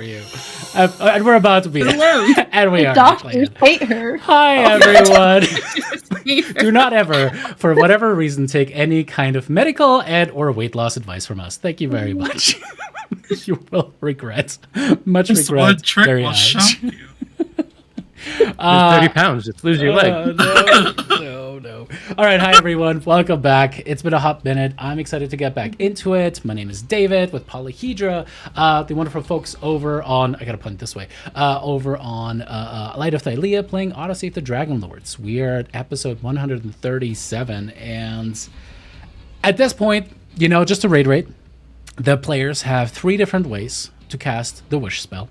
you? And we're about to be and we are. Doctors hate her. Hi, everyone. Do not ever, for whatever reason, take any kind of medical and or weight loss advice from us. Thank you very much. You will regret. Much This regret. one trick very will much. shock you. Lose 30 pounds, just lose your leg. No. All right, hi everyone. Welcome back. It's been a hot minute. I'm excited to get back into it. My name is David with Polyhedra, the wonderful folks over on, I gotta put it this way, over on Light of Thylea playing Odyssey of the Dragonlords. We are at episode 137, and at this point, just to reiterate, the players have 3 different ways to cast the wish spell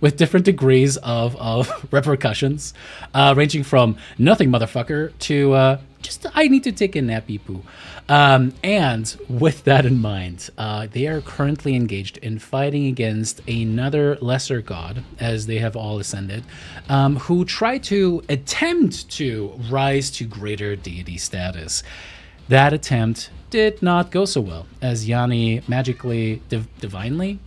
with different degrees of repercussions, ranging from nothing motherfucker to just I need to take a nappy poo. And with that in mind, they are currently engaged in fighting against another lesser god, as they have all ascended, who try to attempt to rise to greater deity status. That attempt did not go so well, as Yanni magically, divinely,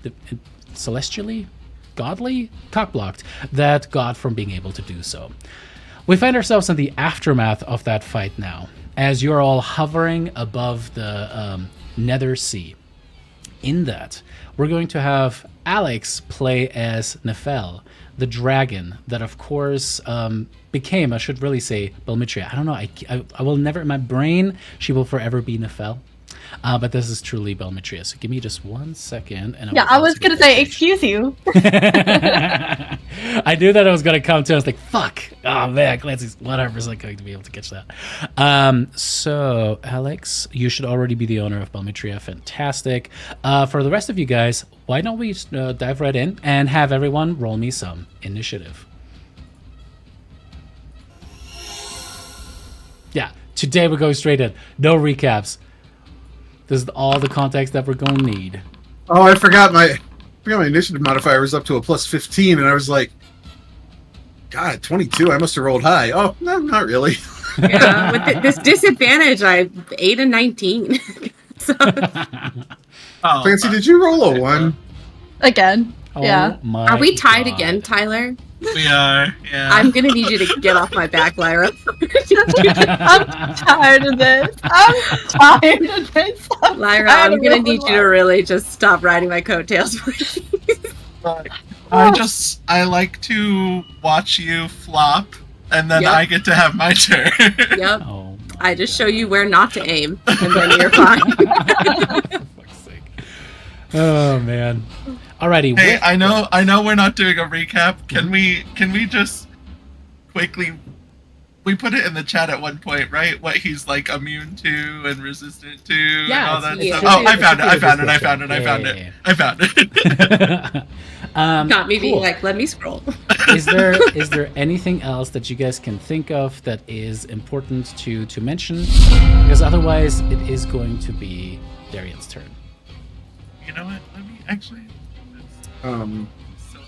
celestially, godly, cockblocked that god from being able to do so. We find ourselves in the aftermath of that fight now, as you're all hovering above the Nether Sea. In that, we're going to have Alex play as Nephel, the dragon that, of course, became, I should really say, Belmitria. I don't know, I will never, in my brain, she will forever be Nephel. But this is truly Belmitria. So give me just 1 second. And I was going to say, excuse you. I knew that I was going to come to. I was like, fuck. Oh, man. Clancy's 100% going to be able to catch that. So, Alex, you should already be the owner of Belmitria. Fantastic. For the rest of you guys, why don't we dive right in and have everyone roll me some initiative. Yeah, today we're going straight in. No recaps. This is all the context that we're going to need. Oh, I forgot my initiative modifier was up to a plus 15, and I was like, God, 22, I must have rolled high. Oh, no, not really. Yeah, with this disadvantage, I 8 and 19. So. Clancy, did you roll a 1? Again. Yeah. Are we tied again, Tyler? We are, yeah. I'm going to need you to get off my back, Lyra. I'm tired of this. Lyra, I'm going to need you to really just stop riding my coattails, please. I like to watch you flop, and then I get to have my turn. Yep. Oh, I just show you where not to aim, and then you're fine. For fuck's sake. Oh, man. Alrighty. Hey, I know we're not doing a recap. Can we just quickly, we put it in the chat at one point, right? What he's like immune to and resistant to and all that stuff. Oh, I found it. Got me being like, let me scroll. Is there anything else that you guys can think of that is important to mention? Because otherwise it is going to be Darian's turn. You know what? Let me actually don't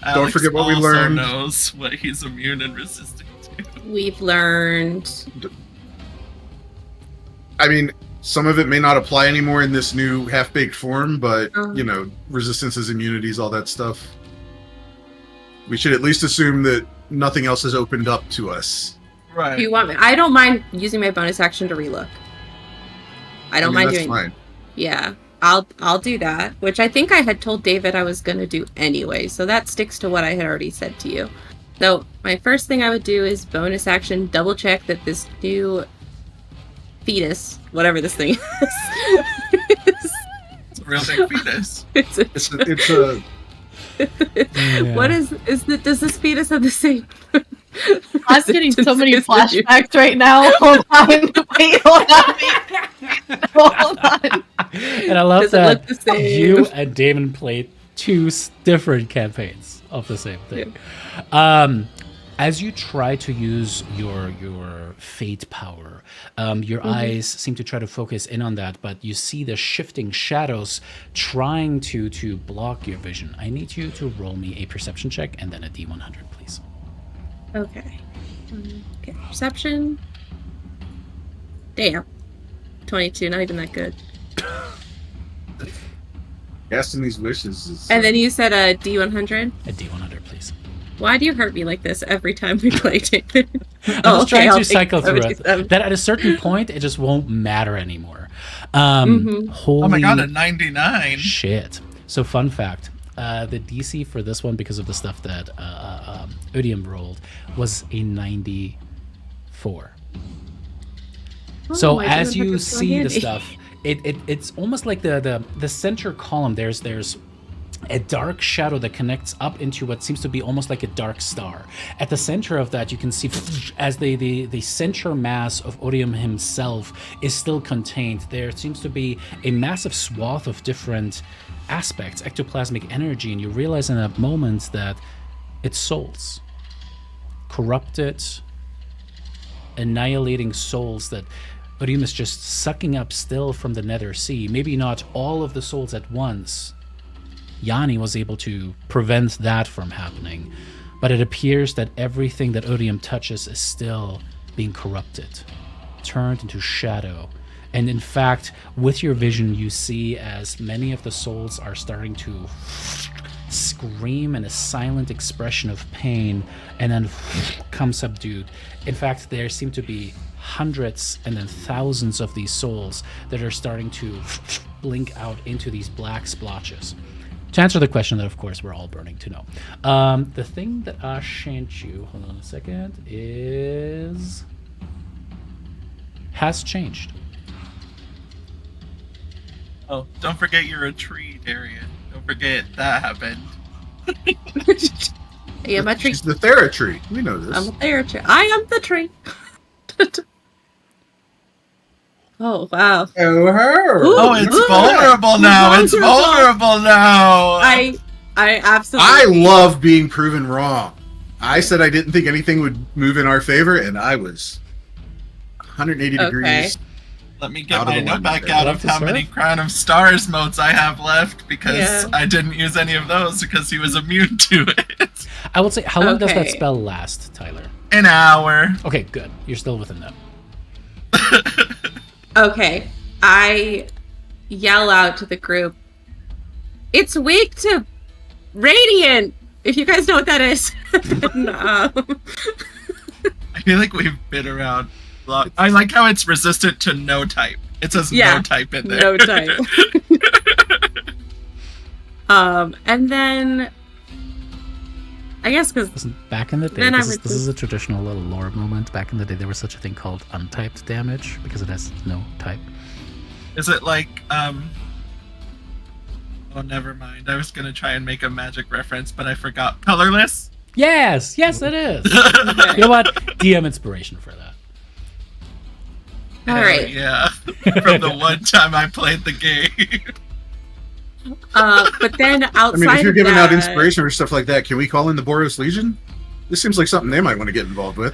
Alex forget what we learned. Knows what he's immune and resistant to. We've learned. I mean, some of it may not apply anymore in this new half-baked form, but resistances, immunities, all that stuff. We should at least assume that nothing else has opened up to us. Right. You want me? I don't mind using my bonus action to relook. I don't mind doing. Fine. Yeah. I'll do that, which I think I had told David I was going to do anyway, so that sticks to what I had already said to you. So my first thing I would do is bonus action, double check that this new fetus, whatever this thing is. It's a real big fetus. It's a What does this fetus have the same? I'm getting so many flashbacks right now. Hold on. And I love that you and Damon played 2 different campaigns of the same thing. Yeah. As you try to use your fate power, your eyes seem to try to focus in on that, but you see the shifting shadows trying to block your vision. I need you to roll me a perception check and then a D100, please. Okay. Perception. Damn. 22, not even that good. Casting these wishes is. And then you said a D100. A D100, please. Why do you hurt me like this every time we play, David? I'm just trying I'll to take cycle through it. 77. That at a certain point, it just won't matter anymore. Mhm. Holy Oh my god, a 99. shit. So fun fact, the DC for this one, because of the stuff that Odium rolled, was a 94. So I as didn't you look so see the handy. stuff, it's almost like the center column. There's a dark shadow that connects up into what seems to be almost like a dark star. At the center of that, you can see as the center mass of Odium himself is still contained. There seems to be a massive swath of different aspects, ectoplasmic energy, and you realize in that moment that it's souls. Corrupted, annihilating souls that Odium is just sucking up still from the Nether Sea. Maybe not all of the souls at once. Yanni was able to prevent that from happening, but it appears that everything that Odium touches is still being corrupted, turned into shadow. And in fact, with your vision, you see as many of the souls are starting to scream in a silent expression of pain and then come subdued. In fact, there seem to be hundreds and then thousands of these souls that are starting to blink out into these black splotches. To answer the question that, of course, we're all burning to know. The thing that I sent you, hold on a second, has changed. Oh, don't forget you're a tree, Darian. Don't forget that happened. I am a tree. She's the Thera tree. We know this. I'm a Thera tree. I am the tree. Oh, wow. Oh, her. Ooh. Oh, it's vulnerable now. It's vulnerable now. I absolutely. I love being proven wrong. I said I didn't think anything would move in our favor, and I was 180 Okay. degrees. Let me get Out of my the note back window. out Love of to how serve. many Crown of Stars modes I have left because Yeah. I didn't use any of those because he was immune to it. I will say, how long does that Okay. spell last, Tyler? An hour. Okay, good. You're still within that. Okay. I yell out to the group, it's weak to radiant, if you guys know what that is. And, I feel like we've been around a lot. I like how it's resistant to no type. It says Yeah, no type in there. no type. And then I guess because Listen, back in the day, Then I this would is a traditional little lore moment. Back in the day, there was such a thing called untyped damage because it has no type. Is it like, oh, never mind. I was going to try and make a magic reference, but I forgot. Colorless? Yes, it is. You know what? DM inspiration for that. all Hell right. Yeah. From the one time I played the game. But then outside I mean, if you're of giving that, out inspiration or stuff like that, can we call in the Boros Legion? This seems like something they might want to get involved with.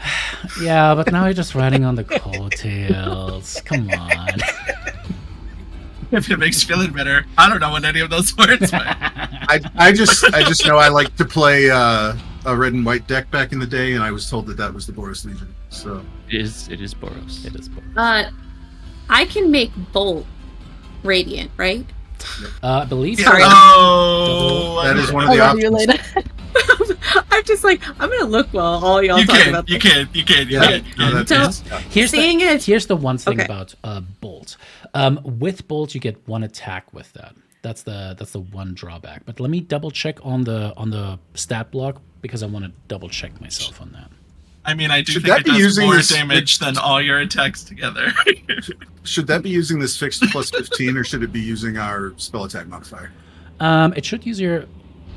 Yeah, but now you're just riding on the coattails. Come on. If it makes you feel any better. I don't know what any of those words meant. I just know I like to play a red and white deck back in the day, and I was told that was the Boros Legion. So It is Boros. It is both. I can make Bolt radiant, right? I believe. Sorry. Oh, that is one of I'll the love you options. later. I'm just like, I'm gonna look while all y'all You talk can, about you this. can, you can, you Yeah, can. no, that So- is- Here's Seeing the, it- here's the one thing Okay. about Bolt. With Bolt, you get one attack with that. That's the one drawback. But let me double check on the stat block because I want to double check myself on that. I mean, I do Should think that it be does using more this- damage than all your attacks together. Should that be using this fixed plus 15, or should it be using our spell attack modifier? It should use your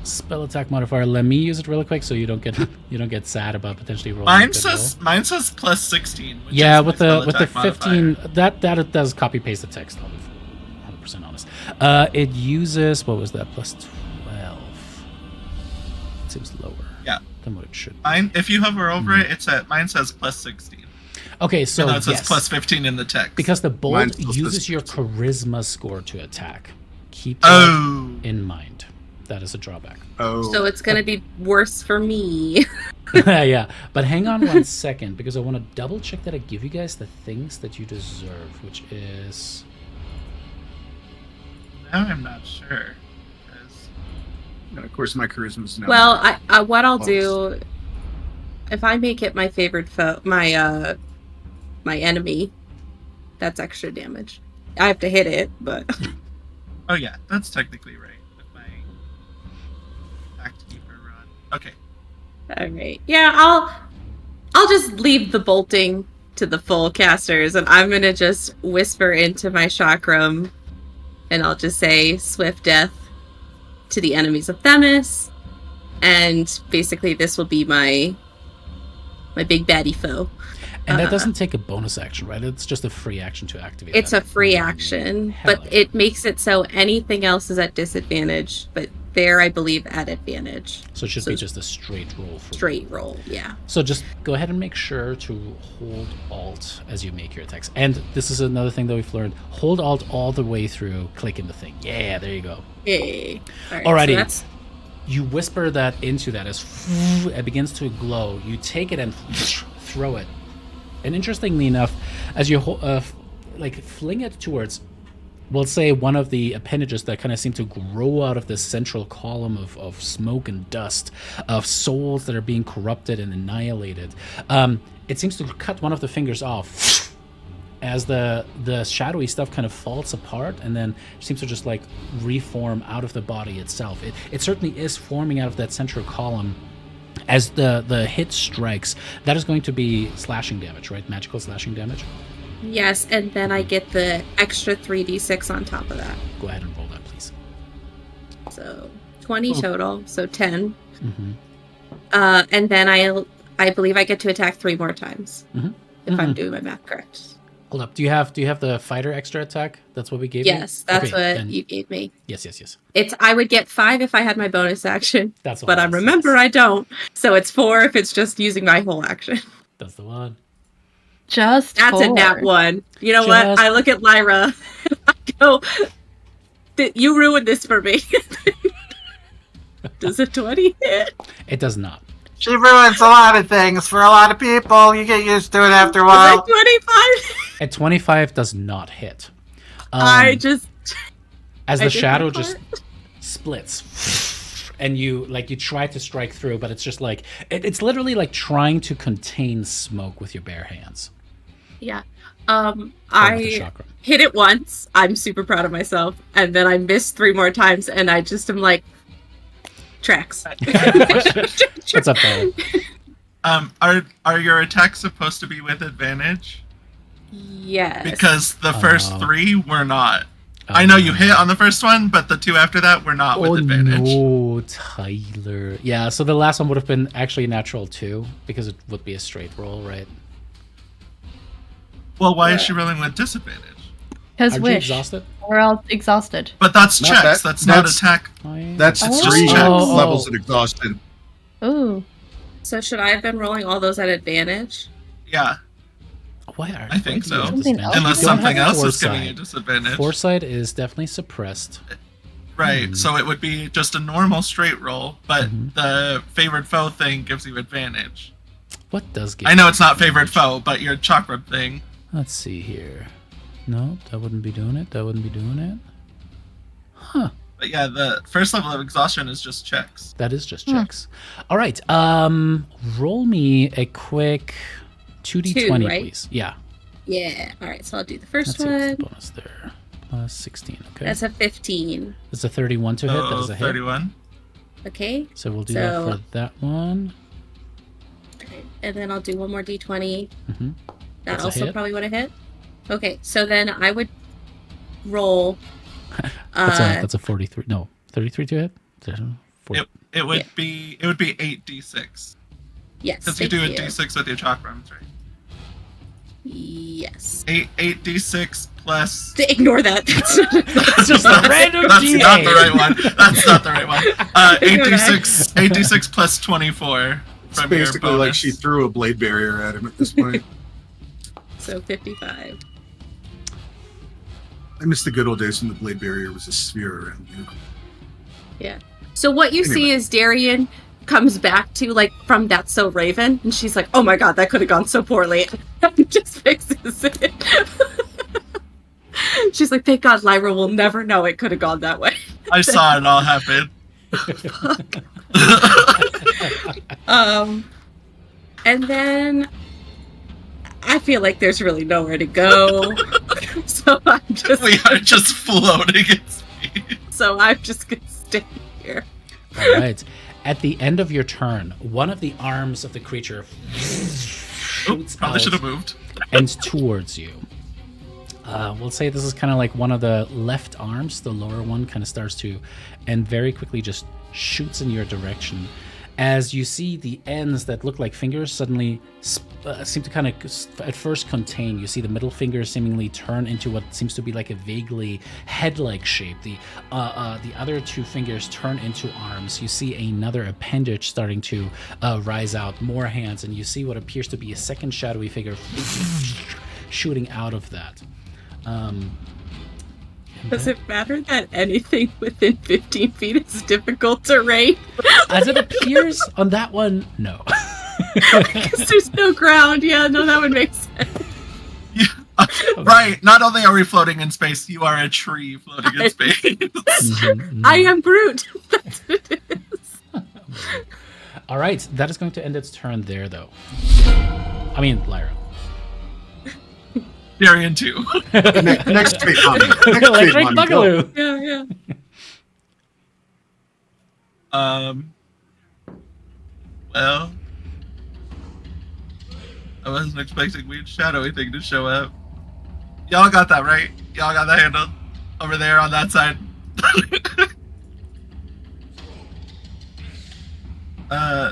spell attack modifier. Let me use it really quick so you don't get sad about potentially rolling. a mine good says plus 16. Which yeah, is with my the spell with the attack 15, modifier. that it does copy paste the text. I'll be 100% honest. It uses, what was that, plus 12? It seems lower. Yeah. Than what it should. Mine, if you hover over it, it's at mine says plus 16. Okay, so So it says yes, plus 15 in the text. because the bolt Mine's plus uses your 15. charisma score to attack. Keep that Oh. in mind. That is a drawback. Oh, So it's gonna be worse for me. Yeah, but hang on one second because I want to double check that I give you guys the things that you deserve, which is Now I'm not sure. And of course, my charisma's now. Well, what I'll Pause. do if I make it my favorite foe, my enemy, that's extra damage. I have to hit it, but Oh yeah, that's technically right. With my Actkeeper run. Okay. all right. Yeah, I'll just leave the bolting to the full casters, and I'm gonna just whisper into my chakram, and I'll just say swift death to the enemies of Themis, and basically this will be my big baddie foe. And that doesn't take a bonus action, right? It's just a free action to activate. It's that. a free action, Hell but yeah. it makes it so anything else is at disadvantage, but there I believe at advantage. So it should be just a straight roll. Straight roll, yeah. So just go ahead and make sure to hold Alt as you make your attacks. And this is another thing that we've learned. Hold Alt all the way through, clicking the thing. Yeah, there you go. Yay. Alright, Alrighty. so that's You whisper that into that as it begins to glow. You take it and throw it. And interestingly enough, as you fling it towards, we'll say, one of the appendages that kind of seem to grow out of this central column of smoke and dust, of souls that are being corrupted and annihilated, it seems to cut one of the fingers off as the shadowy stuff kind of falls apart and then seems to just like reform out of the body itself. It certainly is forming out of that central column. As the hit strikes, that is going to be slashing damage, right? Magical slashing damage. yes, and then I get the extra 3d6 on top of that. Go ahead and roll that, please. So 20 total, so 10. Mm-hmm. And then I believe I get to attack 3 more times. Mhm. If I'm doing my math correct. Hold up. Do you have the fighter extra attack? That's what we gave you? Yes, that's Okay, what then- you gave me. Yes. I would get 5 if I had my bonus action. That's all. But I remember I don't. So it's 4 if it's just using my whole action. That's the one. Just That's a 4. nat 1. You know what? Just- I look at Lyra and I go, you ruined this for me. Does a 20 hit? It does not. She ruins a lot of things for a lot of people. You get used to it after a Is while. it 25? At 25 does not hit. I just... as I the did my shadow part. just splits and you try to strike through, but it's just like it's literally like trying to contain smoke with your bare hands. Yeah. Or with the I chakra. hit it once. I'm super proud of myself. And then I missed 3 more times and I just am like, tracks. What's up, Tyler? Are your attacks supposed to be with advantage? Yes. Because the first Oh. 3 were not. I know you hit on the first one, but the 2 after that were not with advantage. No, Tyler. Yeah, so the last one would have been actually a natural 2 because it would be a straight roll, right? Well, why is she rolling with disadvantage? Because Are you wish. exhausted? We're all exhausted. But that's Not checks. that- That's not that's- attack. That's Oh. 3 Oh. levels of exhaustion. Ooh. So should I have been rolling all those at advantage? Yeah, Why are I think why do so. you have Something disadvantage? else? unless You don't something have else is giving you foresight. disadvantage. Foresight is definitely suppressed. Right, so it would be just a normal straight roll, but Mhm. the favored foe thing gives you advantage. What does give? I know it's not favored foe, but your chakra thing. Let's see here. No, that wouldn't be doing it. That wouldn't be doing it. Huh. But yeah, the first level of exhaustion is just checks. That is just checks. All right. Roll me a quick 2d20, 2, right? please. Yeah. Yeah. All right. So I'll do the first Let's see what's one. the bonus there. Plus 16. Okay. That's a 15. It's a 31 to hit. That is a hit. 31. Okay. So we'll do So- that for that one. Okay. And then I'll do one more d20. Mm-hmm. That That's a also hit. probably would have hit. Okay. So then I would roll. That's a 43. No, 33 to hit. It would be 8d6 Yes. because you thank do a d6 with your chakrams, right? Yes. 8d6 plus. Ignore that. That's It's just a random That's D8. not the right one. That's not the right one. Ignore 8d6 plus 24 It's from your basically bonus. like she threw a blade barrier at him at this point. So 55. I miss the good old days when the blade barrier was a sphere around you. Yeah. So what you see is Darian comes back to like from That's So Raven, and she's like, "Oh my god, that could have gone so poorly." And just fixes it. She's like, "Thank God, Lyra will never know it could have gone that way." I saw it all happen. And then I feel like there's really nowhere to go. So I'm just We are just floating in space. So I'm just gonna stay here. All right. At the end of your turn, one of the arms of the creature shoots Probably out should have moved. and towards you. We'll say this is kind of like one of the left arms, the lower one kind of starts to, and very quickly just shoots in your direction. As you see the ends that look like fingers suddenly seem to kind of at first contain. You see the middle finger seemingly turn into what seems to be like a vaguely head-like shape. The other two fingers turn into arms. You see another appendage starting to rise out, more hands, and you see what appears to be a second shadowy figure shooting out of that. Does it matter that anything within 15 feet is difficult terrain? As it appears on that one, no. Because there's no ground. Yeah, no, that would make sense. Right. Not only are we floating in space, you are a tree floating in space. I am Groot. That's what it is. All right, that is going to end its turn there, though. I mean, Lyra. Darian too. Next fate mommy. Next fate Electric mommy. Go. Bugaloo. Yeah. Well, I wasn't expecting weird shadowy thing to show up. Y'all got that right? Y'all got that handled over there on that side.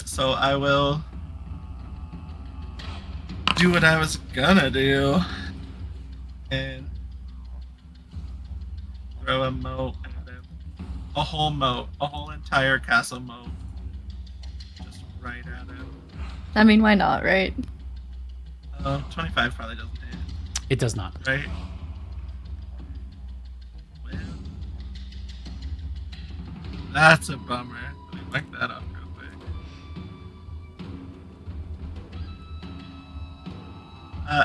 So I will do what I was gonna do and throw a moat and then a whole entire castle moat just right at him. I mean, why not, right? 25 probably doesn't hit, It does not. right? Well, that's a bummer. Let me wipe that up real quick.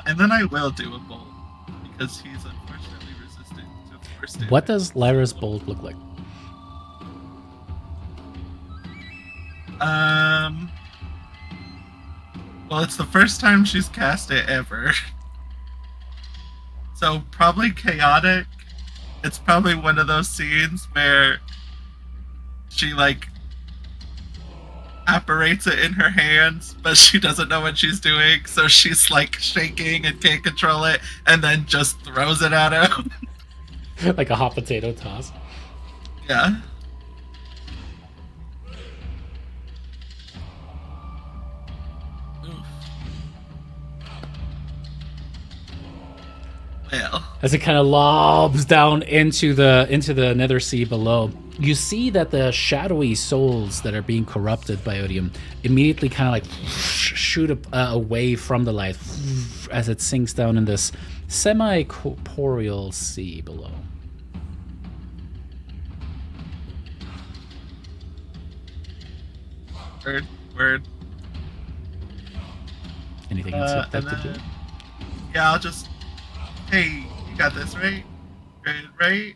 And then I will do a bolt because he's unfortunately resistant to force damage. What does Lyra's bolt look like? Well, it's the first time she's cast it ever. So probably chaotic. It's probably one of those scenes where she like apparates it in her hands, but she doesn't know what she's doing, so she's like shaking and can't control it, and then just throws it at him. Like a hot potato toss. Yeah. Oof. Well. As it kind of lobs down into the nether sea below, you see that the shadowy souls that are being corrupted by Odium immediately kind of like shoot away from the light as it sinks down in this semi-corporeal sea below. Word. Anything else you'd like And to do? then, yeah, I'll just, hey, you got this, right? Right?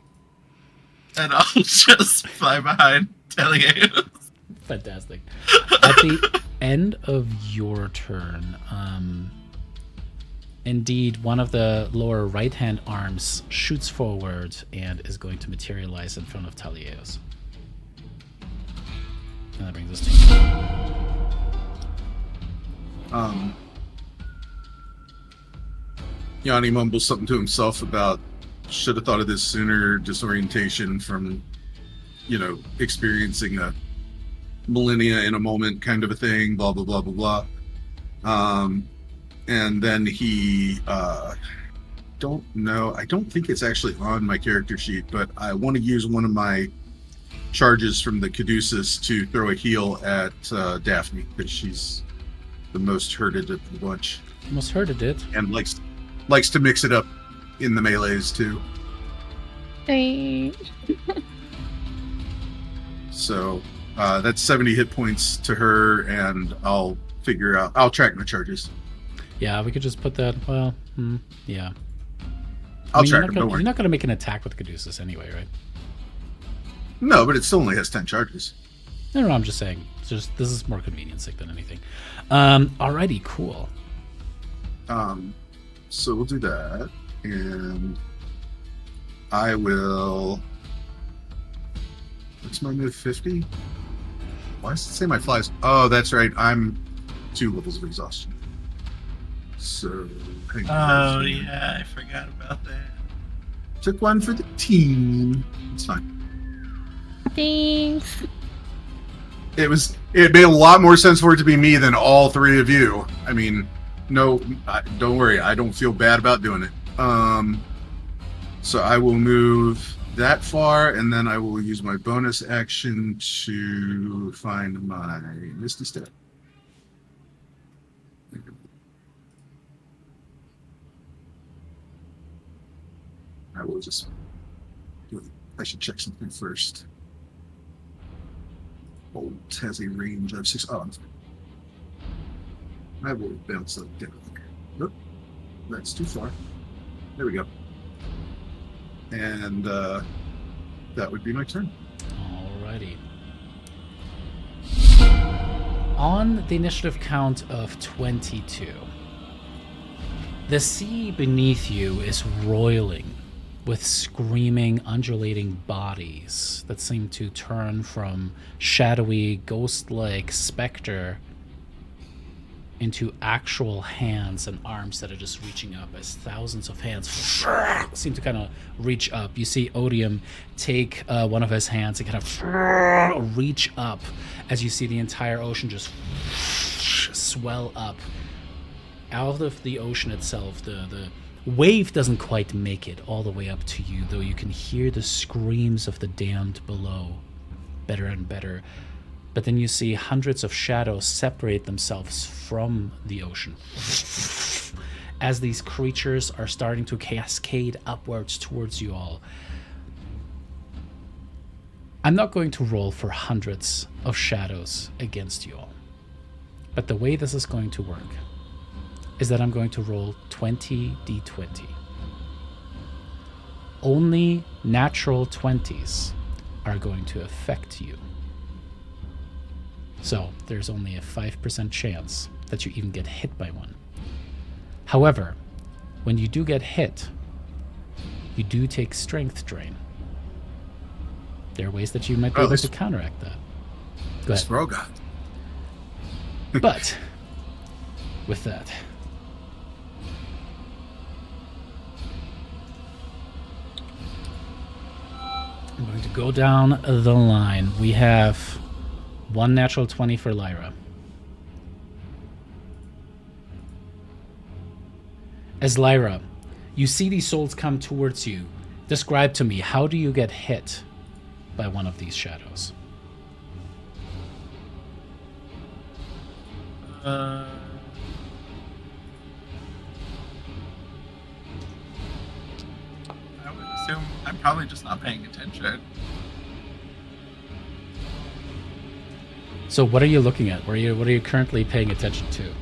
And I'll just fly behind Thylea. Fantastic. At the end of your turn, indeed, one of the lower right-hand arms shoots forward and is going to materialize in front of Thylea. And that brings us to you. Yanni mumbles something to himself about should have thought of this sooner, disorientation from, experiencing a millennia in a moment kind of a thing, blah, blah, blah, blah, blah. And then he, don't know, I don't think it's actually on my character sheet, but I want to use one of my charges from the Caduceus to throw a heal at Daphne, because she's the most hurted of the bunch. Almost heard it. And likes to mix it up in the melees too. Hey. So that's 70 hit points to her, and I'll track my charges. Yeah, we could just put that, well, yeah. I'll track them, don't worry. You're not going to make an attack with Caduceus anyway, right? No, but it still only has 10 charges. No, I'm just saying. It's just this is more convenient sake than anything. Alrighty, cool. So we'll do that, and I will. What's my move? 50? Why does it say my flies? Oh, that's right. I'm 2 levels of exhaustion. So. Oh yeah, I forgot about that. Took one for the team. It's fine. Thanks. It made a lot more sense for it to be me than all 3 of you. I mean, no, don't worry. I don't feel bad about doing it. So I will move that far, and then I will use my bonus action to find my Misty Step. I will just do it. I should check something first. Bolt has a range of 6. Oh, I'm fine. I will bounce that down. Nope. That's too far. There we go. And that would be my turn. Alrighty. On the initiative count of 22, the sea beneath you is roiling with screaming, undulating bodies that seem to turn from shadowy, ghost-like specter into actual hands and arms that are just reaching up as thousands of hands seem to kind of reach up. You see Odium take one of his hands and kind of reach up as you see the entire ocean just swell up. Out of the ocean itself, the wave doesn't quite make it all the way up to you, though you can hear the screams of the damned below better and better. But then you see hundreds of shadows separate themselves from the ocean as these creatures are starting to cascade upwards towards you all. I'm not going to roll for hundreds of shadows against you all, but the way this is going to work is that I'm going to roll 20 d20. Only natural 20s are going to affect you. So there's only a 5% chance that you even get hit by one. However, when you do get hit, you do take strength drain. There are ways that you might be able to counteract that. Go ahead. Roga. But with that, I'm going to go down the line. We have one natural 20 for Lyra. As Lyra, you see these souls come towards you. Describe to me, how do you get hit by one of these shadows? I would assume I'm probably just not paying attention. So what are you looking at? What are you currently paying attention to?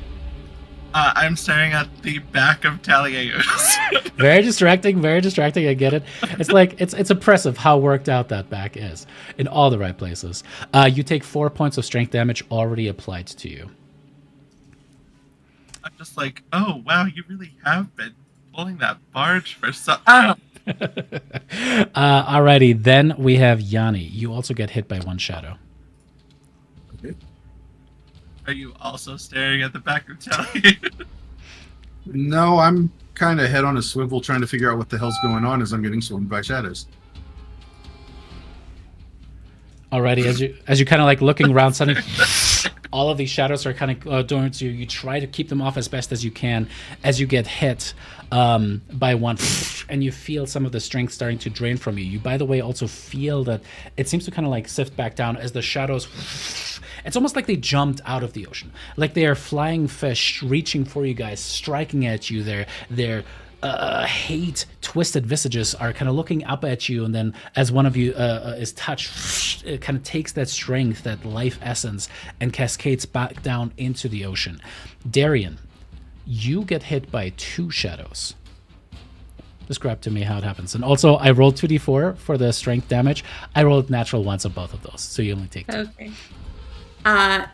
I'm staring at the back of Thylea. Very distracting, very distracting. I get it. It's like it's impressive how worked out that back is in all the right places. You take 4 points of strength damage already applied to you. I'm just like, oh wow, you really have been pulling that barge for some. Alrighty, then we have Yanni. You also get hit by one shadow. Okay. Are you also staring at the back of Thylea? No, I'm kind of head on a swivel trying to figure out what the hell's going on as I'm getting swarmed by shadows. Alrighty, as you kind of like looking around, suddenly all of these shadows are kind of doing to you. You try to keep them off as best as you can as you get hit by one, and you feel some of the strength starting to drain from you. You, by the way, also feel that it seems to kind of like sift back down as the shadows. It's almost like they jumped out of the ocean, like they are flying fish reaching for you guys, striking at you. Their hate twisted visages are kind of looking up at you, and then as one of you is touched, it kind of takes that strength, that life essence, and cascades back down into the ocean. Darian, you get hit by 2 shadows. describe to me how it happens. And also, I rolled 2d4 for the strength damage. I rolled natural ones on both of those, so you only take 2. Okay. I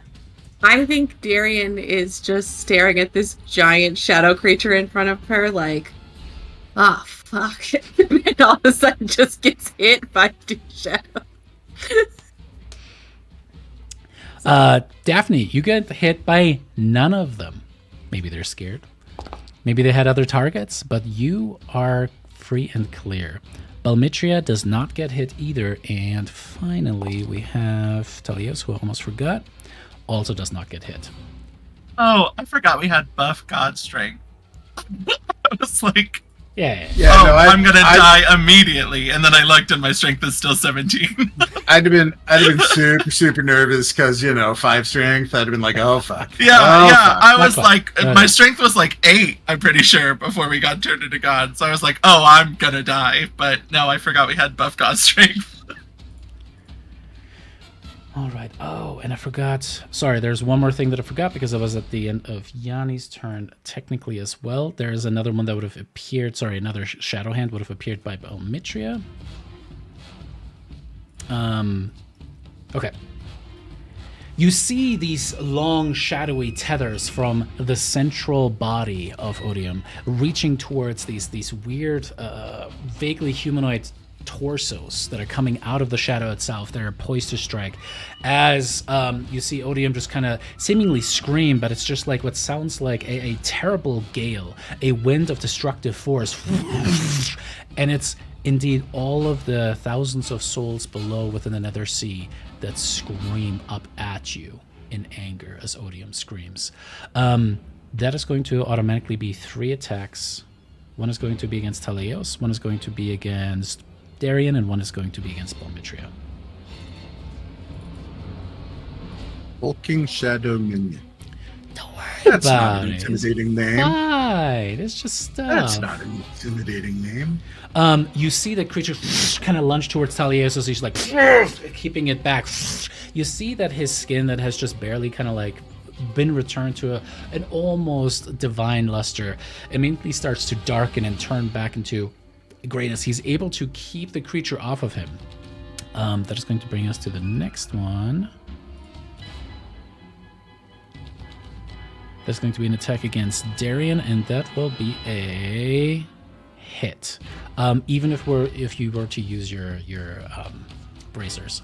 think Darian is just staring at this giant shadow creature in front of her, like, ah, fuck. And all of a sudden just gets hit by two shadows. Daphne, you get hit by none of them. Maybe they're scared. Maybe they had other targets, but you are free and clear. Balmitria does not get hit either. And finally, we have Thylea, who I almost forgot, also does not get hit. Oh, I forgot we had buff God Strength. I was like, I'm gonna die immediately, and then I looked and my strength is still 17. I'd have been super nervous because 5 strength. I'd have been like, oh fuck. Yeah. Fuck. I was like, my strength was like 8. I'm pretty sure before we got turned into God. So I was like, oh, I'm gonna die. But no, I forgot we had buff God Strength. All right. Oh, and I forgot. Sorry, there's one more thing that I forgot because I was at the end of Yanni's turn technically as well. There is another one that would have appeared. Sorry, another shadow hand would have appeared by Balmitria. Okay. You see these long, shadowy tethers from the central body of Odium reaching towards these weird, vaguely humanoid torsos that are coming out of the shadow itself that are poised to strike as you see Odium just kind of seemingly scream, but it's just like what sounds like a terrible gale, a wind of destructive force. And it's indeed all of the thousands of souls below within the Nether Sea that scream up at you in anger as Odium screams. That is going to automatically be 3 attacks. One is going to be against Thaleos, one is going to be against Darian, and one is going to be against Balmitria. Hulking Shadow Minion. Don't worry That's about not an it. intimidating name. Fine. It's just stuff. That's not an intimidating name. You see the creature kind of lunge towards Thaleos as he's like keeping it back. You see that his skin that has just barely kind of like been returned to an almost divine luster immediately starts to darken and turn back into grayness. He's able to keep the creature off of him. That is going to bring us to the next one. That's going to be an attack against Darian, and that will be a hit. Even if you were to use your bracers.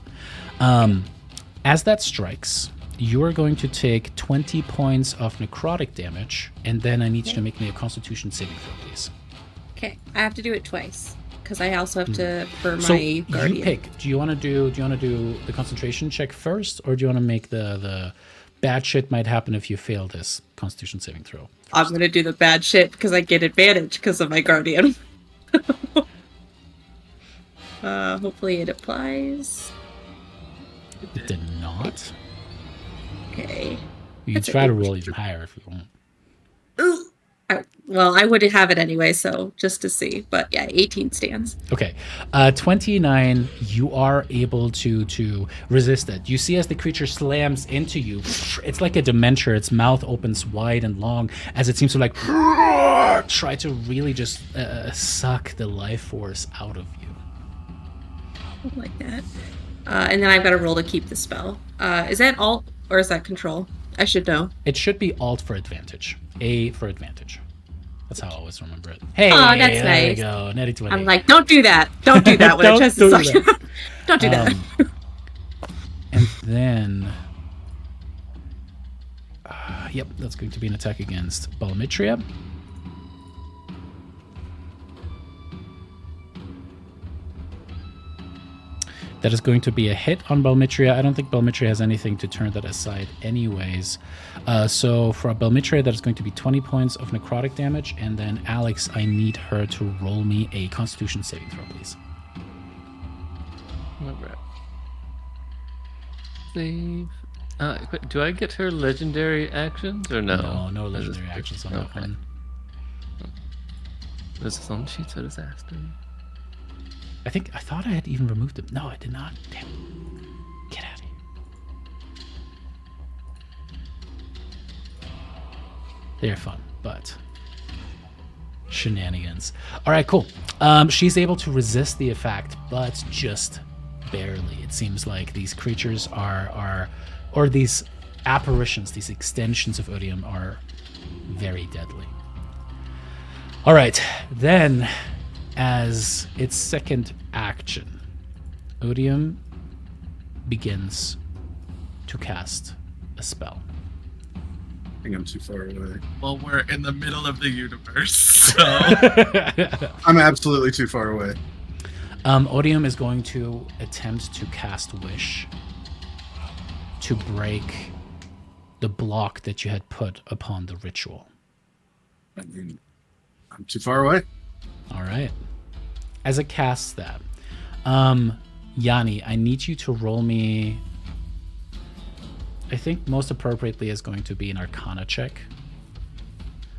As that strikes, you are going to take 20 points of necrotic damage, and then I need you to make me a Constitution saving throw, please. Okay, I have to do it twice because I also have to for my So guardian. you pick. Do you want to do the concentration check first, or do you want to make the bad shit might happen if you fail this Constitution saving throw? I'm gonna do the bad shit because I get advantage because of my guardian. Hopefully it applies. It did not. Okay. You can That's try to okay. roll even higher if you want. Well, I would have it anyway, so just to see. But yeah, 18 stands. Okay, 29. You are able to resist it. You see as the creature slams into you, it's like a dementor. Its mouth opens wide and long as it seems to like try to really just suck the life force out of you. Like that. And then I've got to roll to keep the spell. Is that alt or is that control? I should know. It should be Alt for advantage. A for advantage. That's how I always remember it. Hey, Oh, that's there nice. you go. Netty 20. I'm like, don't do that. Don't do that when Don't it tries to do suck you. that. Don't do that. And then... yep, that's going to be an attack against Balmitria. That is going to be a hit on Balmitria. I don't think Balmitria has anything to turn that aside anyways. So for Balmitria, that is going to be 20 points of necrotic damage. And then Alex, I need her to roll me a Constitution saving throw, please. Alright. Save. Do I get her legendary actions or no? No legendary actions on that okay. one. This is on the sheet, so does Aston. I thought I had even removed them. No, I did not. Damn. Get out of here. They're fun, but Shenanigans. All right, cool. She's able to resist the effect, but just barely. It seems like these creatures or these apparitions, these extensions of Odium are very deadly. All right, then, as its second action, Odium begins to cast a spell. I think I'm too far away. Well, we're in the middle of the universe, so I'm absolutely too far away. Odium is going to attempt to cast Wish to break the block that you had put upon the ritual. I mean, I'm too far away. All right. As it casts that, Yanni, I need you to roll me. I think most appropriately is going to be an Arcana check.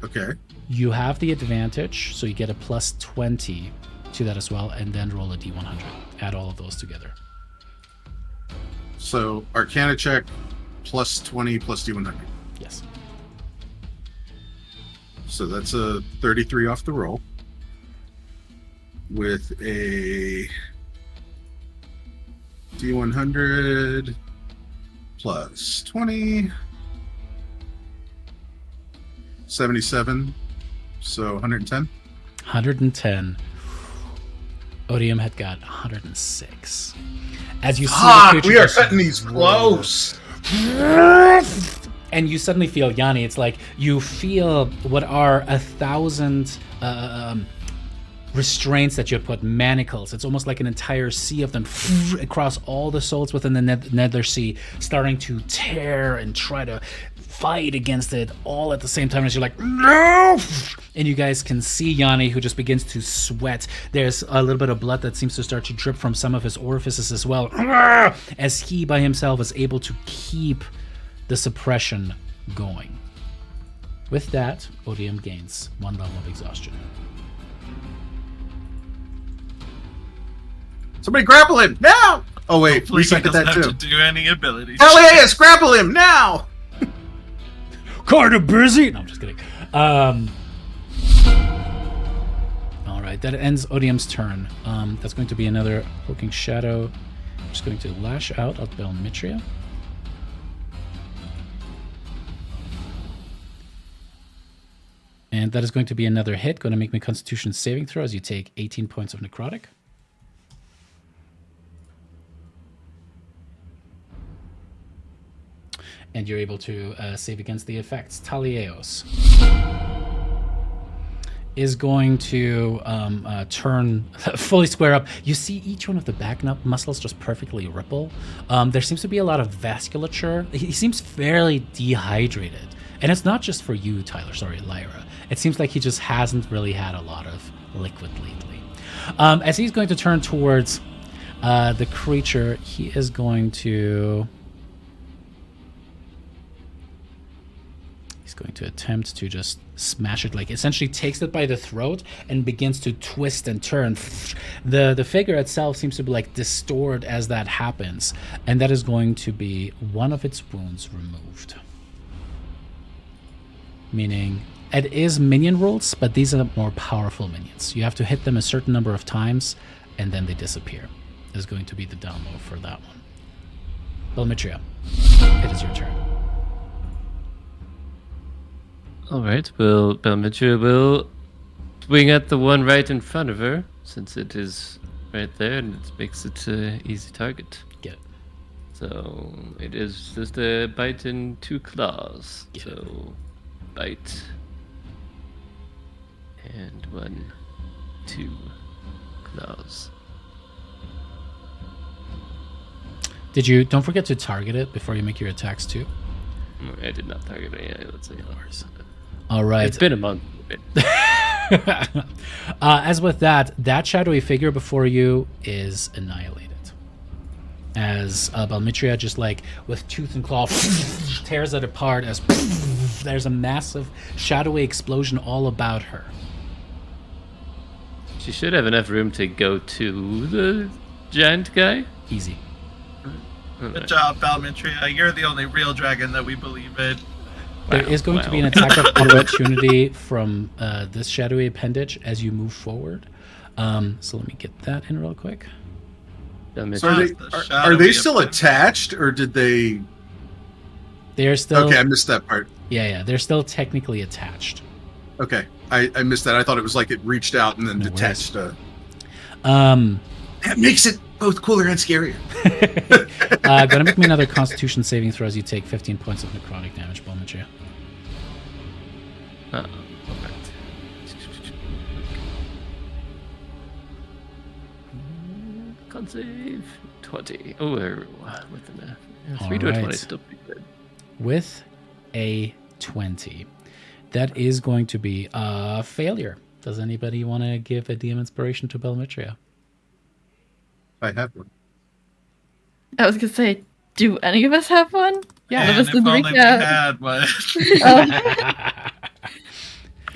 Okay. You have the advantage, so you get a plus 20 to that as well, and then roll a d100. Add all of those together. So, Arcana check, plus 20, plus D100. Yes. So that's a 33 off the roll. With a D100 plus 20. 77. So 110. 110. Odium had got 106. As you see the creature we are just cutting these close. and you suddenly feel, Yanni, it's like you feel what are 1,000 restraints that you have put, manacles. It's almost like an entire sea of them across all the souls within the Nether Sea, starting to tear and try to fight against it all at the same time as you're like, no! And you guys can see Yanni, who just begins to sweat. There's a little bit of blood that seems to start to drip from some of his orifices as well, as he by himself is able to keep the suppression going. With that, Odium gains 1 level of exhaustion. Somebody grapple him now! Oh wait, hopefully we he seconded doesn't that have too. to do any abilities. Thylea, grapple him now! Kind of busy. No, I'm just kidding. All right, that ends Odium's turn. That's going to be another Cloaking Shadow. I'm just going to lash out at Belmitria. And that is going to be another hit. Going to make me Constitution saving throw as you take 18 points of necrotic. And you're able to save against the effects. Taliaeos is going to turn fully square up. You see each one of the back muscles just perfectly ripple. There seems to be a lot of vasculature. He seems fairly dehydrated. And it's not just for you, Lyra. It seems like he just hasn't really had a lot of liquid lately. As he's going to turn towards the creature, he is going to... He's going to attempt to just smash it, like essentially takes it by the throat and begins to twist and turn. The figure itself seems to be like distorted as that happens, and that is going to be one of its wounds removed. Meaning, it is minion rules, but these are more powerful minions. You have to hit them a certain number of times, and then they disappear. Is going to be the download for that one. Belmitria, it is your turn. Alright, well, Belmitria will swing at the one right in front of her, since it is right there, and it makes it an easy target. Get it. So, it is just a bite and 2 claws. Get So, bite. And 1, 2 claws. Don't forget to target it before you make your attacks too. I did not target it. Yeah, let's see. All right. It's been a month. As with that shadowy figure before you is annihilated. As Belmitria just like with tooth and claw tears it apart as there's a massive shadowy explosion all about her. She should have enough room to go to the giant guy. Easy. Good job, Belmitria. You're the only real dragon that we believe in. There is going to be an attack of opportunity from this shadowy appendage as you move forward. So let me get that in real quick. So are they still attached, or did they? They're still. Okay, I missed that part. Yeah, they're still technically attached. Okay, I missed that. I thought it was like it reached out and then detached. That makes it both cooler and scarier. Gonna make me another Constitution saving throw as you take 15 points of necrotic damage, Balmatria. Con save 20. Oh, with a 3 to a 20 still pretty good. With a 20, that is going to be a failure. Does anybody want to give a DM inspiration to Balmatria? I have one. I was gonna say, do any of us have one? Yeah, None of us if did the only we recap. had one.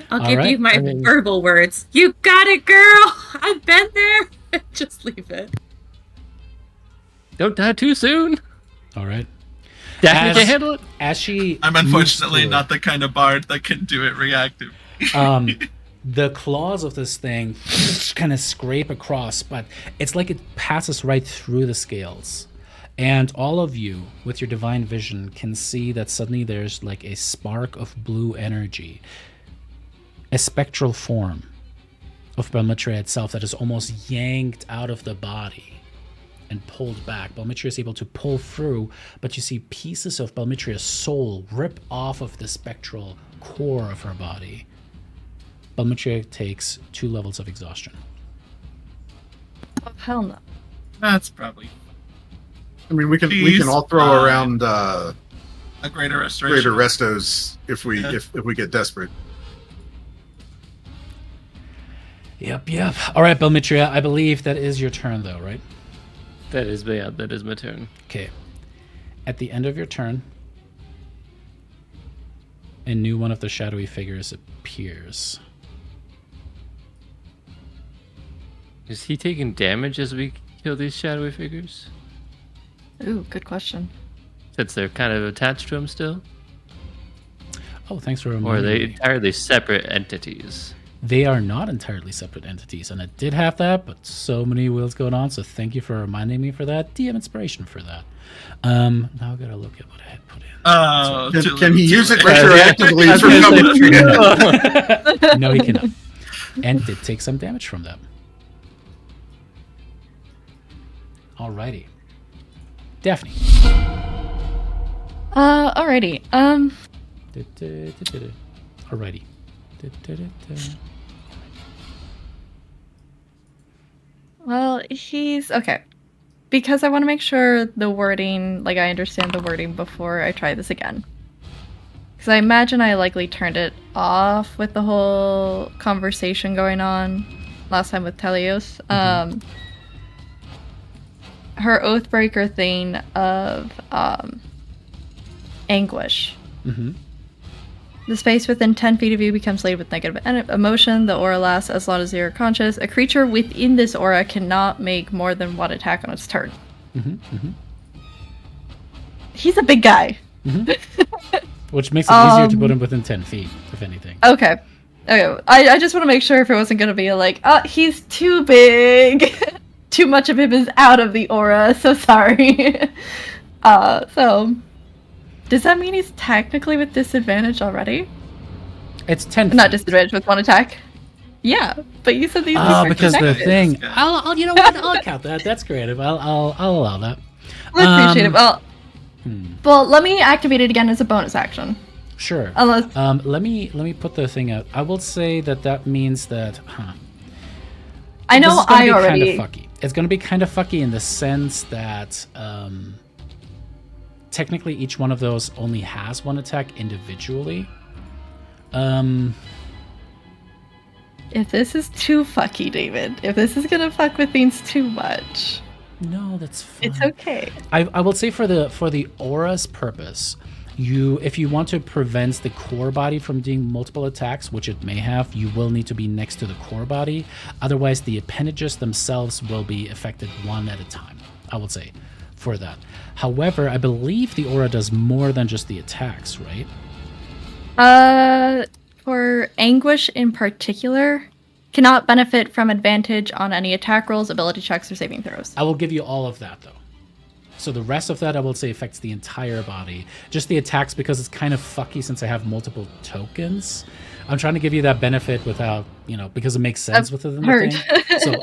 I'll give you my verbal words. You got it, girl. I've been there. Just leave it. Don't die too soon. All right. Daphne can handle it. As she, I'm unfortunately not the kind of bard that can do it reactive. The claws of this thing kind of scrape across, but it's like it passes right through the scales. And all of you, with your divine vision, can see that suddenly there's like a spark of blue energy, a spectral form of Balmatria itself that is almost yanked out of the body and pulled back. Balmatria is able to pull through, but you see pieces of Balmatria's soul rip off of the spectral core of her body. Balmatria takes 2 levels of exhaustion. Oh, hell no. That's probably I mean, we can all throw around a greater restoration. greater restos if we get desperate. Yep. All right, Balmatria, I believe that is your turn, though, right? That is my turn. Okay. At the end of your turn, a new one of the shadowy figures appears. Is he taking damage as we kill these shadowy figures? Ooh, good question. Since they're kind of attached to him still? Oh, thanks for reminding Or are they me. entirely separate entities? They are not entirely separate entities, and I did have that, but so many wheels going on, so thank you for reminding me for that. DM inspiration for that. Now I've got to look at what I had put in. Oh, Can he use it retroactively for Balmatria? No, he cannot. And did take some damage from that. Alrighty. Daphne. Alrighty. Alrighty. Well, he's okay. Because I want to make sure the wording, like I understand the wording before I try this again. Because I imagine I likely turned it off with the whole conversation going on last time with Telios. Her Oathbreaker thing of anguish. Mm-hmm. The space within 10 feet of you becomes laden with negative emotion. The aura lasts as long as you're conscious. A creature within this aura cannot make more than one attack on its turn. He's a big guy. Which makes it easier to put him within 10 feet, if anything. Okay. I just want to make sure if it wasn't going to be like, oh, he's too big. Too much of him is out of the aura. So sorry. So... Does that mean he's technically with disadvantage already? It's 10 feet. Not disadvantage with one attack? Yeah, but you said these because the thing... I'll you know what? I'll count that. That's creative. I'll allow that. I appreciate it. Well, let me activate it again as a bonus action. Sure. Unless... let me put the thing out. I will say that means that... I know I already... Kind of fucky. It's going to be kind of fucky in the sense that... technically, each one of those only has one attack individually. If this is too fucky, David, if this is gonna fuck with things too much, no, that's fine. It's okay. I will say for the aura's purpose, if you want to prevent the core body from doing multiple attacks, which it may have, you will need to be next to the core body. Otherwise, the appendages themselves will be affected one at a time. I would say. For that. However, I believe the aura does more than just the attacks, right? For Anguish in particular, cannot benefit from advantage on any attack rolls, ability checks, or saving throws. I will give you all of that, though. So the rest of that, I will say, affects the entire body. Just the attacks, because it's kind of fucky since I have multiple tokens. I'm trying to give you that benefit without, because it makes sense within the thing.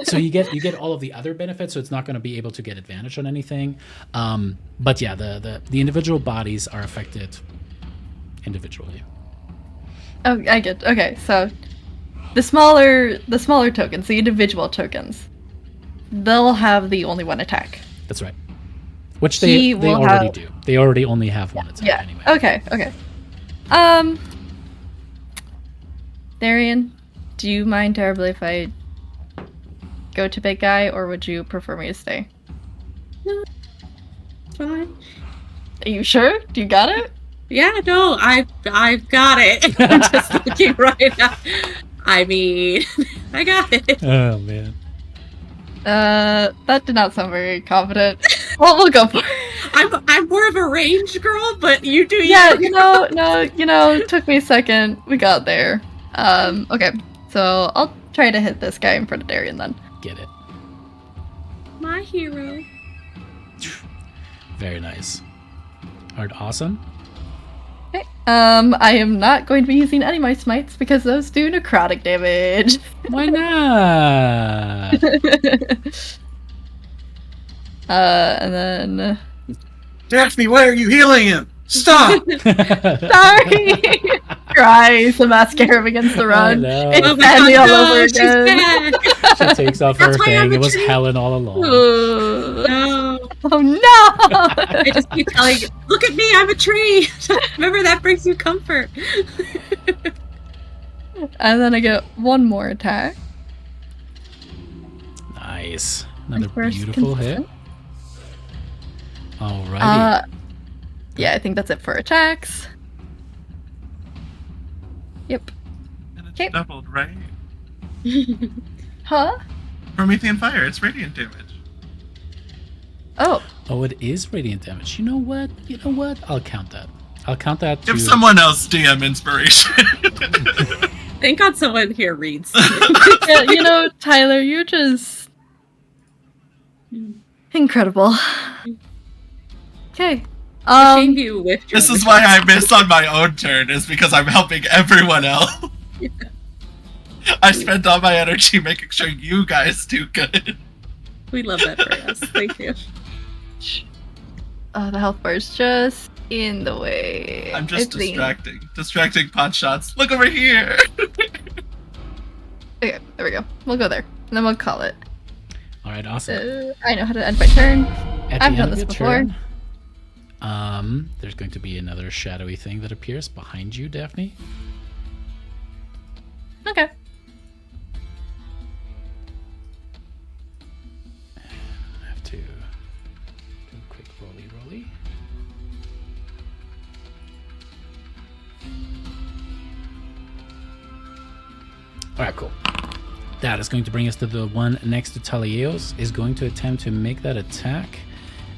So you get all of the other benefits, so it's not going to be able to get advantage on anything. But yeah, the individual bodies are affected individually. Oh, I get. Okay, so the smaller tokens, the individual tokens, they'll have the only one attack. That's right. Which they already do. They already only have one attack anyway. Okay. Darian, do you mind terribly if I go to big guy, or would you prefer me to stay? No, it's fine. Are you sure? Do you got it? Yeah, no, I've got it. I'm just looking right now. I mean, I got it. Oh man. That did not sound very confident. Well, we'll go for it. I'm more of a range girl, but you do. Yeah, it took me a second. We got there. Okay, so I'll try to hit this guy in front of Darian then. Get it. My hero. Very nice. Alright, awesome. Okay. I am not going to be using any of my smites because those do necrotic damage. Why not? And then... Daphne, why are you healing him? Stop! Sorry! Cry some mascara against the run. Oh, no. It's Sandy all over she's again. back. She takes off her That's why thing. I'm a It was tree. Helen all along. No. Oh no! I just keep telling you, look at me, I'm a tree. Remember, that brings you comfort. And then I get one more attack. Nice. Another First beautiful hit. consistent. Alrighty. Yeah, I think that's it for attacks. Yep. And it's Okay. doubled, right? Huh? Promethean fire, it's radiant damage. Oh. Oh, it is radiant damage. You know what? I'll count that. I'll count that to... Give someone else DM inspiration. Thank God someone here reads. Yeah, Tyler, you're just incredible. Okay. Shame you whiffed your This is why I miss on my own turn, is because I'm helping everyone else. Yeah. I spend all my energy making sure you guys do good. We love that for us. Thank you. The health bar is just in the way. I'm just I think. distracting pot shots. Look over here. Okay, there we go. We'll go there, and then we'll call it. Alright, awesome. I know how to end my turn. At I've the done end of this your before. turn, there's going to be another shadowy thing that appears behind you, Daphne. Okay. I have to do a quick rolly. Alright, cool. That is going to bring us to the one next to Thylea. Is going to attempt to make that attack,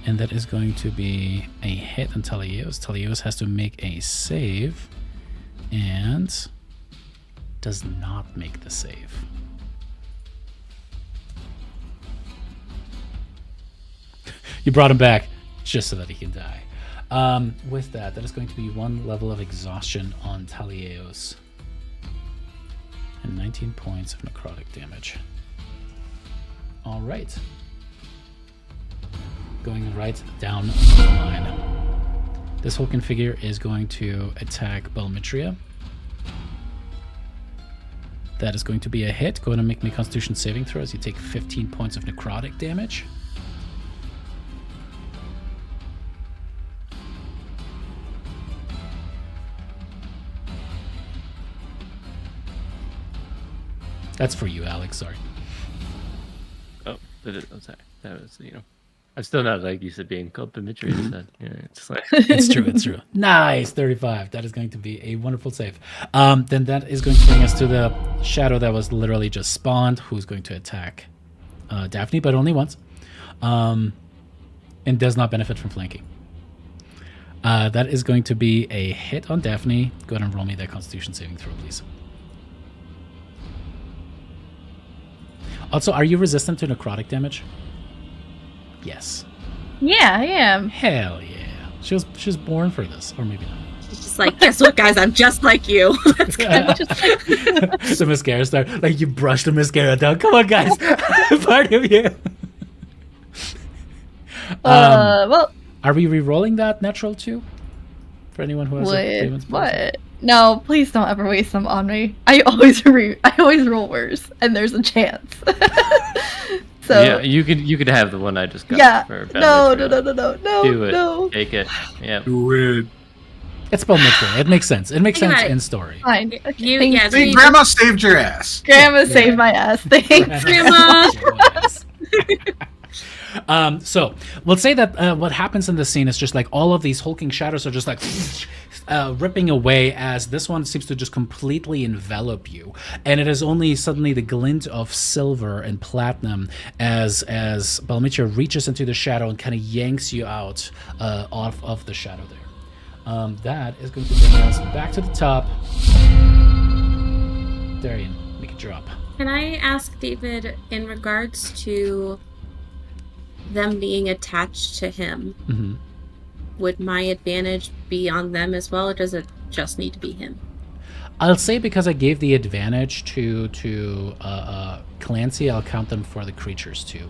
and that is going to be a hit on Thylea. Thylea has to make a save, and does not make the save. You brought him back just so that he can die. With that is going to be one level of exhaustion on Thylea. And 19 points of necrotic damage. All right. Going right down the line. This Hulk figure is going to attack Belmitria. That is going to be a hit. Go ahead and make me Constitution saving throws. You take 15 points of necrotic damage. That's for you, Alex. Sorry. Oh, I'm sorry. That was, I'm still not like used to being called Dimitri. It's like It's true. It's true. Nice, 35. That is going to be a wonderful save. Then that is going to bring us to the shadow that was literally just spawned, who's going to attack Daphne, but only once, and does not benefit from flanking. That is going to be a hit on Daphne. Go ahead and roll me that Constitution saving throw, please. Also, are you resistant to necrotic damage? Yes. Yeah, I am. Hell yeah. She was born for this, or maybe not. She's just like, guess what, guys? I'm just like you. Let's go. The mascara star, like you brushed the mascara down. Come on, guys. Part of you. Well, are we re-rolling that natural 2? For anyone who has what? No, please don't ever waste them on me. I always roll worse, and there's a chance. So yeah, you could have the one I just got. yeah, For no, Do it. no. Take it. Yeah. Do it. It's spell mature. It makes sense. It makes Think sense about it. in story. Fine. You- Thanks. yeah, See, Grandma saved your ass. Grandma saved my ass. Thanks. Grandma. So let's say that what happens in the scene is just like all of these hulking shadows are just like ripping away as this one seems to just completely envelop you, and it is only suddenly the glint of silver and platinum as Balmitra reaches into the shadow and kind of yanks you out off of the shadow there. That is going to bring us back to the top. Darian, make it drop. Can I ask David in regards to them being attached to him? Mm-hmm. Would my advantage be on them as well, or does it just need to be him? I'll say because I gave the advantage to Clancy, I'll count them for the creatures too.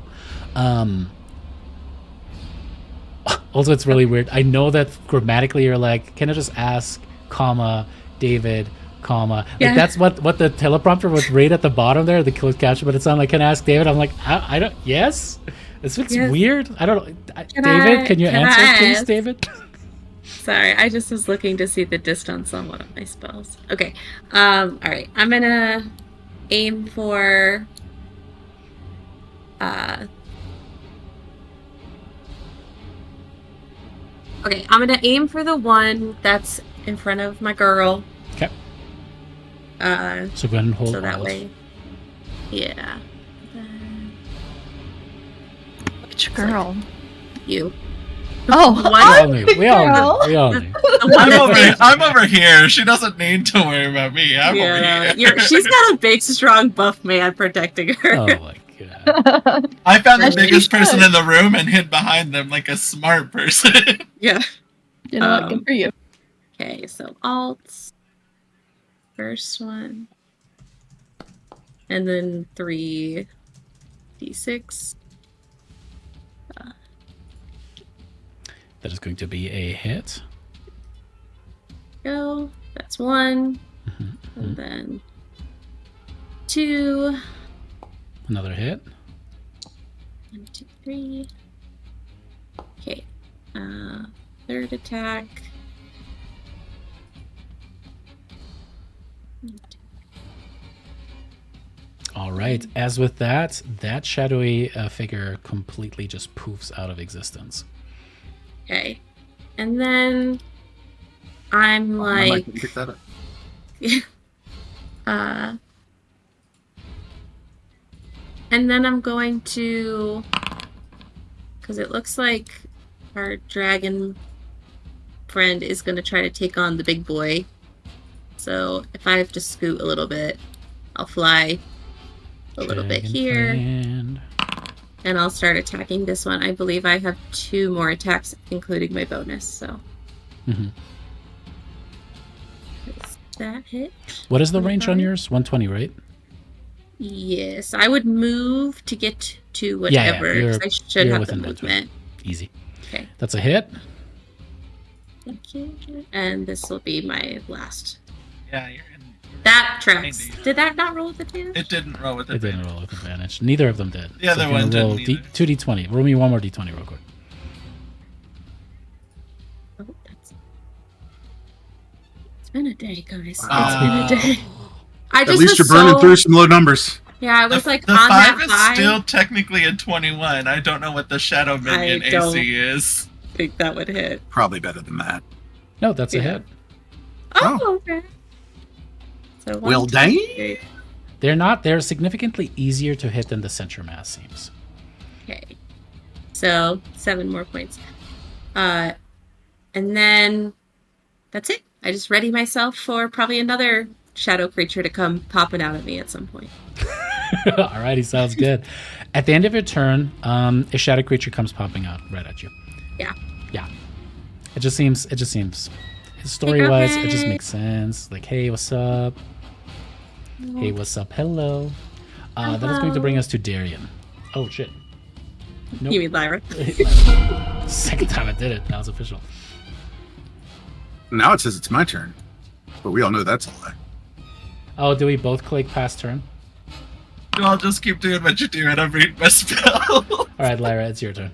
Also, it's really weird. I know that grammatically you're like, can I just ask, comma, David, comma. Yeah. Like that's what the teleprompter was right at the bottom there, the closed caption, but it's not like, can I ask David? I'm like, I don't, yes? This looks Yes. weird. I don't know. Can David, can you I answer, please, ask? David? Sorry, I just was looking to see the distance on one of my spells. Okay. All right. I'm gonna aim for okay, I'm gonna aim for the one that's in front of my girl. Okay. So go ahead and hold So that Alt. way. Yeah. Then Which girl? you. Oh, We all What? knew. We all knew. The one that's I'm over here. She doesn't need to worry about me. I'm yeah, over here. she's got a big, strong, buff man protecting her. Oh my god. I found the As she biggest person should. in the room and hid behind them like a smart person. Yeah. You know what? Good for you. Okay, so alt. First one. And then 3d6. That is going to be a hit. Go. That's 1. Mm-hmm. And then 2. Another hit. 1, 2, 3. Okay. Third attack. 1, 2. All right. As with that shadowy figure completely just poofs out of existence. Okay. And then I'm I like might pick that up. and then I'm going to, because it looks like our dragon friend is going to try to take on the big boy. So if I have to scoot a little bit, I'll fly a little bit Dragon here, friend. and I'll start attacking this one. I believe I have 2 more attacks, including my bonus. So Mhm. does that hit? What is the range on 25? yours? 120, right? Yes, I would move to get to Yeah, whatever. you're- 'Cause I should you're have within the 120. movement. Easy. Okay, That's a hit. thank you. And this will be my last. Yeah, you're in. That tracks. Indeed. Did that not roll with advantage? It didn't roll with It didn't advantage. roll with advantage. Neither of them did. The other if you one didn't roll either. 2d20. Roll me one more d20 real quick. Oh, it's been a day, guys. Wow. It's been a day. I At just least was you're burning so, through some low numbers. Yeah, I was The, like the on 5 that is high. still technically a 21. I don't know what the shadow minion don't- AC is. I think that would hit. Probably better than that. No, that's a Yeah. hit. Oh, okay. So Well, 1, 2, dang. 3. They're significantly easier to hit than the center mass seems. Okay. So 7 more points. And And then that's it. I just ready myself for probably another shadow creature to come popping out at me at some point. Alrighty, sounds good. At the end of your turn, a shadow creature comes popping out right at you. Yeah. Yeah. It just seems story-wise, it just hey. makes sense. Like, hey, what's up? Hey, what's up? Hello. That is going to bring us to Darian. Oh, shit. Nope. You mean Lyra? Second time I did it. Now it's official. Now it says it's my turn, but we all know that's a lie. Oh, do we both click past turn? I'll just keep doing what you do and I'm reading my spell. All right, Lyra, it's your turn.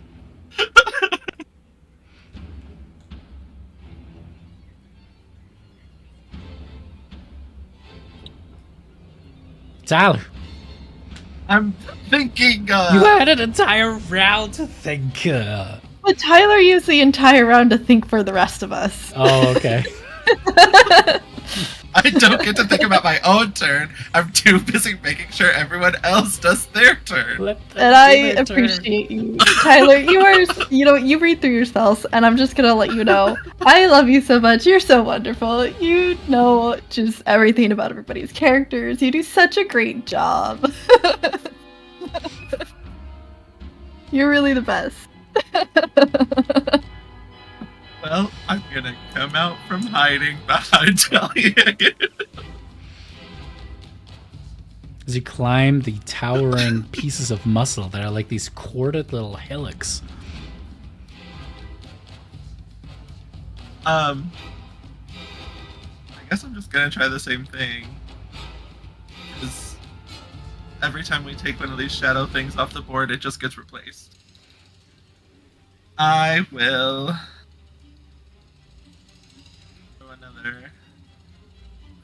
Tyler. I'm thinking, You had an entire round to think. But Tyler used the entire round to think for the rest of us. Oh, okay. I don't get to think about my own turn. I'm too busy making sure everyone else does their turn. And I appreciate you, Tyler. You read through your spells, and I'm just gonna let you know, I love you so much. You're so wonderful. You know just everything about everybody's characters. You do such a great job. You're really the best. Well, I'm gonna come out from hiding behind Thylea. As you climb the towering pieces of muscle that are like these corded little hillocks. I guess I'm just gonna try the same thing. Because every time we take one of these shadow things off the board, it just gets replaced. I will throw another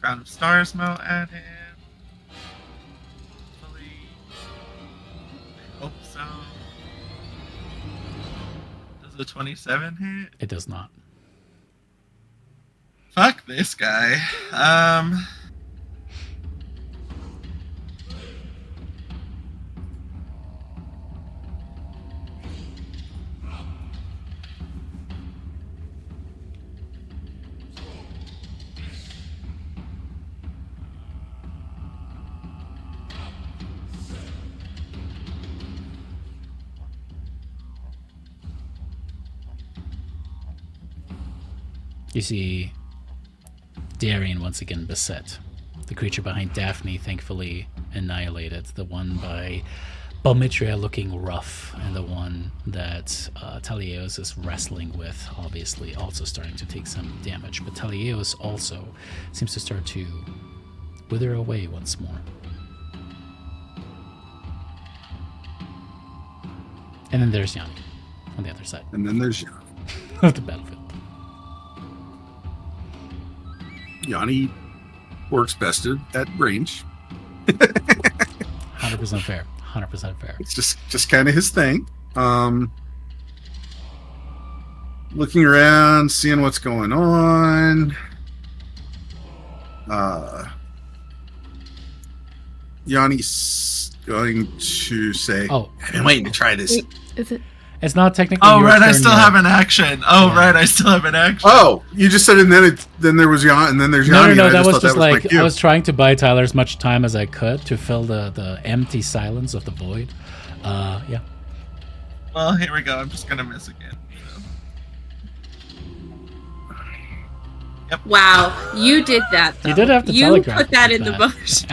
Crown of Stars mount at him. Hopefully. I hope so. Does the 27 hit? It does not. Fuck this guy. You see Darian once again beset. The creature behind Daphne thankfully annihilated. The one by Balmitria looking rough, and the one that Thylea is wrestling with, obviously also starting to take some damage. But Thylea also seems to start to wither away once more. And then there's Yanni on the other side And then there's Yanni. of the battlefield. Yanni works best at range. 100% fair. 100% fair. It's just kind of his thing. Looking around, seeing what's going on. Yanni's going to say, Oh, I've been waiting to try this. Is it? it's not technically Oh, your right, I turn still yet. have an action. Oh, Yeah. right, I still have an action. Oh, you just said, and then there was Yanni, and then there's No, Yanni. no, and I that was thought just my like, cue. I was trying to buy Tyler as much time as I could to fill the empty silence of the void. Yeah. Well, here we go. I'm just gonna miss again. So. Wow, you did that. Though. You did have to You telegraph put that like in the that. motion.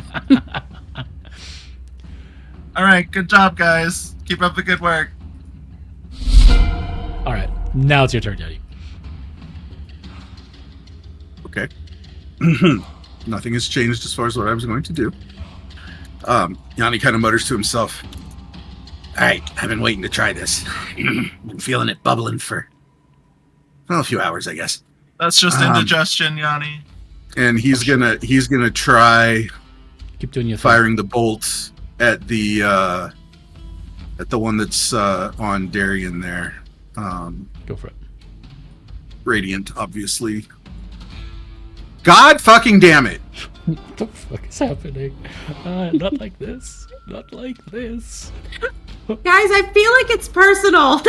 All right, good job, guys. Keep up the good work. All right, now it's your turn, Yanni. Okay. Nothing has changed as far as what I was going to do. Yanni kind of mutters to himself. All right, I've been waiting to try this. Been feeling it bubbling for, well, a few hours, I guess. That's just indigestion, Yanni. And he's gonna try Keep doing your thing. firing the bolts at the one that's on Darian there. Go for it. Radiant, obviously. God fucking damn it! What the fuck is happening? Not like this. Not like this. Guys, I feel like it's personal.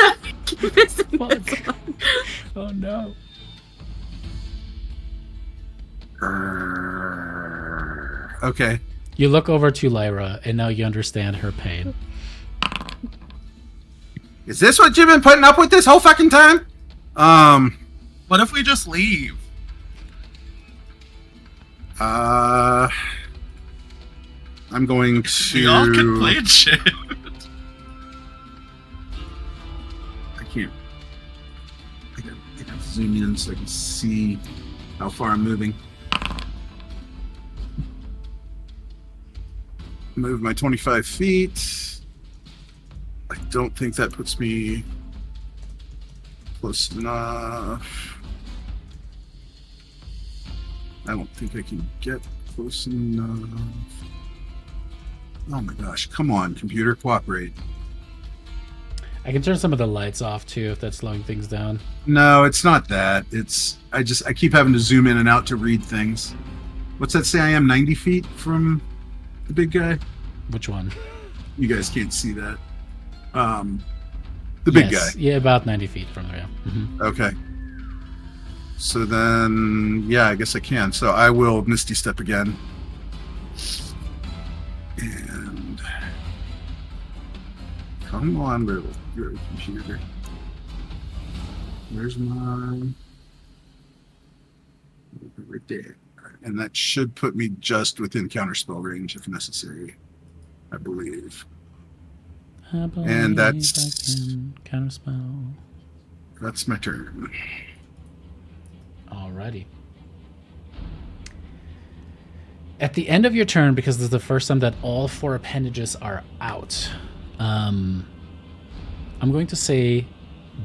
Keep missing this Fuck. one. Oh no. Okay. You look over to Lyra, and now you understand her pain. Is this what you've been putting up with this whole fucking time? What if we just leave? I'm going to. We all can play shit. I can't. I gotta zoom in so I can see how far I'm moving. Move my 25 feet. I don't think that puts me close enough. I don't think I can get close enough. Oh my gosh, come on, computer, cooperate. I can turn some of the lights off too if that's slowing things down. No, it's not that. I keep having to zoom in and out to read things. What's that say I am 90 feet from the big guy? Which one? You guys can't see that. The big guy. Yeah, about 90 feet from there. Mm-hmm. Okay. So then, yeah, I guess I can. So I will Misty Step again. And come on, little computer. Where's my... Right there. And that should put me just within counterspell range if necessary, I believe. And that's counterspell. That's my turn. Alrighty. At the end of your turn, because this is the first time that all 4 appendages are out, I'm going to say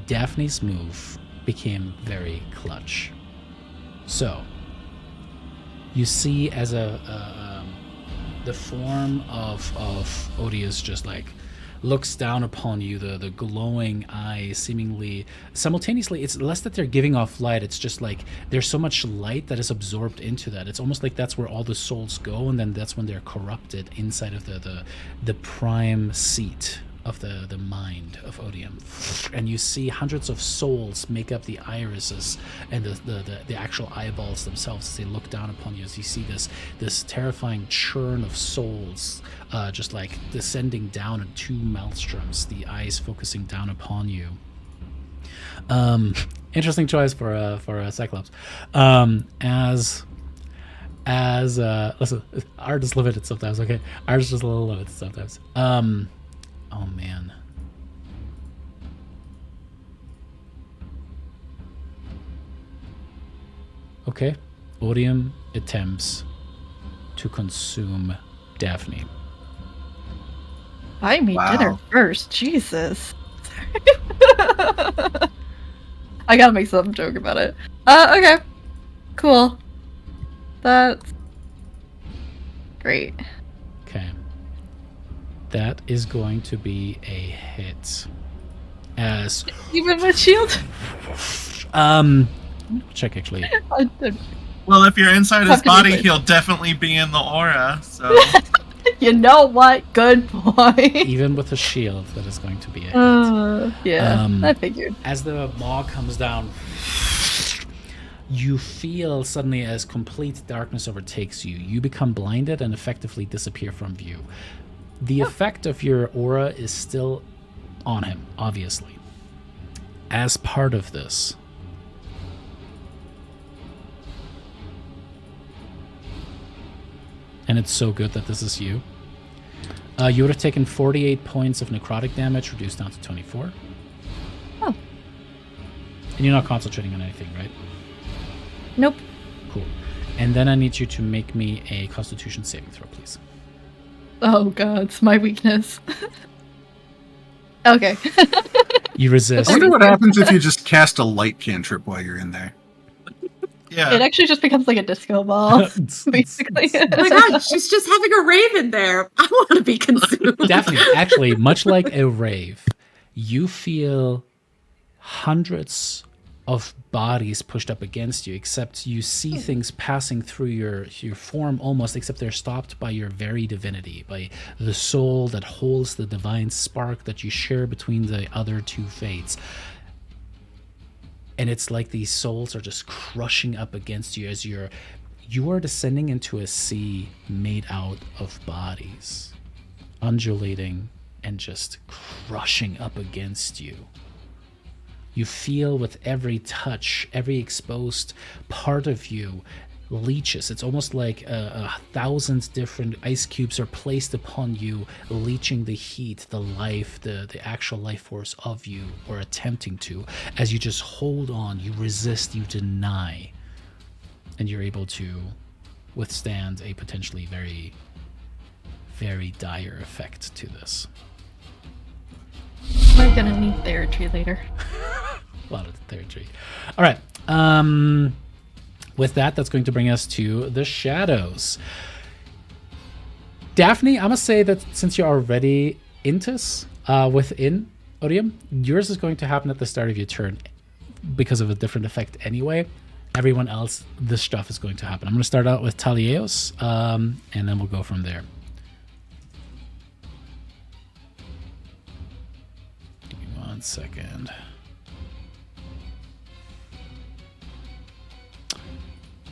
Daphne's move became very clutch. So, you see as the form of Odious just like looks down upon you, the glowing eyes seemingly simultaneously. It's less that they're giving off light, it's just like there's so much light that is absorbed into that. It's almost like that's where all the souls go, and then that's when they're corrupted inside of the prime seat of the mind of Odium. And you see hundreds of souls make up the irises and the actual eyeballs themselves as they look down upon you, as you see this terrifying churn of souls just like descending down in 2 maelstroms, the eyes focusing down upon you. Interesting choice for a Cyclops. Listen, art is limited sometimes, okay? Art is just a little limited sometimes. Oh man. Okay. Odium attempts to consume Daphne. Buy me Wow. dinner first. Jesus. I gotta make some joke about it. Okay. Cool. That's great. Okay. That is going to be a hit. As Even with shield? check actually. Well, if you're inside his Have to be body, safe. he'll definitely be in the aura. So You know what? Good point. Even with a shield, that is going to be a hit. Yeah, I figured. As the maw comes down, you feel suddenly as complete darkness overtakes you. You become blinded and effectively disappear from view. The effect of your aura is still on him, obviously. As part of this, and it's so good that this is you, you would have taken 48 points of necrotic damage, reduced down to 24. Oh. And you're not concentrating on anything, right? Nope. Cool. And then I need you to make me a Constitution saving throw, please. Oh god, it's my weakness. Okay. You resist. I wonder what happens if you just cast a light cantrip while you're in there. yeah, It actually just becomes like a disco ball, basically. Oh my god, she's just having a rave in there. I want to be consumed. Daphne, actually, much like a rave, you feel hundreds of bodies pushed up against you, except you see things passing through your form almost, except they're stopped by your very divinity, by the soul that holds the divine spark that you share between the other 2 fates. And it's like these souls are just crushing up against you as You are descending into a sea made out of bodies, undulating and just crushing up against you. You feel with every touch, every exposed part of you leeches. It's almost like 1,000 different ice cubes are placed upon you, leeching the heat, the life, the actual life force of you, or attempting to. As you just hold on, you resist, you deny, and you're able to withstand a potentially very, very dire effect to this. We're gonna need therapy later. A lot of therapy. All right. With that, that's going to bring us to the shadows. Daphne, I'm gonna say that since you're already Intus within Odium, yours is going to happen at the start of your turn because of a different effect anyway. Everyone else, this stuff is going to happen. I'm going to start out with Thylea, and then we'll go from there. Give me 1 second.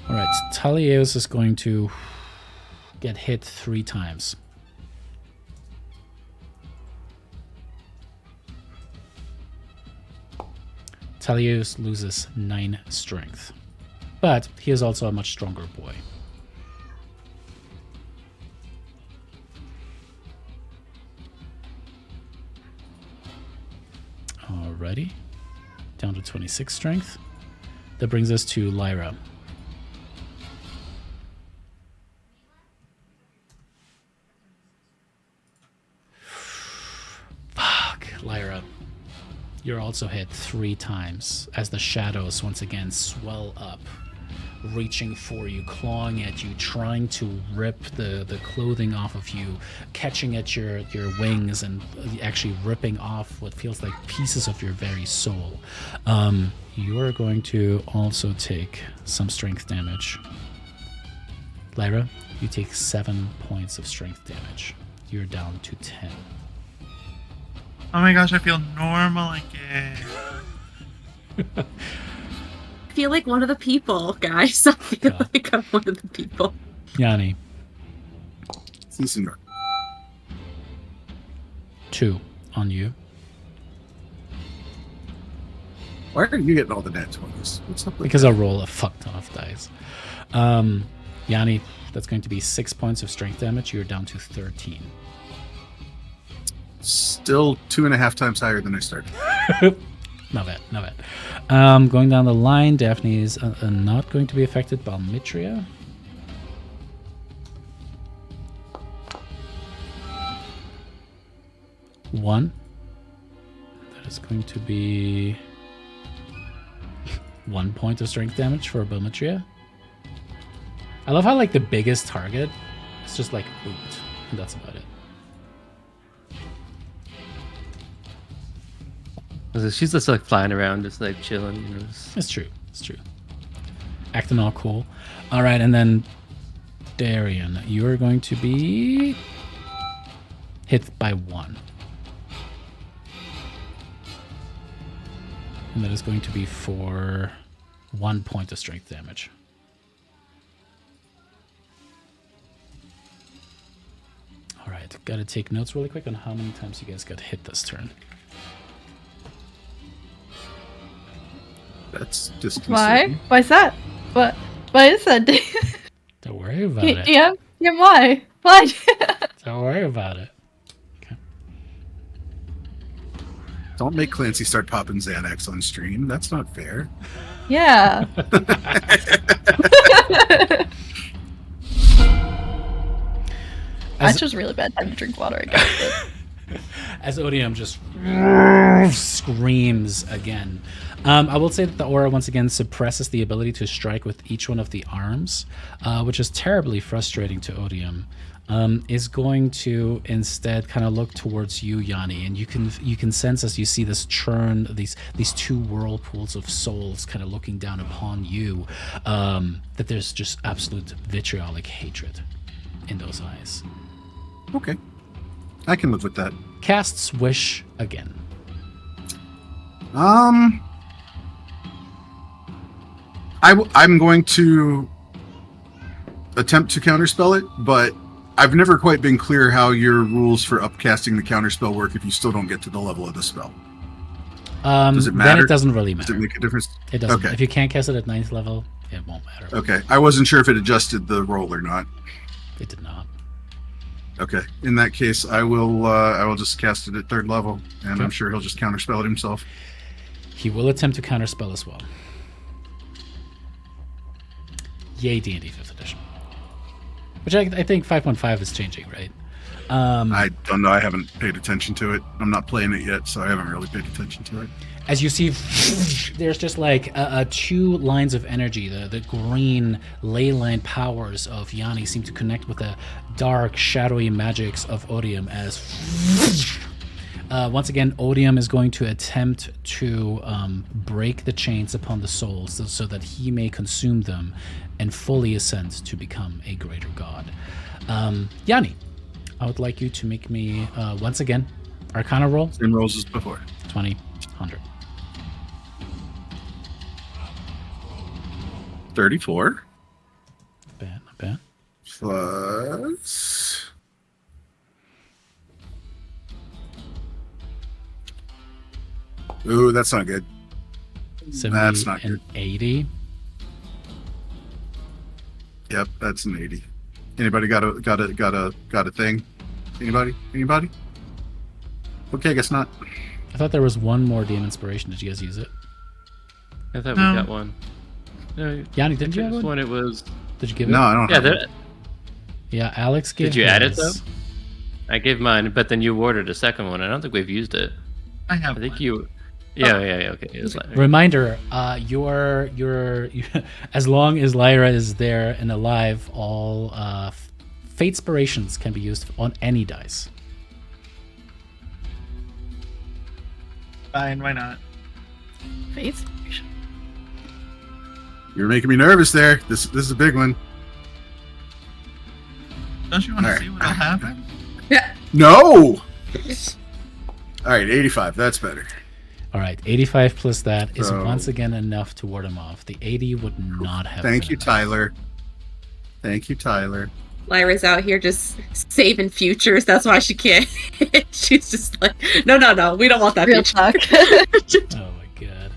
All right, Thylea is going to get hit 3 times. Thylea loses 9 strength. But he is also a much stronger boy. Alrighty. Down to 26 strength. That brings us to Lyra. Fuck, Lyra. You're also hit 3 times as the shadows once again swell up, reaching for you, clawing at you, trying to rip the clothing off of you, catching at your wings and actually ripping off what feels like pieces of your very soul. You are going to also take some strength damage. Lyra, you take 7 points of strength damage. You're down to 10. Oh my gosh, I feel normal again. I feel like one of the people, guys. I feel Yeah. like I'm one of the people. Yanni, Season 2 on you. Why are you getting all the nat 20s? What's up with Because I roll a fuck ton of dice. Yanni, that's going to be 6 points of strength damage. You're down to 13. Still 2.5 times higher than I started. Not bad, not bad. Going down the line, Daphne is not going to be affected by Mitria. One. That is going to be 1 point of strength damage for Bometria. I love how like the biggest target is just like boot, and that's about it. She's just like flying around, just like chilling. You know, just... It's true. It's true. Acting all cool. All right, and then Darian, you are going to be hit by 1. And that is going to be for 1 point of strength damage. All right, gotta take notes really quick on how many times you guys got hit this turn. That's Why? disconcerting. Why is that? What? Why is that? Don't worry about it. Yeah. Why? Why? Don't worry about it. Okay. Don't make Clancy start popping Xanax on stream. That's not fair. Yeah. That's just really bad time to drink water, I guess. As Odium just screams again. I will say that the aura once again suppresses the ability to strike with each one of the arms, which is terribly frustrating to Odium. Is going to instead kind of look towards you, Yanni, and you can sense as you see this churn, these 2 whirlpools of souls kind of looking down upon you, that there's just absolute vitriolic hatred in those eyes. Okay. I can live with that. Casts Wish again. I'm going to attempt to counterspell it, but I've never quite been clear how your rules for upcasting the counterspell work if you still don't get to the level of the spell. Does it matter? Then it doesn't really matter. Does it make a difference? It doesn't. Okay. If you can't cast it at 9th level, it won't matter. Okay. I wasn't sure if it adjusted the roll or not. It did not. Okay. In that case, I will just cast it at 3rd level, and Okay. I'm sure he'll just counterspell it himself. He will attempt to counterspell as well. Yay, D&D 5th edition. Which I think 5.5 is changing, right? I don't know. I haven't paid attention to it. I'm not playing it yet, so I haven't really paid attention to it. As you see, there's just like 2 lines of energy. The green ley line powers of Yanni seem to connect with the dark, shadowy magics of Odium as... once again, Odium is going to attempt to break the chains upon the souls so that he may consume them and fully ascend to become a greater god. Yanni, I would like you to make me, once again, Arcana roll. Same rolls as before. 20, 100. 34. Not bad, not bad. Plus... Ooh, that's not good. 70 That's not and good. 80. Yep, that's an 80. Anybody got a thing? Anybody? Okay, I guess not. I thought there was one more DM inspiration. Did you guys use it? I thought No. we got one. No, Yanni, didn't you have this one? one? It was. Did you give it? No, I don't Yeah, have there, Yeah, Alex gave Did you add it, his. though? I gave mine, but then you ordered a second one. I don't think we've used it. I have. I think one. you. Yeah, okay. It was like, Reminder, your as long as Lyra is there and alive, all fate inspirations can be used on any dice. Fine, why not? Face. You're making me nervous there. This is a big one. Don't you want to Alright. see what'll happen? No! Alright, 85. That's better. All right, 85 plus that is So- once again enough to ward him off. The 80 would not have. Thank been you, enough. Tyler. Thank you, Tyler. Lyra's out here just saving futures. That's why she can't. She's just like, no, we don't want that Real future. talk. Oh my god.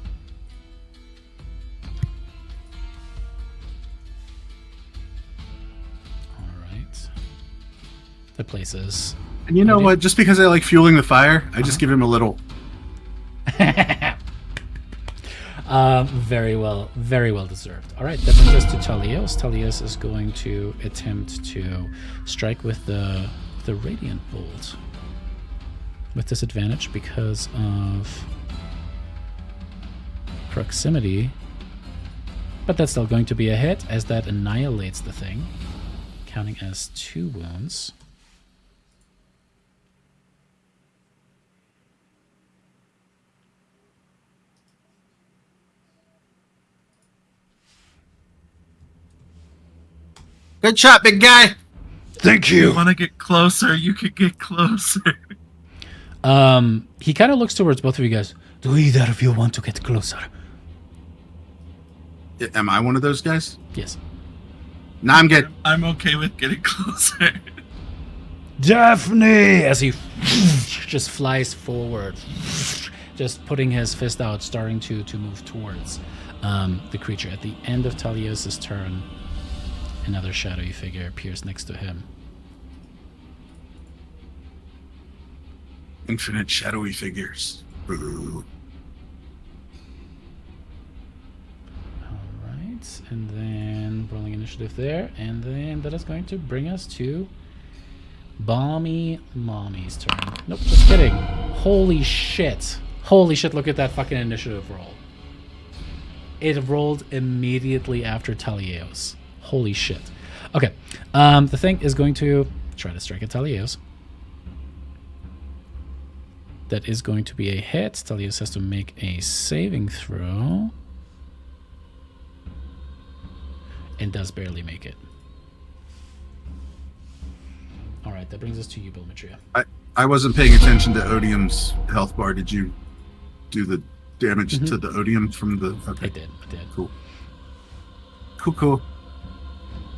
All right. The place is. And you know Okay. what? Just because I like fueling the fire, I just give him a little. Very well deserved. All right, that brings us to Talios. Talios is going to attempt to strike with the Radiant Bolt with disadvantage because of proximity, but that's still going to be a hit as that annihilates the thing, counting as 2 wounds. Good shot, big guy. Thank If you want to get closer, you could get closer. He kind of looks towards both of you guys. Do either of you want to get closer? Am I one of those guys? Yes. Nah, I'm good. I'm okay with getting closer. Daphne! As he just flies forward, just putting his fist out, starting to move towards the creature. At the end of Talios' turn, another shadowy figure appears next to him. Infinite shadowy figures. Boo. Alright, and then rolling initiative there, and then that is going to bring us to Balmy Mommy's turn. Nope, just kidding. Holy shit. Holy shit, look at that fucking initiative roll. It rolled immediately after Talios. Holy shit. Okay, the thing is going to try to strike at Talios. That is going to be a hit. Talios has to make a saving throw. And does barely make it. Alright, that brings us to you, Bill Matria. I wasn't paying attention to Odium's health bar. Did you do the damage to the Odium from the... Okay, I did. cool. Cool.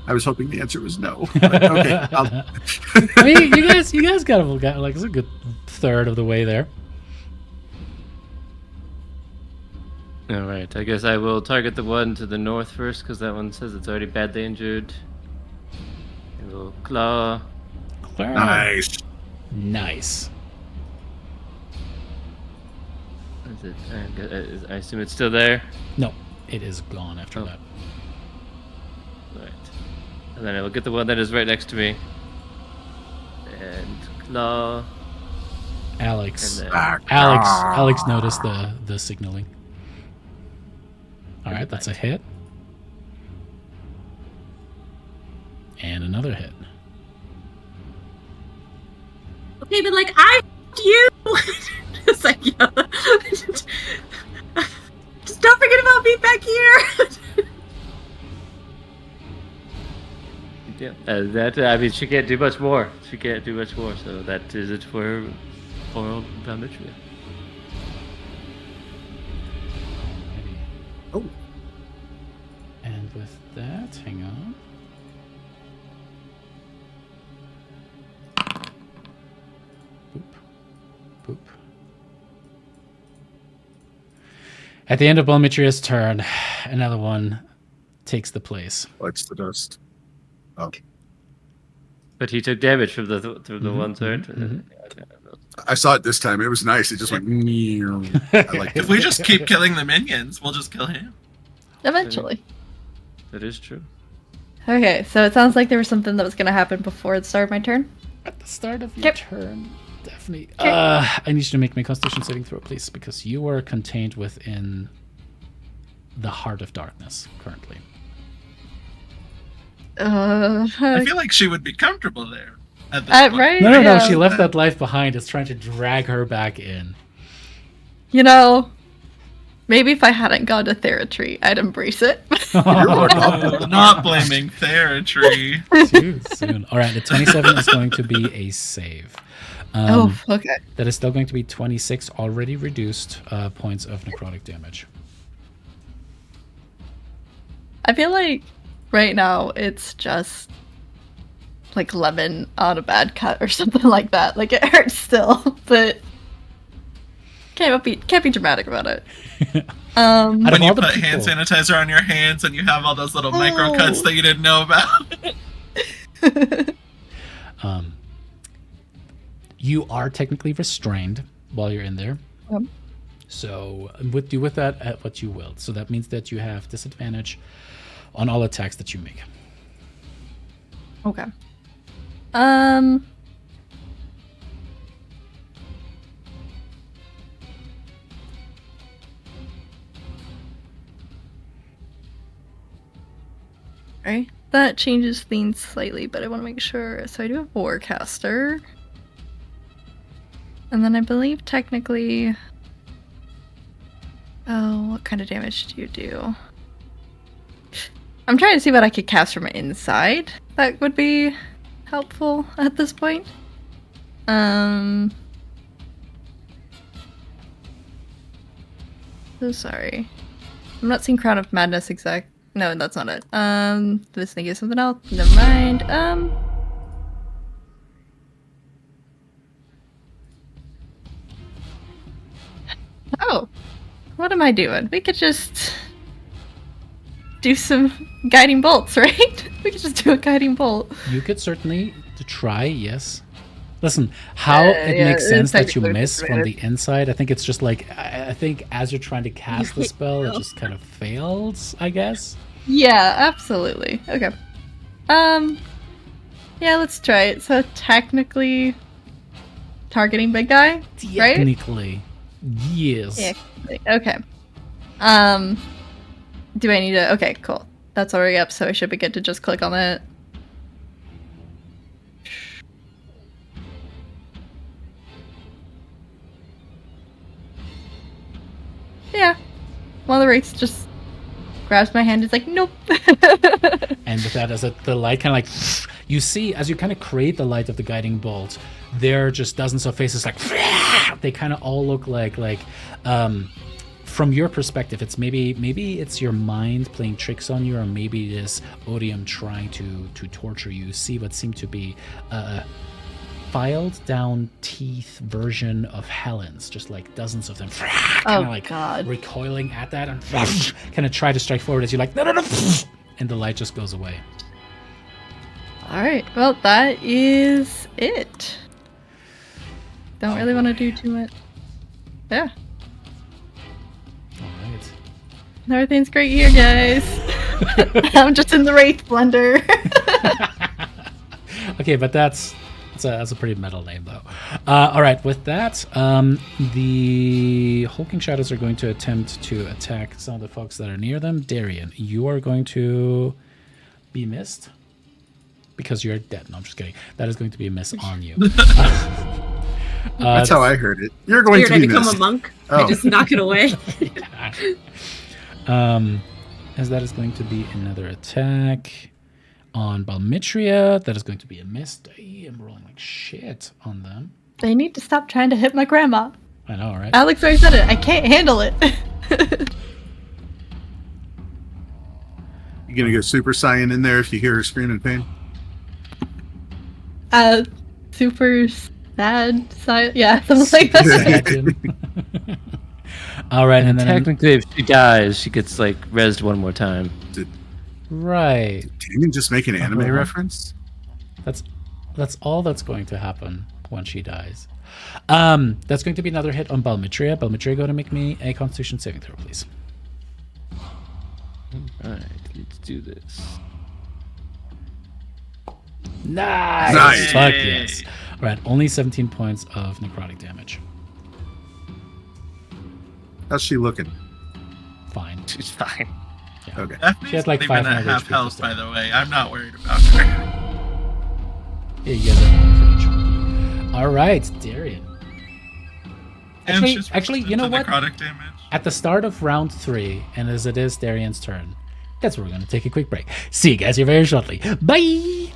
I was hoping the answer was no. But okay. I mean, you guys got like it's a good third of the way there. All right, I guess I will target the one to the north first, because that one says it's already badly injured. A little claw. Nice. Nice. Is it? I assume it's still there. No, it is gone after that. Right. And then I will get the one that is right next to me. And claw. Alex. And then Alex noticed the signaling. All right, that's a hit. And another hit. Okay, but like, I f***ed you! Just like, yeah. Just don't forget about me back here! yeah, that I mean, she can't do much more. She can't do much more. So that is it for oral Valmitria. Oh. And with that, hang on. Boop. Boop. At the end of Balmitria's turn, another one takes the place. Bites the dust. Oh. But he took damage from the one third. mhm. I saw it this time. It was nice. It just went. I liked If it. we just keep killing the minions, we'll just kill him. Eventually. That is true. Okay, so it sounds like there was something that was going to happen before the start of my turn. At the start of your turn, Daphne. I need you to make me a Constitution saving throw, please, because you are contained within the heart of darkness currently. I feel like she would be comfortable there. At this point. right? No, Yeah. she left that life behind. It's trying to drag her back in. You know, maybe if I hadn't gone to Theratree, I'd embrace it. Not blaming Theratree. Too soon. All right, the 27 is going to be a save. Okay. That is still going to be 26 already reduced points of necrotic damage. I feel like right now it's just like lemon on a bad cut or something like that. Like it hurts still, but can't be dramatic about it. Out of When you all the put hand people- sanitizer on your hands and you have all those little micro cuts that you didn't know about. You are technically restrained while you're in there. So do with that at what you will. So that means that you have disadvantage on all attacks that you make. Okay. Right. That changes things slightly, but I want to make sure. So I do have Warcaster. And then I believe technically... Oh, what kind of damage do you do? I'm trying to see what I could cast from inside. That would be helpful at this point. So sorry. I'm not seeing Crown of Madness exact. No, that's not it. This thing is something else. Never mind. Oh, what am I doing? We could just do some guiding bolts, right? We could just do a guiding bolt. You could certainly try, yes. Listen, how it makes sense that you miss from the inside, I think it's just like, I think as you're trying to cast the spell, it just kind of fails, I guess. Yeah, absolutely. Okay. Yeah, let's try it. So technically targeting big guy, right? Technically, yes. Yeah. Okay. Do I need to... Okay, cool. That's already up, so I should be good to just click on that. Yeah. One of the wraiths just grabs my hand. It's like, nope. And with that, as the light kind of like, you see, as you kind of create the light of the guiding bolt, there are just dozens of faces like, they kind of all look like from your perspective, it's maybe it's your mind playing tricks on you, or maybe it is Odium trying to torture you. See what seemed to be filed down teeth version of Helen's, just like dozens of them, kind of like God. recoiling at that, and kind of try to strike forward as you're like, no, and the light just goes away. All right. Well, that is it. Don't really want to do too much. Yeah. All right. Everything's great here, guys. I'm just in the Wraith Blender. Okay, but that's a pretty metal name, though. All right, with that, the Hulking Shadows are going to attempt to attack some of the folks that are near them. Darian, you are going to be missed because you're dead. No, I'm just kidding. That is going to be a miss on you. That's how I heard it. You're going Weird, to I be become missed. a monk. Oh. I just knock it away. As that is going to be another attack on Balmitria. That is going to be a miss. I am rolling like shit on them. They need to stop trying to hit my grandma. I know, right? Alex already said it. I can't handle it. You gonna go Super Saiyan in there if you hear her scream in pain? Super sad, yeah, something like that. All right, and then technically, if she dies, she gets like rezzed one more time. right. Did Damien just make an anime reference? That's all that's going to happen when she dies. That's going to be another hit on Balmitria. Balmitria, go to make me a Constitution saving throw, please. All right, let's do this. Nice. Fuck yes. All right, only 17 points of necrotic damage. How's she looking? Fine. She's fine. Yeah. Okay. Daphne's She has like not even 500 at half HP health, to by start. the way. I'm not worried about her. Yeah, you guys are pretty chunky. All right, Darian. And she's Actually, you know what? Necrotic damage. At the start of round 3, and as it is Darian's turn, that's where we're going to take a quick break. See you guys here very shortly. Bye!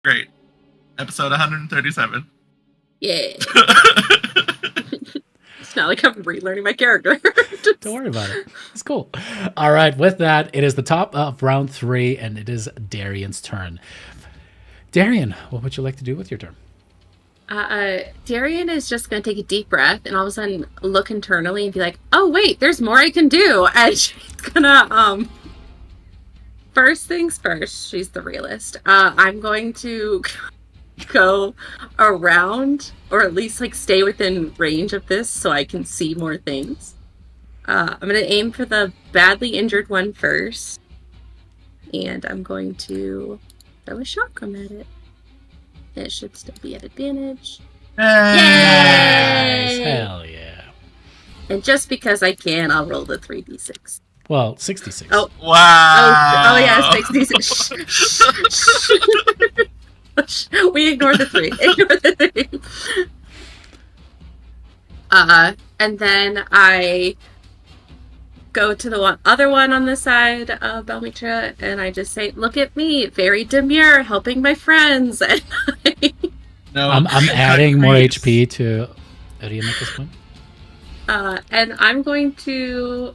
Great. Episode 137. Yeah. It's not like I'm relearning my character. Don't worry about it. It's cool. All right. With that, it is the top of round 3, and it is Darian's turn. Darian, what would you like to do with your turn? Darian is just going to take a deep breath and all of a sudden look internally and be like, oh, wait, there's more I can do. And she's going to, first things first, she's the realist. I'm going to go around, or at least like stay within range of this so I can see more things. I'm going to aim for the badly injured one first. And I'm going to throw a shotgun at it. It should still be at advantage. Nice. Yay! Hell yeah. And just because I can, I'll roll the 3d6. Well, 66. Oh, Wow. oh yeah, 66. We ignore the 3. Ignore the 3. And then I go to the other one on the side of Belmitra, and I just say, "Look at me, very demure, helping my friends." And No, I'm adding more HP to Odium at this point. and I'm going to.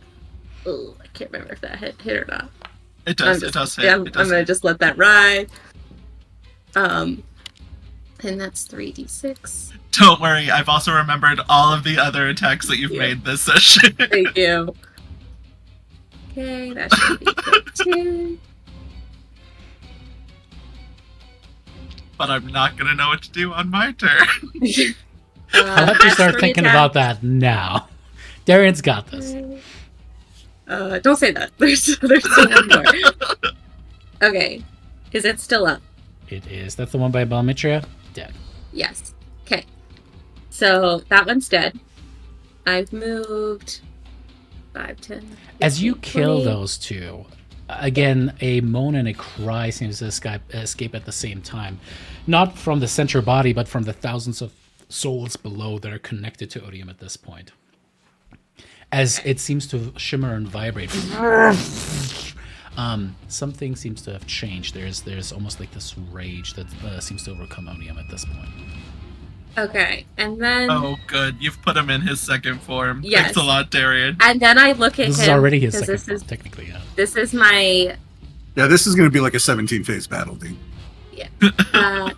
Oh, I can't remember if that hit or not. It does. It does hit. I'm gonna just let that ride. And that's 3d6. Don't worry, I've also remembered all of the other attacks that you've made this session. Thank you. Okay, that should be 15. But I'm not gonna know what to do on my turn. I'll have to start thinking about that now. Darian's got this. Don't say that. There's still one more. Okay. Is it still up? It is. That's the one by Belmitria. Dead. Yes. Okay. So that one's dead. I've moved 5, 10. 15, As you kill 20. those two, again, a moan and a cry seems to escape at the same time. Not from the center body, but from the thousands of souls below that are connected to Odium at this point. As it seems to shimmer and vibrate. Something seems to have changed. There's almost like this rage that seems to overcome Odium at this point. Okay, and then... Oh, good. You've put him in his second form. Yes. Thanks a lot, Darian. And then I look at This him. is already his 'cause second this form, is, technically, yeah. this is my... Yeah, this is going to be like a 17-phase battle, dude. Yeah. I'm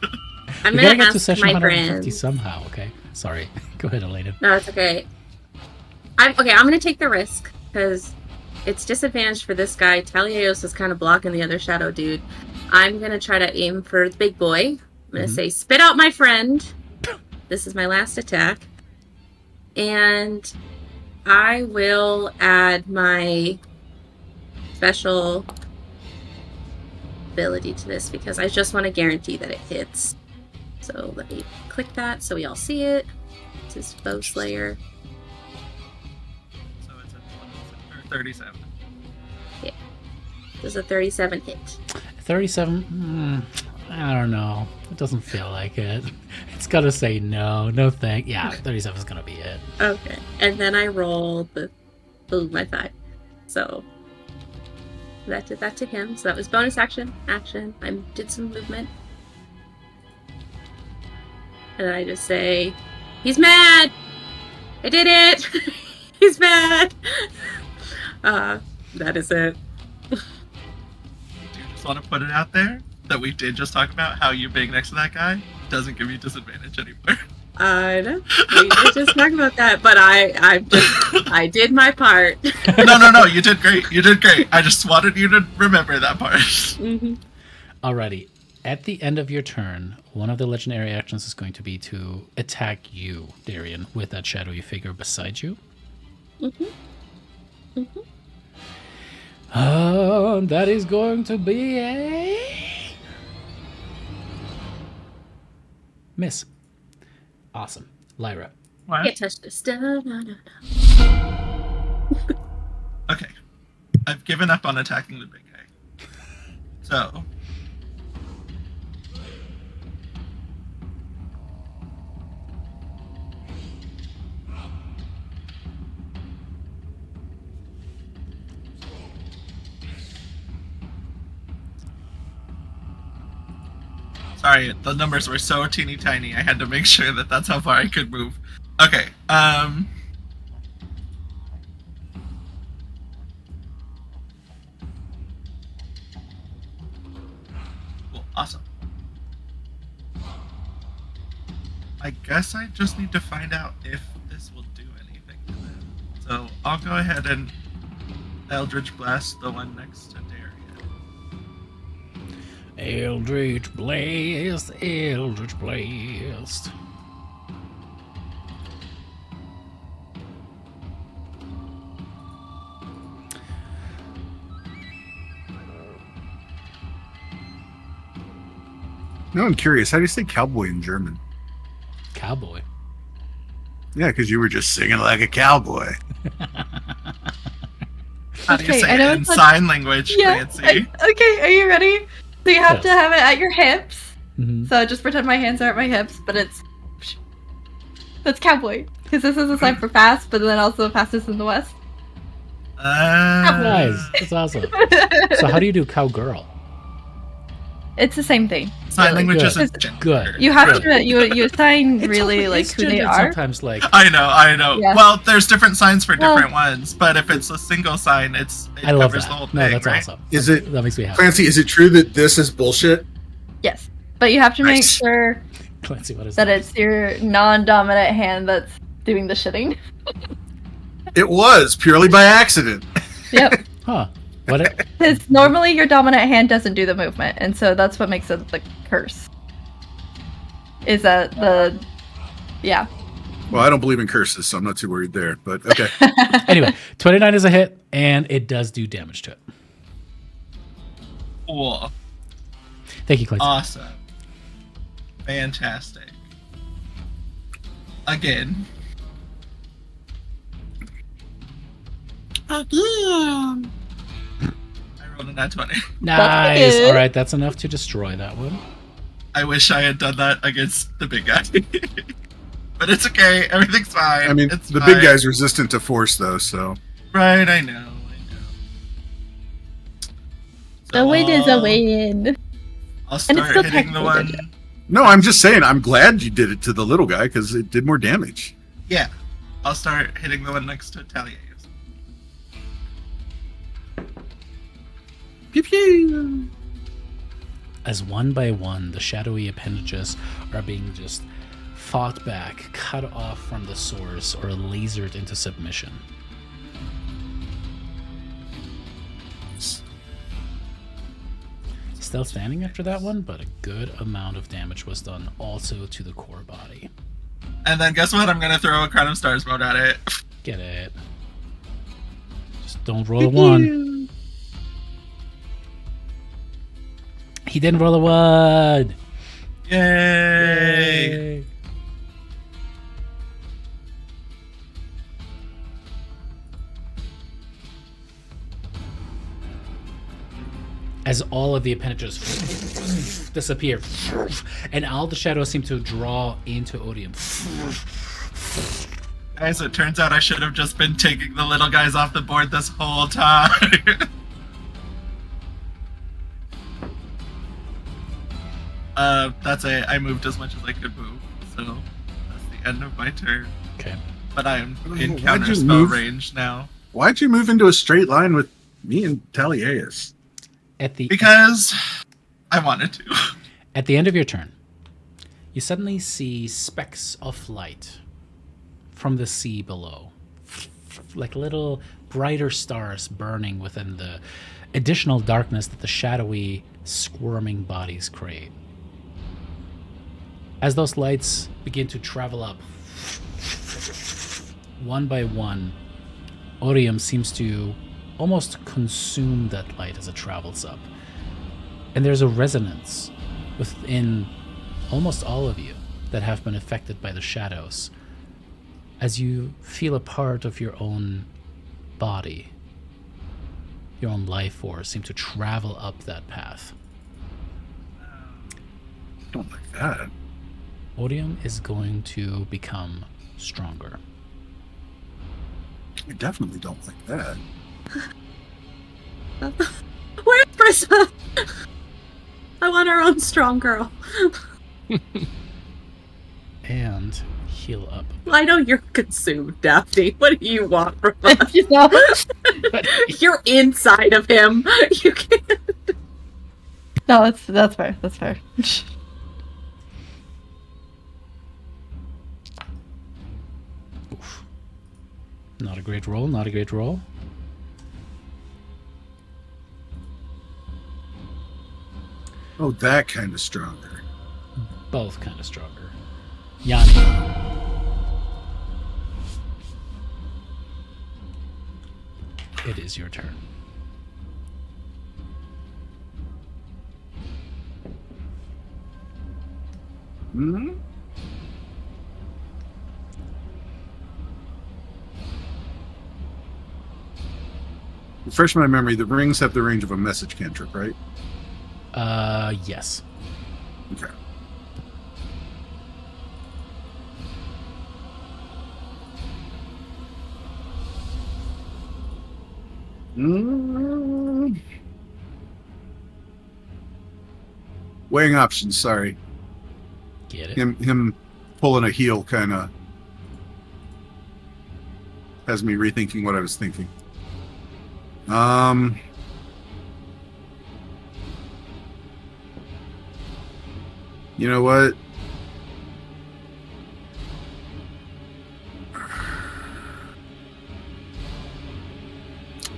We going gotta to get to ask session my 150 friends. somehow, okay? Sorry. Go ahead, Elena. No, it's okay. I'm going to take the risk, because it's disadvantaged for this guy. Thylea is kind of blocking the other shadow dude. I'm going to try to aim for the big boy. I'm going to say, spit out my friend. This is my last attack. And I will add my special ability to this because I just want to guarantee that it hits. So let me click that so we all see it. This is Foe Slayer. So it's a 37. Does a 37 hit? 37? I don't know. It doesn't feel like it. It's gotta say no. No thank. Yeah, 37 is gonna be it. Okay. And then I roll my 5. So that did that to him. So that was bonus action. I did some movement. And I just say, he's mad! I did it! He's mad! That is it. Do you just want to put it out there that we did just talk about how you being next to that guy doesn't give you disadvantage anymore? I know. We did just talk about that, but I did my part. No, you did great. You did great. I just wanted you to remember that part. Mm-hmm. Alrighty. At the end of your turn, one of the legendary actions is going to be to attack you, Darian, with that shadowy figure beside you. That is going to be a miss. Awesome. Lyra. What? Can't touch this. No. Okay. I've given up on attacking the big guy. So. Sorry, the numbers were so teeny tiny. I had to make sure that that's how far I could move. Okay. Cool. Awesome. I guess I just need to find out if this will do anything to them. So I'll go ahead and Eldritch Blast the one next to Darian. Eldritch Blast, Eldritch Blast. No, I'm curious. How do you say cowboy in German? Cowboy. Yeah, because you were just singing like a cowboy. How do you Okay, say I know it in it's like- sign language, Yeah. Clancy? Okay, are you ready? So you have to Yes. have it at your hips. Mm-hmm. So just pretend my hands are at my hips, but that's cowboy. Because this is a sign for fast, but then also fastest in the West. Nice. That's awesome. So how do you do cowgirl? It's the same thing. Sign really. language Good. is Good. You have Good. to you assign It's really okay, like it's who they gendered are. Sometimes like I know. Yeah. Well, there's different signs for Well- different ones, but if it's a single sign, it I love covers that. the whole No, thing, that's right? awesome. Is it- That makes me happy. Clancy, is it true that this is bullshit? Yes, but you have to make Nice. sure Clancy, what is that it's your non-dominant hand that's doing the shitting. It was purely by accident. Yep. Huh. What? Because normally your dominant hand doesn't do the movement, and so that's what makes it the curse. Is that the... Yeah. Well, I don't believe in curses, so I'm not too worried there. But okay. Anyway, 29 is a hit, and it does do damage to it. Cool. Thank you, Clancy. Awesome. Fantastic. Again. I rolled a nat 20. Nice. good. All right, that's enough to destroy that one. I wish I had done that against the big guy. But it's okay. Everything's fine. I mean, it's the fine. big guy's resistant to force, though, so. Right, I know. The win is a I'll- win. I'll it's start still hitting the one. technically No, I'm just saying, I'm glad you did it to the little guy because it did more damage. Yeah. I'll start hitting the one next to Thylea. Pew pew. As one by one, the shadowy appendages are being just fought back, cut off from the source, or lasered into submission. Still standing after that one, but a good amount of damage was done also to the core body. And then guess what? I'm gonna throw a Crown of Stars mode at it. Get it. Just don't roll a one. He didn't roll a one. Yay! As all of the appendages disappear, and all the shadows seem to draw into Odium. Guys, it turns out I should have just been taking the little guys off the board this whole time. That's it. I moved as much as I could move, so that's the end of my turn. Okay. But I am Why'd in you counter spell move? range now. Why'd you move into a straight line with me and Thylea? At the Because I wanted to. At the end of your turn, you suddenly see specks of light from the sea below, like little brighter stars burning within the additional darkness that the shadowy, squirming bodies create. As those lights begin to travel up, one by one, Odium seems to almost consume that light as it travels up. And there's a resonance within almost all of you that have been affected by the shadows as you feel a part of your own body, your own life force seem to travel up that path. Don't like that. Odium is going to become stronger. I definitely don't like that. Where's Brissa? I want not our own strong girl. And heal up. I know you're consumed, Daphne. What do you want from us? You know? You're inside of him. You can't. No, that's fair. That's fair. Oof. Not a great roll, not a great roll. Oh, that kind of stronger. Both kind of stronger. Yanni. It is your turn. Hmm? Refresh my memory, the rings have the range of a message cantrip, right? Yes. Okay. Weighing options, sorry. Get it? Him pulling a heel kind of has me rethinking what I was thinking. You know what?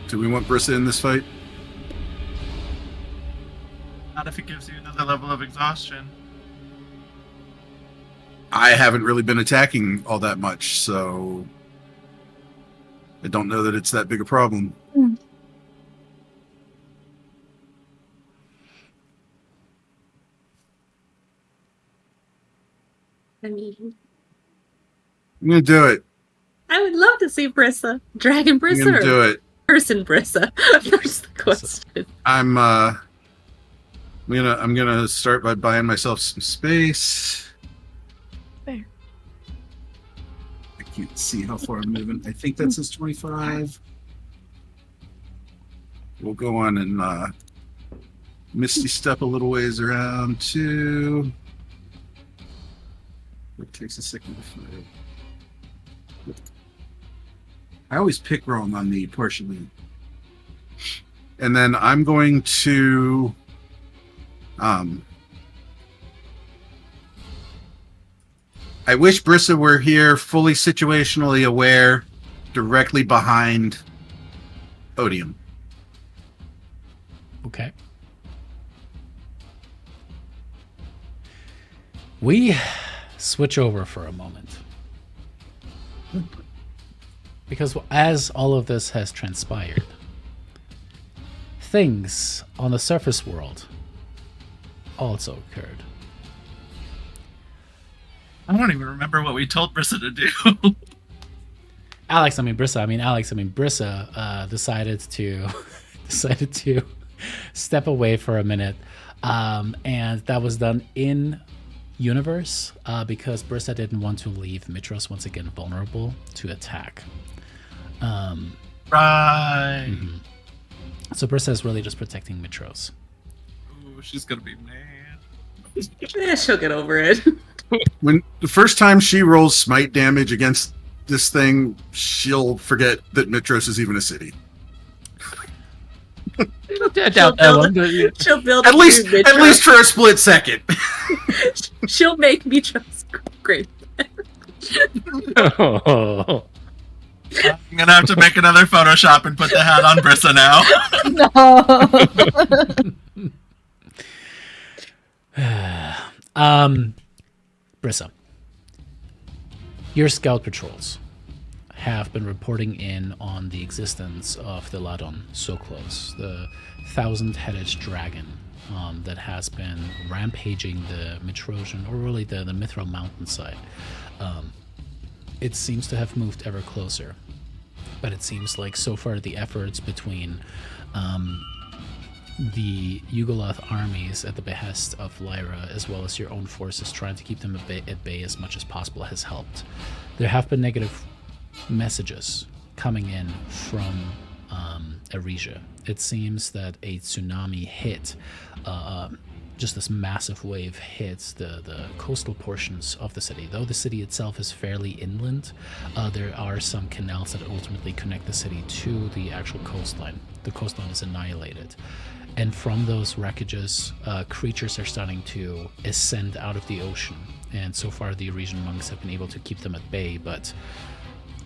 Do we want Brissa in this fight? Not if it gives you another level of exhaustion. I haven't really been attacking all that much, so I don't know that it's that big a problem. I mean, I'm gonna do it. I would love to see Brissa. Dragon I'm Brissa gonna or do it. person Brissa? That's the question. I'm gonna start by buying myself some space. Fair. I can't see how far I'm moving. I think that says 25. We'll go on and Misty step a little ways around too. It takes a second to find. I always pick wrong on the partially. And then I'm going to I wish Brissa were here, fully situationally aware, directly behind Odium. Okay. We switch over for a moment. Because as all of this has transpired, things on the surface world also occurred. I don't even remember what we told Brissa to do. Brissa decided to step away for a minute, and that was done in universe because Brissa didn't want to leave Mitros once again vulnerable to attack. Right. Mm-hmm. So Brissa is really just protecting Mitros. Ooh, she's gonna be mad. Yeah, she'll get over it. When the first time she rolls smite damage against this thing, she'll forget that Mitros is even a city. I doubt that one. But yeah. She'll build At least for a split second. She'll make me trust great. Oh. I'm gonna have to make another Photoshop and put the hat on Brissa now. No. Brissa, your scout patrols have been reporting in on the existence of the Ladon so close, the 1,000-headed dragon that has been rampaging the Mitrosian, or really the Mithril mountainside. It seems to have moved ever closer, but it seems like so far the efforts between the Yugoloth armies at the behest of Lyra, as well as your own forces trying to keep them at bay as much as possible, has helped. There have been negative messages coming in from Arisia. It seems that a tsunami hit just this massive wave hits the coastal portions of the city. Though the city itself is fairly inland, there are some canals that ultimately connect the city to the actual coastline. The coastline is annihilated. And from those wreckages, creatures are starting to ascend out of the ocean. And so far, the Eurasian monks have been able to keep them at bay. But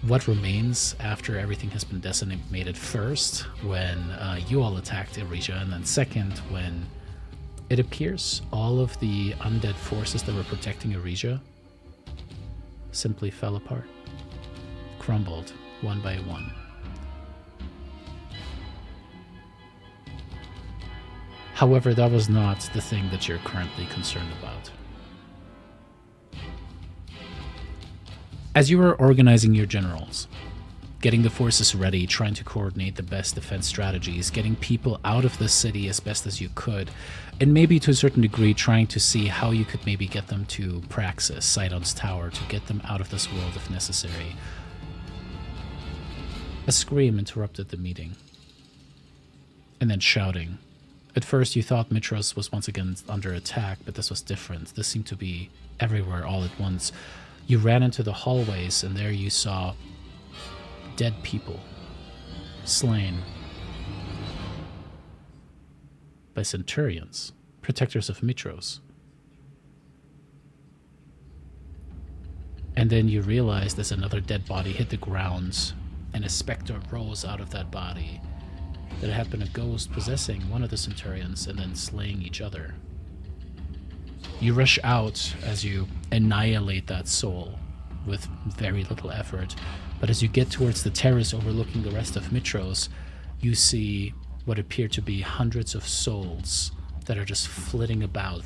what remains after everything has been decimated, first, when you all attacked Eurasia, and then second, when it appears all of the undead forces that were protecting Eurasia simply fell apart, crumbled one by one. However, that was not the thing that you're currently concerned about. As you were organizing your generals, getting the forces ready, trying to coordinate the best defense strategies, getting people out of the city as best as you could, and maybe to a certain degree trying to see how you could maybe get them to Praxis, Sidon's tower, to get them out of this world if necessary, a scream interrupted the meeting. And then shouting. At first you thought Mitros was once again under attack, but this was different. This seemed to be everywhere all at once. You ran into the hallways, and there you saw dead people, slain by centurions, protectors of Mitros. And then you realized as another dead body hit the ground, and a specter rose out of that body, that it had been a ghost possessing one of the centurions and then slaying each other. You rush out as you annihilate that soul with very little effort, but as you get towards the terrace overlooking the rest of Mitros, you see what appear to be hundreds of souls that are just flitting about,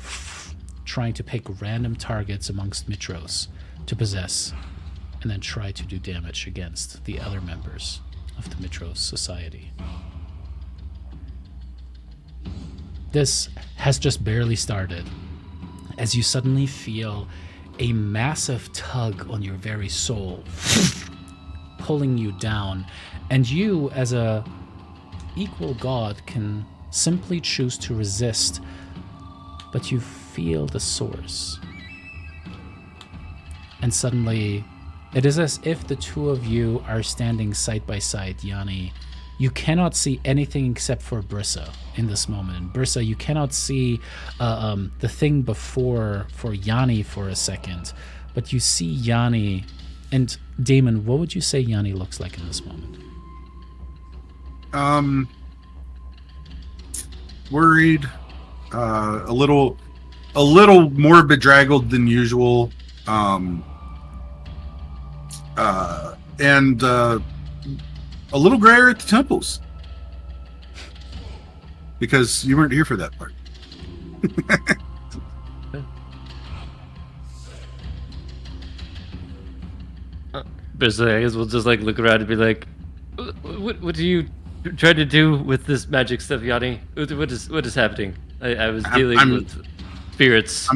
trying to pick random targets amongst Mitros to possess, and then try to do damage against the other members of the Mitros society. This has just barely started, as you suddenly feel a massive tug on your very soul, pulling you down, and you, as a equal god, can simply choose to resist, but you feel the source. And suddenly, it is as if the two of you are standing side by side, Yanni. You cannot see anything except for Brissa in this moment. And Brissa, you cannot see the thing before for Yanni for a second, but you see Yanni. And Damon, what would you say Yanni looks like in this moment? Worried, a little more bedraggled than usual, and a little grayer at the temples, because you weren't here for that part. Basically, I guess we'll just like look around and be like, "What do you try to do with this magic stuff, Yanni? What is happening? I was dealing with spirits."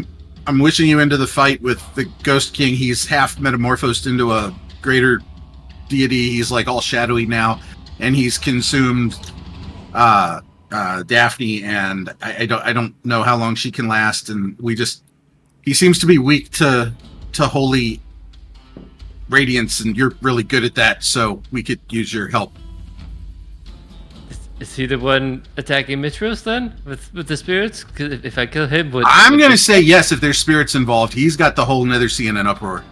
I'm wishing you into the fight with the Ghost King. He's half metamorphosed into a greater deity. He's like all shadowy now, and he's consumed Daphne, and I don't know how long she can last. And he seems to be weak to holy radiance, and you're really good at that, so we could use your help. Is he the one attacking Mitros then with the spirits? Because if I kill him, I'm gonna say yes if there's spirits involved. He's got the whole Nether Sea in an uproar.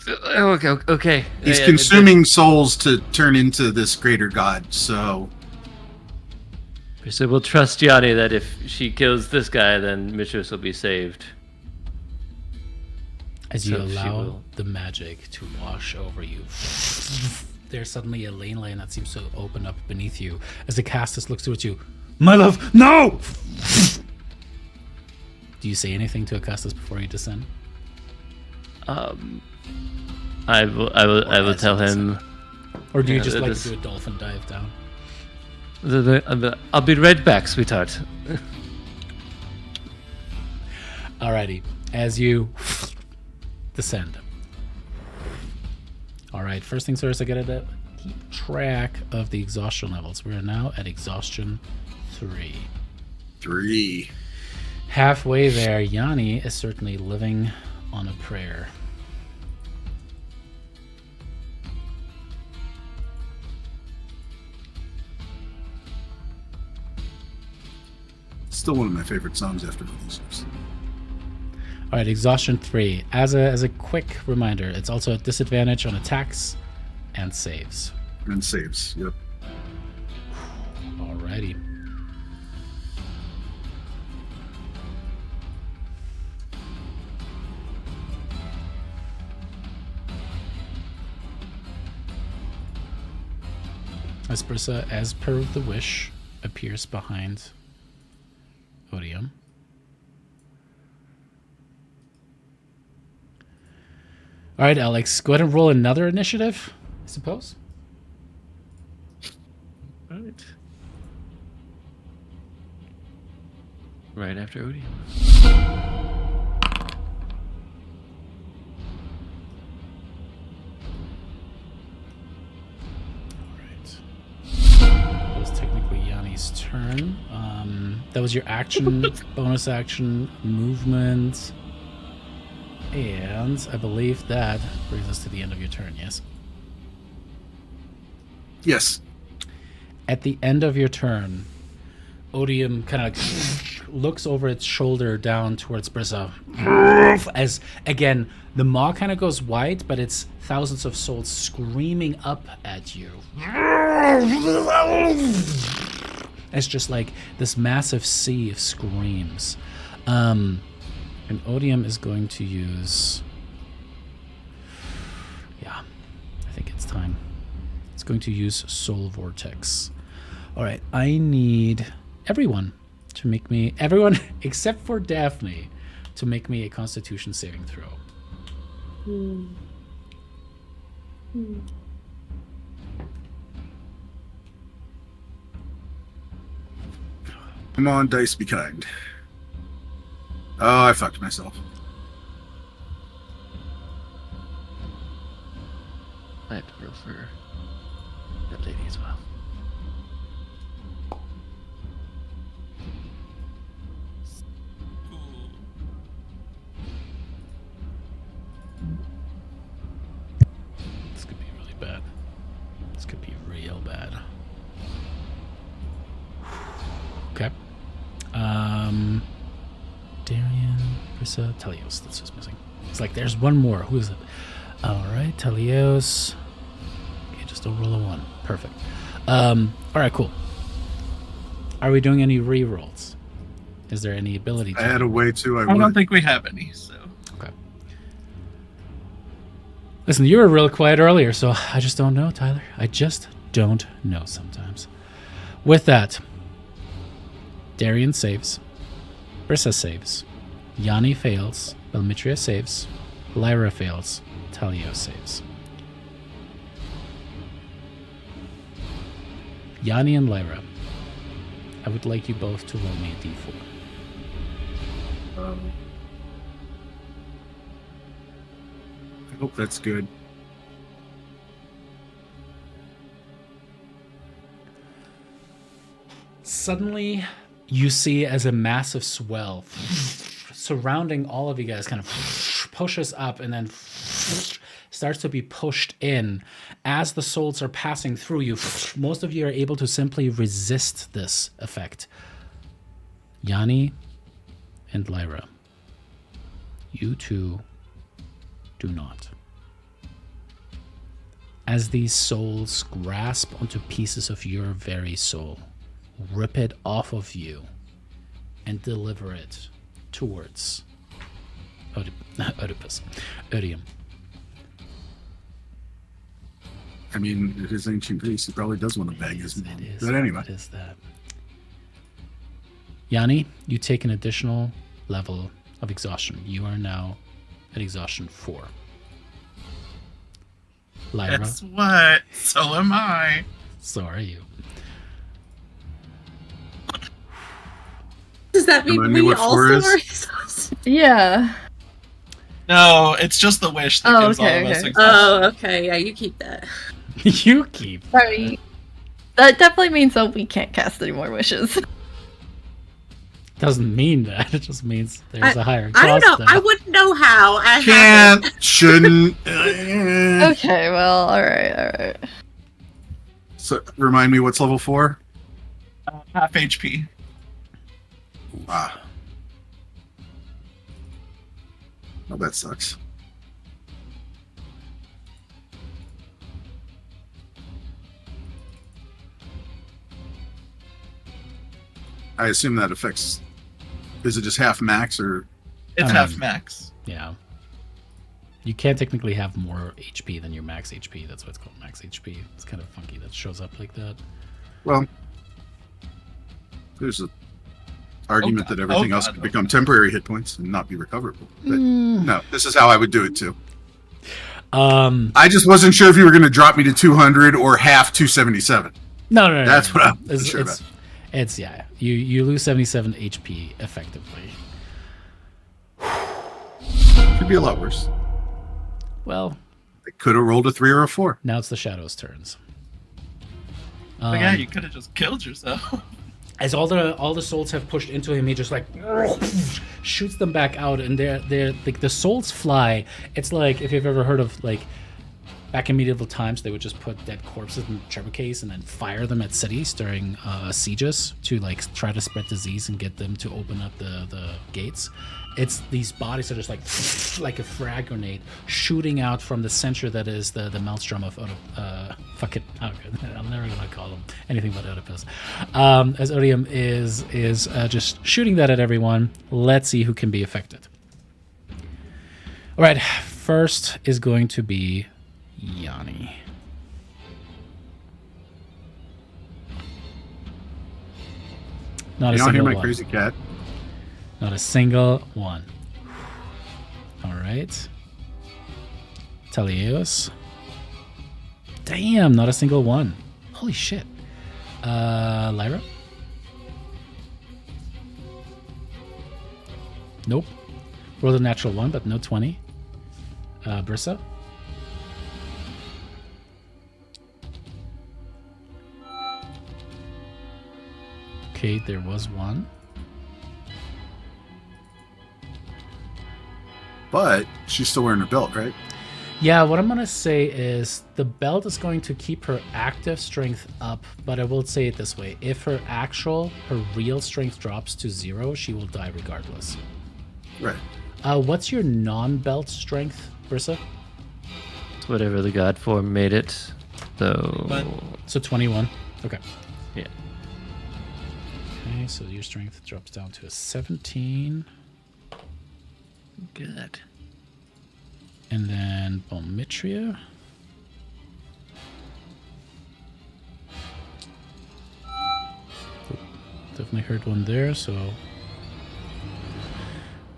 Okay. He's consuming souls to turn into this greater god, so we'll trust Yanni that if she kills this guy, then Mitros will be saved. As you allow the magic to wash over you, there's suddenly a lane that seems to open up beneath you. As the Castus looks towards you, "My love, no!" Do you say anything to Augustus before you descend? I will tell him. Or do you just like to do a dolphin dive down? I'll be right back, sweetheart. Alrighty, as you descend. Alright, first things first, I gotta keep track of the exhaustion levels. We are now at exhaustion 3. 3. Halfway there, Yanni is certainly living on a prayer. Still one of my favorite songs after Odyssey. All right, exhaustion 3. As a quick reminder, it's also a disadvantage on attacks and saves. And saves, yep. Alrighty. Esprissa, as per the wish, appears behind Odium. All right, Alex, go ahead and roll another initiative, I suppose. All right. Right after Odium. That was technically Yanni's turn. That was your action, bonus action, movement, and I believe that brings us to the end of your turn, yes? Yes. At the end of your turn, Odium kind of looks over its shoulder down towards Brissa. As, again, the maw kind of goes wide, but it's thousands of souls screaming up at you. It's just like this massive sea of screams. And Odium is going to use... Yeah, I think it's time. It's going to use Soul Vortex. All right, I need everyone to make me... Everyone except for Daphne to make me a Constitution saving throw. Come on, dice, be kind. Oh, I fucked myself. I have to roll for that lady as well. This could be really bad. This could be real bad. Okay. Darian, Brissa, Telios. That's who's missing. It's like there's one more. Who is it? All right, Telios. Okay, just a roll of 1. Perfect. All right, cool. Are we doing any re-rolls? Is there any ability to? I had a way to. I don't think we have any, so. Okay. Listen, you were real quiet earlier, so I just don't know, Tyler. I just don't know sometimes. With that, Darian saves. Brissa saves. Yanni fails. Belmitria saves. Lyra fails. Talio saves. Yanni and Lyra, I would like you both to roll me a d4. I hope that's good. Suddenly, you see as a massive swell surrounding all of you guys kind of pushes up and then starts to be pushed in. As the souls are passing through you, most of you are able to simply resist this effect. Yanni and Lyra, you two do not. As these souls grasp onto pieces of your very soul, rip it off of you and deliver it towards Odium. I mean, it is ancient Greece. He probably does want to bang his mom. But anyway. It is that. Yanni, you take an additional level of exhaustion. You are now at exhaustion 4. Lyra. Guess what? So am I. So are you. Does that mean Remind me we what also 4 is? are exhausted? Yeah. No, it's just the wish that Oh, gives okay, all of us okay. exhaustion. Oh, okay. Yeah, you keep that. You keep. Sorry. That definitely means that we can't cast any more wishes. Doesn't mean that. It just means there's a higher cost. I don't know. There. I wouldn't know how. I Can't, shouldn't. Okay, well, all right. So, remind me, what's level 4? Half HP. Wow. Oh, that sucks. I assume that affects. Is it just half max or? It's half max. Yeah. You can't technically have more HP than your max HP. That's why it's called max HP. It's kind of funky that shows up like that. Well, there's an argument that everything else could become temporary hit points and not be recoverable. But no, this is how I would do it too. I just wasn't sure if you were going to drop me to 200 or half 277. No. That's what I'm sure about. It's yeah. You lose 77 HP effectively. Could be a lot worse. Well, I could have rolled a 3 or a 4. now it's the Shadow's turns. But yeah, you could have just killed yourself. As all the souls have pushed into him, he just like shoots them back out, and they're like the souls fly. It's like if you've ever heard of like back in medieval times, they would just put dead corpses in trebuchets and then fire them at cities during sieges to like try to spread disease and get them to open up the gates. It's these bodies are just like a frag grenade shooting out from the center that is the maelstrom of fuck it. Oh, I'm never gonna call them anything but Oedipus. As Odium is just shooting that at everyone. Let's see who can be affected. All right, first is going to be Yanni. Not a You don't hear single my one. crazy cat? Not a single one. All right. Thylea. Damn, not a single one. Holy shit. Lyra? Nope. Rolled a natural 1, but no 20. Brissa? Okay, there was one. But she's still wearing her belt, right? Yeah, what I'm going to say is the belt is going to keep her active strength up, but I will say it this way. If her real strength drops to 0, she will die regardless. Right. What's your non-belt strength, Brissa? It's whatever the god form made it. So 21. Okay. yeah. Okay, so your strength drops down to a 17. Good. And then Bomitria. Definitely heard one there, so...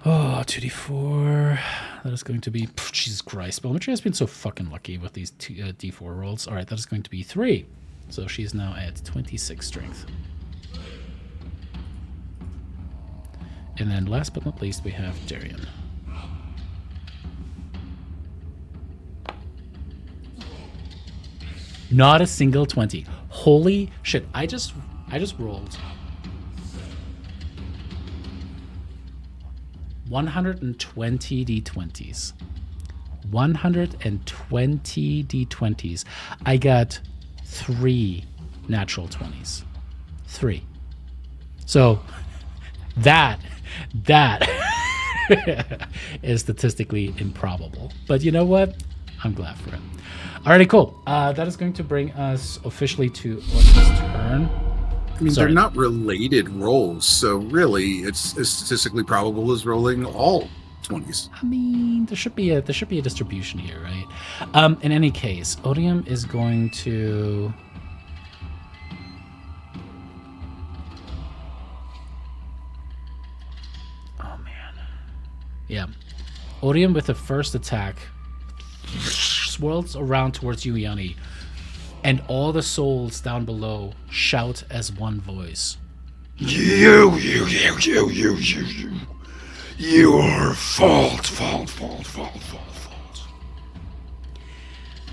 Oh, 2d4. That is going to be... Jesus Christ. Bomitria has been so fucking lucky with these d4 rolls. Alright, that is going to be 3. So she's now at 26 strength. And then last but not least, we have Darian. Not a single 20. Holy shit. I just rolled 120 d20s. 120 d20s. I got 3 natural 20s. 3. So that is statistically improbable. But you know what? I'm glad for it. Alrighty, cool. That is going to bring us officially to Odyssey's turn. I mean, they're not related rolls, so really, it's as statistically probable as rolling all 20s. I mean, there should be a distribution here, right? In any case, Odium is going to... Oh, man. Yeah. Odium with the first attack swirls around towards you, Yanni, and all the souls down below shout as one voice. You are fault.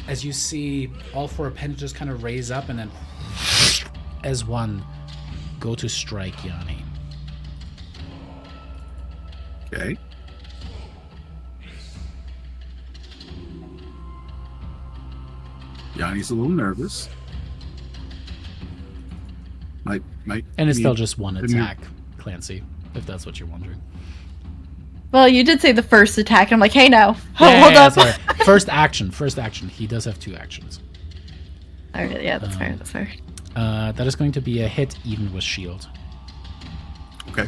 As you see all 4 appendages kind of raise up and then as one go to strike Yanni. Okay. Yanni's a little nervous. Might And it's need still just one a new- attack, Clancy, if that's what you're wondering. Well, you did say the first attack, and I'm like, hey, no. Yeah, Hold yeah, up. sorry. First action. He does have 2 actions. All right, yeah, that's fair. That's fair. That is going to be a hit even with shield. Okay.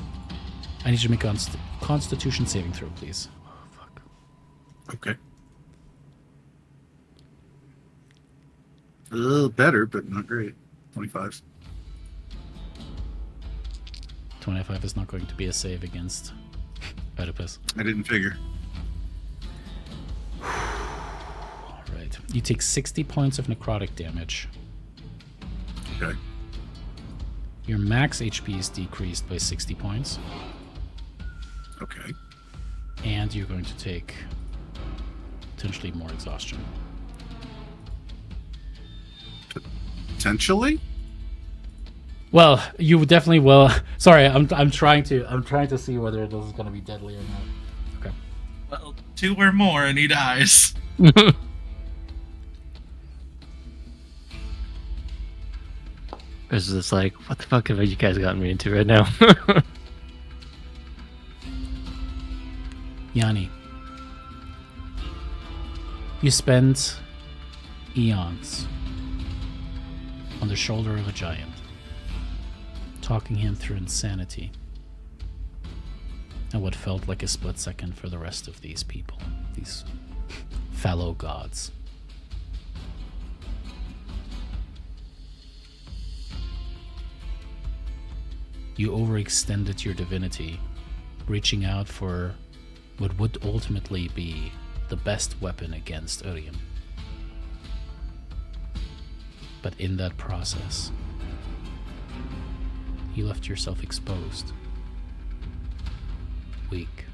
I need you to make a Constitution saving throw, please. Oh, fuck. Okay. A little better, but not great. 25. 25 is not going to be a save against Oedipus. I didn't figure. All right. You take 60 points of necrotic damage. Okay. Your max HP is decreased by 60 points. Okay. And you're going to take potentially more exhaustion. Potentially? Well, you definitely will. Sorry, I'm trying to see whether this is going to be deadly or not. Okay. Well, 2 or more and he dies. It's just like, what the fuck have you guys gotten me into right now? Yanni, you spend eons on the shoulder of a giant, talking him through insanity and what felt like a split second for the rest of these people, these fellow gods. You overextended your divinity, reaching out for what would ultimately be the best weapon against Urium. But in that process, you left yourself exposed, weak.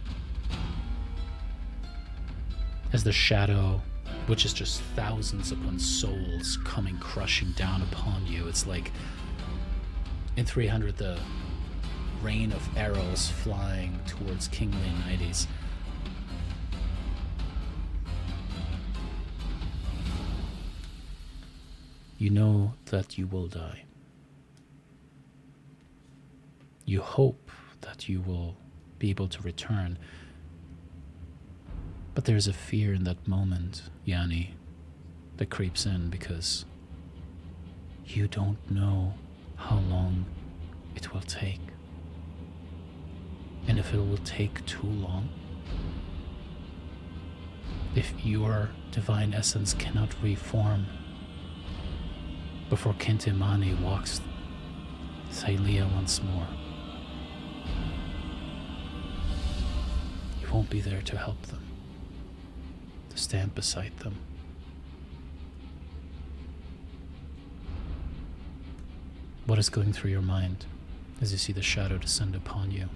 As the shadow, which is just thousands upon souls coming crushing down upon you, it's like in 300 the rain of arrows flying towards King Leonidas. You know that you will die. You hope that you will be able to return. But there's a fear in that moment, Yanni, that creeps in because you don't know how long it will take. And if it will take too long, if your divine essence cannot reform before Kentimani walks Thylea once more, you won't be there to help them, to stand beside them. What is going through your mind as you see the shadow descend upon you?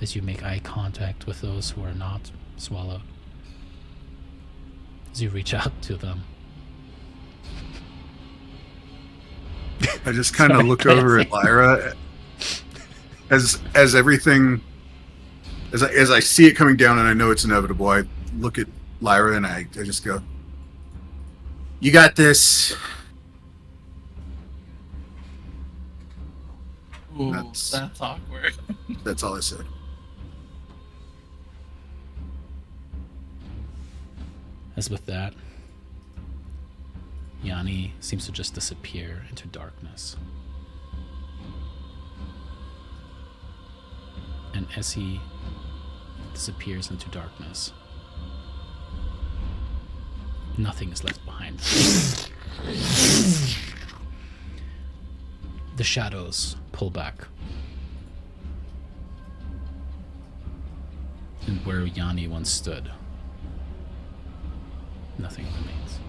As you make eye contact with those who are not swallowed? As you reach out to them? I just kind of look over at Lyra as everything, as I see it coming down and I know it's inevitable. I look at Lyra and I just go, "You got this." Ooh, that's awkward. That's all I said. As with that, Yanni seems to just disappear into darkness. And as he disappears into darkness, nothing is left behind. The shadows pull back. And where Yanni once stood, nothing remains.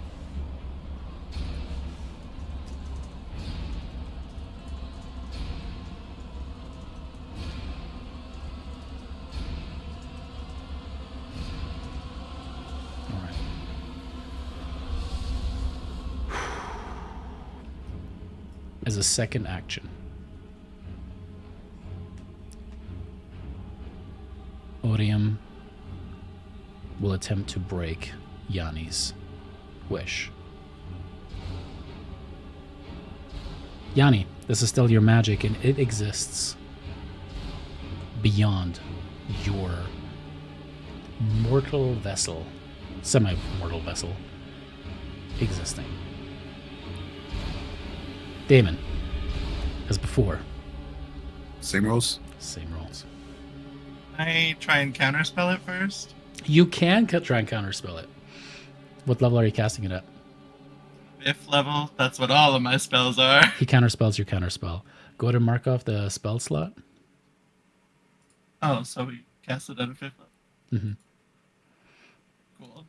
All right. As a second action, Odium will attempt to break Yanni's wish. Yanni, this is still your magic, and it exists beyond your mortal vessel, semi-mortal vessel, existing. Damon, as before. Same rolls? Same rolls. I try and counterspell it first. You can try and counterspell it. What level are you casting it at? 5th level. That's what all of my spells are. He counterspells your counterspell. Go to mark off the spell slot. Oh, so we cast it at a 5th level. Mm-hmm. Cool.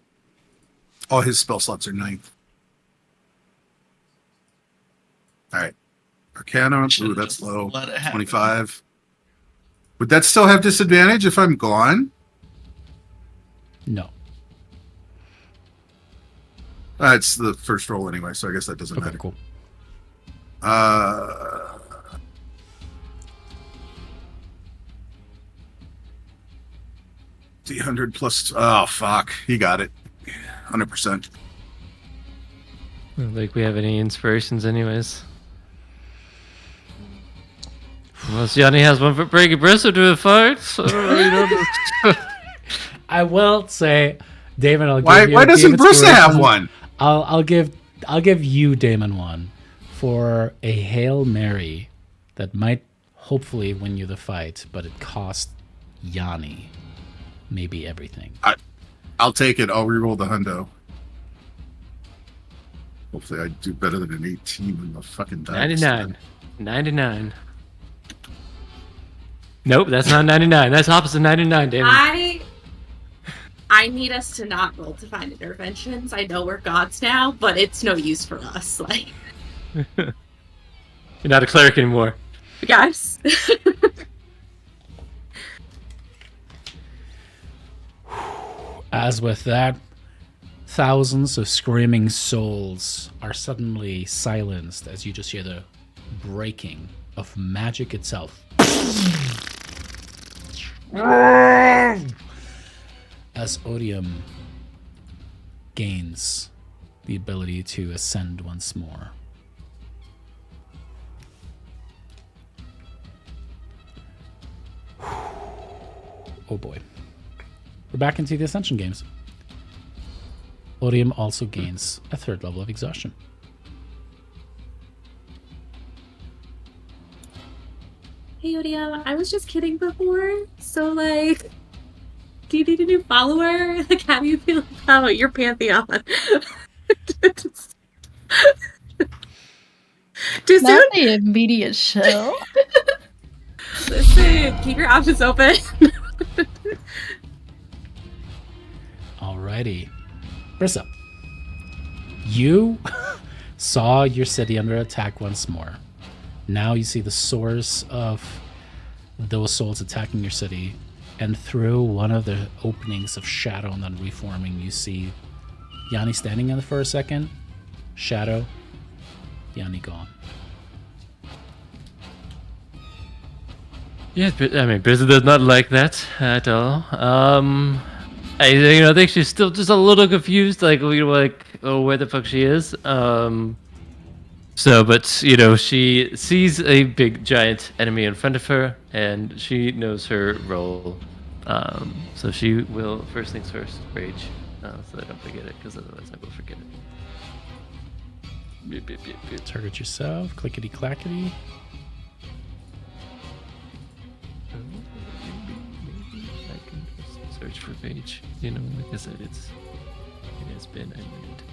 All his spell slots are 9th. Alright. Arcana. Ooh, that's low. 25. Would that still have disadvantage if I'm gone? No. It's the first roll anyway, so I guess that doesn't Okay, matter. cool. 300 plus. Oh, fuck. He got it. 100%. Don't think we have any inspirations, anyways. Unless Yanni has one for breaking Bristol to a fight. So, I will say, Damon, I'll give Why, you. why doesn't Bruce have one? I'll give you, Damon, one for a Hail Mary that might hopefully win you the fight, but it cost Yanni maybe everything. I'll take it. I'll reroll the hundo. Hopefully I do better than an 18 in the fucking die. 99. Nope, that's not 99. That's opposite 99, Damon. I need us to not roll to find interventions. I know we're gods now, but it's no use for us. Like, You're not a cleric anymore. guys. As with that, thousands of screaming souls are suddenly silenced as you just hear the breaking of magic itself. As Odium gains the ability to ascend once more. Oh boy. We're back into the Ascension games. Odium also gains a 3rd level of exhaustion. Hey, Odium, I was just kidding before. So, like, do you need a new follower? Like, how do you feel about your Pantheon? Too soon? Not the immediate show. Listen, keep your options open. Alrighty. Brissa, you saw your city under attack once more. Now you see the source of those souls attacking your city, and through one of the openings of shadow and then reforming, you see Yanni standing in it for a second. Shadow. Yanni gone. Yeah, I mean, Brissa does not like that at all. I think she's still just a little confused, like where the fuck she is. But she sees a big giant enemy in front of her, and she knows her role. So she will, first things first, rage, so I don't forget it, because otherwise I will forget it. Target yourself. Clickety clackety. I can just search for rage. Like I said, it has been a minute.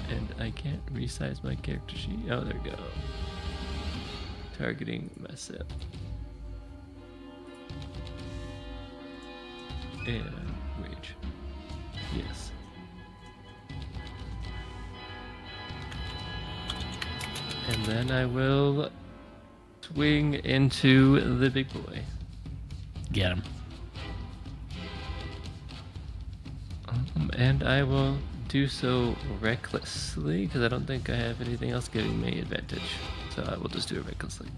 And I can't resize my character sheet. Oh, there we go. Targeting myself. And rage. Yes. And then I will swing into the big boy. Get him. And I will do so recklessly, because I don't think I have anything else giving me advantage. So I will just do it recklessly.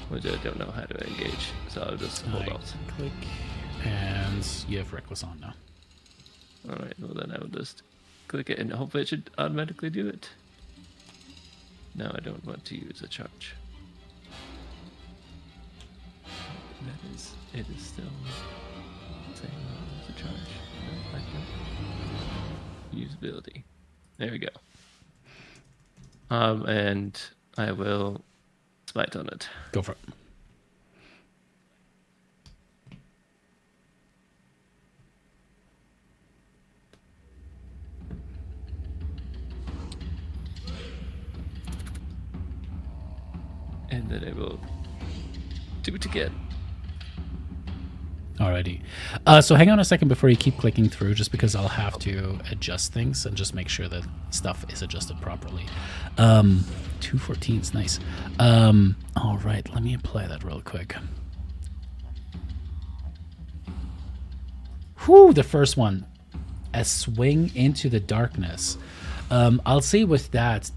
Which I don't know how to engage, so I'll just hold out. Click. And you have Reckless on now. All right, well then I will just click it and hope it should automatically do it. No, I don't want to use a charge. It is still saying it's a charge. Usability. There we go. And I will smite on it. Go for it. And then I will do it again. Alrighty. So hang on a second before you keep clicking through, just because I'll have to adjust things and just make sure that stuff is adjusted properly. 214's nice. All right, let me apply that real quick. Whew, the first one. A swing into the darkness. I'll say with that,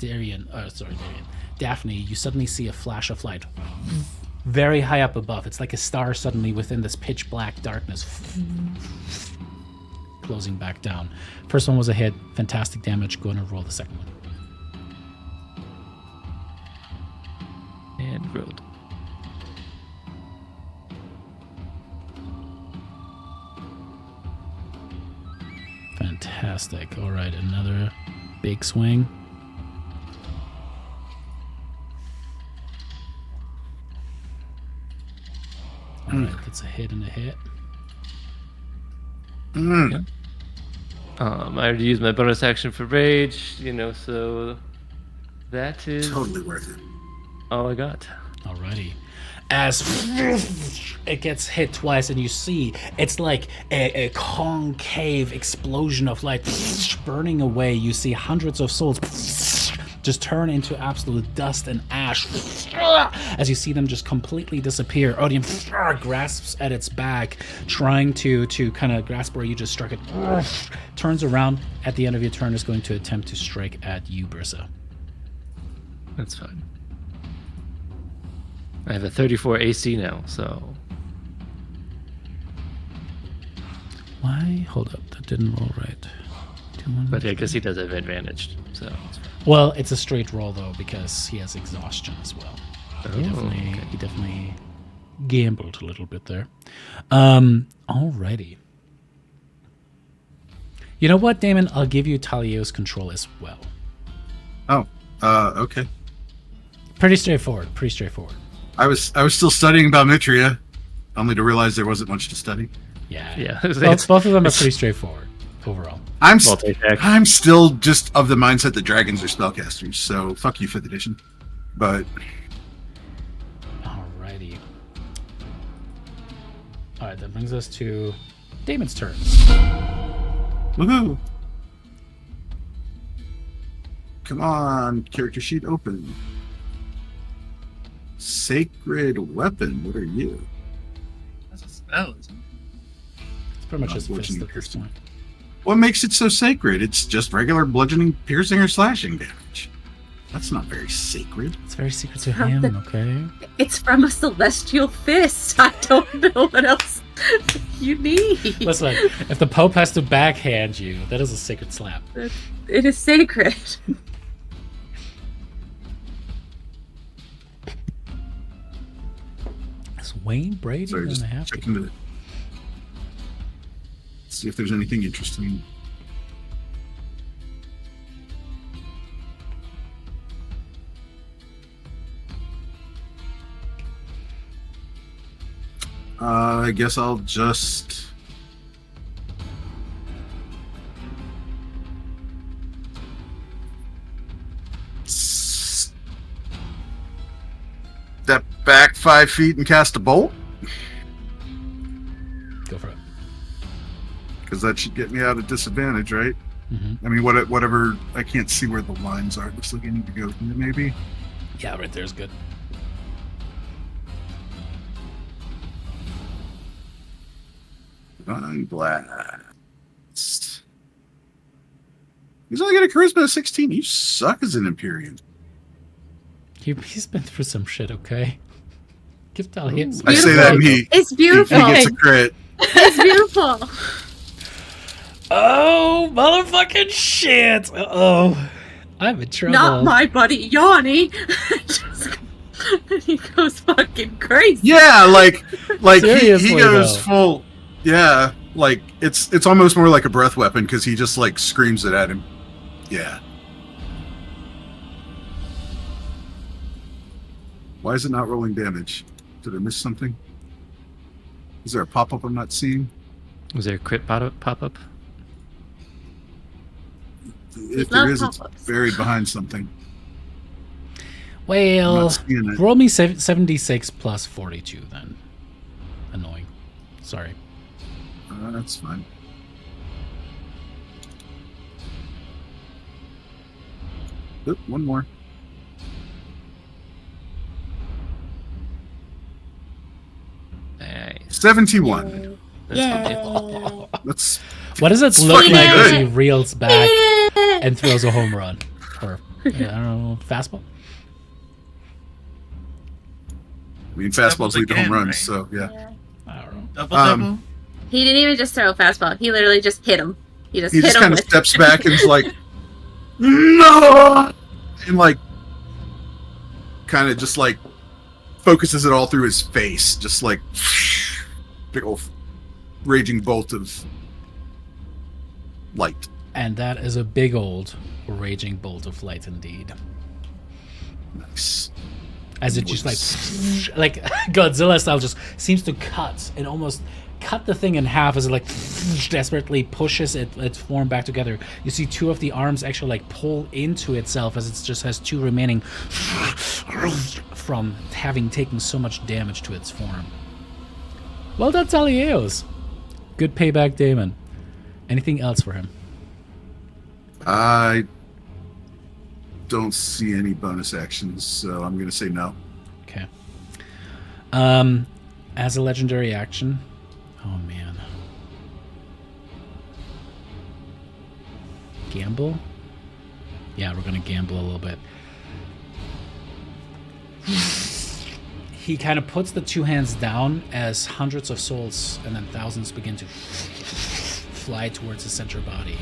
Daphne, you suddenly see a flash of light very high up above. It's like a star suddenly within this pitch black darkness, closing back down. First one was a hit. Fantastic damage. Go and roll the second one. And rolled. Fantastic. All right, another big swing. All right, that's a hit and a hit. Yeah. I already used my bonus action for rage, so that is Totally worth it. all I got. Alrighty. As it gets hit twice, and you see it's like a concave explosion of light burning away. You see hundreds of souls just turn into absolute dust and ash as you see them just completely disappear. Odium grasps at its back, trying to kind of grasp where you just struck it. Turns around at the end of your turn, is going to attempt to strike at you, Brissa. That's fine. I have a 34 AC now, so... Why? Hold up, that didn't roll right. But I guess he does have advantage, so... it's fine. Well, it's a straight roll though, because he has exhaustion as well. He okay. definitely gambled a little bit there. Alrighty. You know what, Damon? I'll give you Thalea's control as well. Oh, okay. Pretty straightforward. I was still studying about Mitria, only to realize there wasn't much to study. Yeah. It's- Both of them are pretty straightforward overall. I'm Multi-attack. I'm still just of the mindset that dragons are spellcasters, so fuck you, 5th edition. But Alrighty. Alright, that brings us to Damon's turn. woohoo! Come on, character sheet open. Sacred weapon. What are you? That's a spell, isn't it? It's pretty much his fist Bludgeoning at this piercing. point. What makes it so sacred? It's just regular bludgeoning, piercing, or slashing damage. That's not very sacred. It's very secret to him, okay? It's from a celestial fist. I don't know what else you need. Listen, if the Pope has to backhand you, that is a sacred slap. It is sacred. Is Wayne Brady Sorry, going just to have to? checking to see if there's anything interesting. I guess I'll just... step back 5 feet and cast a bolt, Go for it. because that should get me out of disadvantage, right? Mm-hmm. I mean, whatever. I can't see where the lines are. Looks like I need to go here, maybe. Yeah, right there's good. Divine Blast. He's only got a charisma of 16. You suck as an Empyrean. He's been through some shit, okay? Give Thalia some I say that and he It's he beautiful. gets a crit. It's beautiful. Oh, motherfucking shit. Uh-oh. I'm in trouble. Not my buddy Yanni. He goes fucking crazy. Yeah, like he Seriously, goes though. full. Yeah, like it's almost more like a breath weapon because he just like screams it at him. Yeah. Why is it not rolling damage? Did I miss something? Is there a pop-up I'm not seeing? Was there a crit pop-up? If love there is, it's pop-ups. buried behind something. I'm Well, not seeing it. roll me 76 plus 42 then. Annoying. Sorry. That's fine. Oop, one more. Nice. 71. Yeah. That's What does it It's look fucking like as good. he reels back and throws a home run? Or, I don't know, fastball? I mean, fastballs Doubled lead to home again, runs, right? so yeah. I don't know. Double Um, double. He didn't even just throw a fastball. He literally just hit him. He just He hit just him kind of with steps back and is like, no, and like, kind of just like focuses it all through his face, just like big old raging bolt of light. And that is a big old raging bolt of light indeed. Nice. As it just like Godzilla style just seems to cut and almost cut the thing in half as it like desperately pushes its form back together. You see two of the arms actually like pull into itself as it just has two remaining from having taken so much damage to its form. Well done, Thylea. Good payback, Damon. Anything else for him? I don't see any bonus actions, so I'm going to say no. Okay. As a legendary action, oh man. Gamble? Yeah, we're gonna gamble a little bit. He kind of puts the two hands down as hundreds of souls and then thousands begin to fly towards his center body.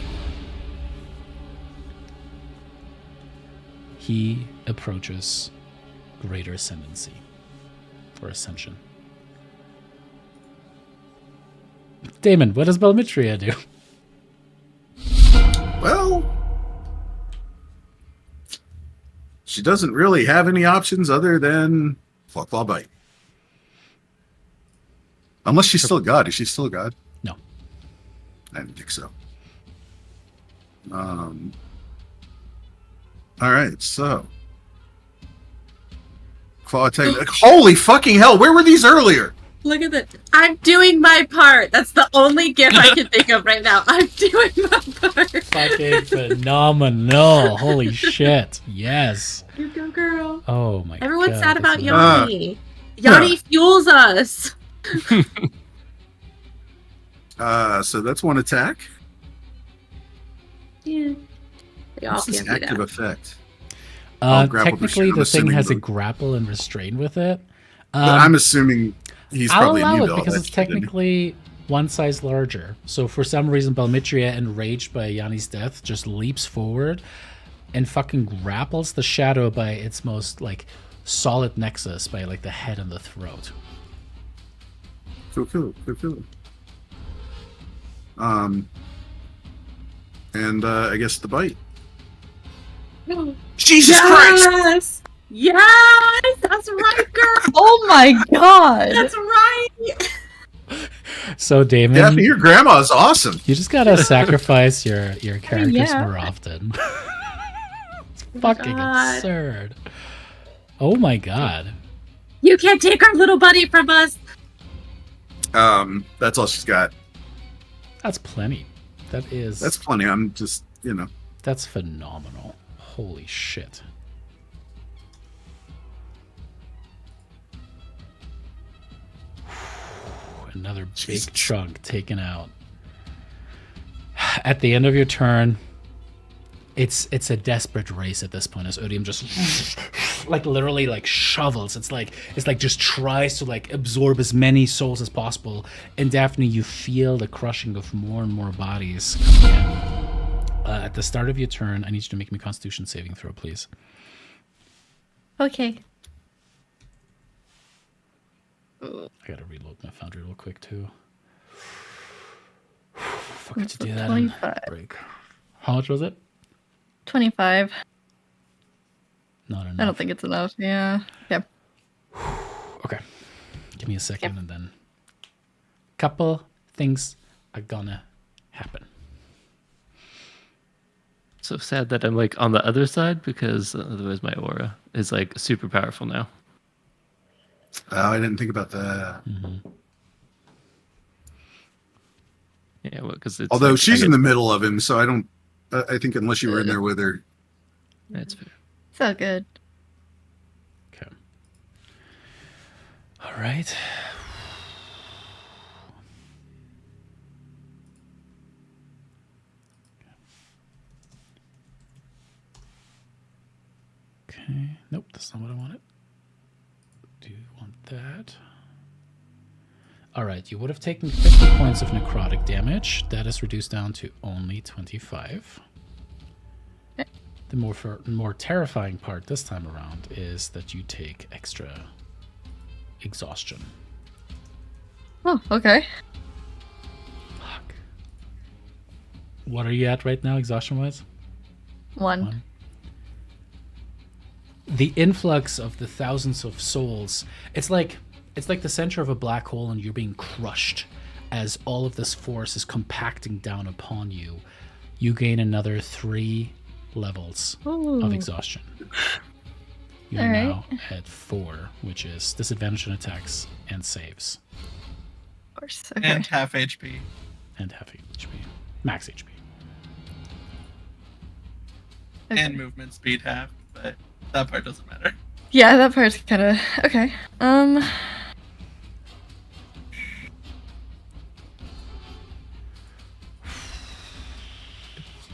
He approaches greater ascendancy or ascension. Damon, what does Balmitria do? Well, she doesn't really have any options other than Claw Bite. Unless she's still a god. Is she still a god? No. I didn't think so. All right, so claw attack. Holy fucking hell! Where were these earlier? Look at that. I'm doing my part. That's the only gift I can think of right now. I'm doing my part. Fucking phenomenal. Holy shit. Yes. You go, girl. Oh my god. Everyone's sad that's about amazing. Yanni. Yanni fuels us. So that's one attack. Yeah. They all What's this can't do active that. effect? Oh, grapple Technically, restraint. I'm the thing assuming has a the- grapple and restrain with it. I'm assuming he's I'll probably allow immune it to all because that it's shit, isn't he? technically one size larger. So for some reason, Balmitria, enraged by Yanni's death, just leaps forward and fucking grapples the shadow by its most like solid nexus, by like the head and the throat. Cool. And I guess the bite. Jesus Christ! Yes! That's right, girl! Oh my god! That's right! So Damon, Daphne, your grandma's awesome. you just gotta sacrifice your characters yeah. more often. It's fucking God. absurd. Oh my god. You can't take our little buddy from us! That's all she's got. That's plenty. That's plenty. I'm just, That's phenomenal. Holy shit. Another big Jesus. chunk taken out. At the end of your turn, it's a desperate race at this point as Odium just like literally like shovels. It's like just tries to like absorb as many souls as possible. And Daphne, you feel the crushing of more and more bodies coming in. At the start of your turn, I need you to make me a Constitution saving throw, please. Okay. I gotta reload my foundry real quick too. Forgot to do that. 25. Break. How much was it? 25. Not enough. I don't think it's enough. Yeah. Yeah. Okay. Give me a second and then couple things are gonna happen. So sad that I'm like on the other side because otherwise my aura is like super powerful now. Oh, I didn't think about that. Mm-hmm. Yeah, well, because Although she's in the middle of him, so I don't. I think unless you were in there with her. That's fair. So good. Okay. All right. Okay. Nope, that's not what I wanted. Do you want that? All right, you would have taken 50 points of necrotic damage. That is reduced down to only 25. The more terrifying part this time around is that you take extra exhaustion. Oh, okay. Fuck. What are you at right now, exhaustion-wise? 1. The influx of the thousands of souls, it's like the center of a black hole and you're being crushed as all of this force is compacting down upon you. You gain another 3 levels of exhaustion. You're now at 4, which is disadvantage on attacks and saves. Of course. Okay. And half HP. And half HP. Max HP. Okay. And movement speed half, but that part doesn't matter. Yeah, that part's kind of okay. I'll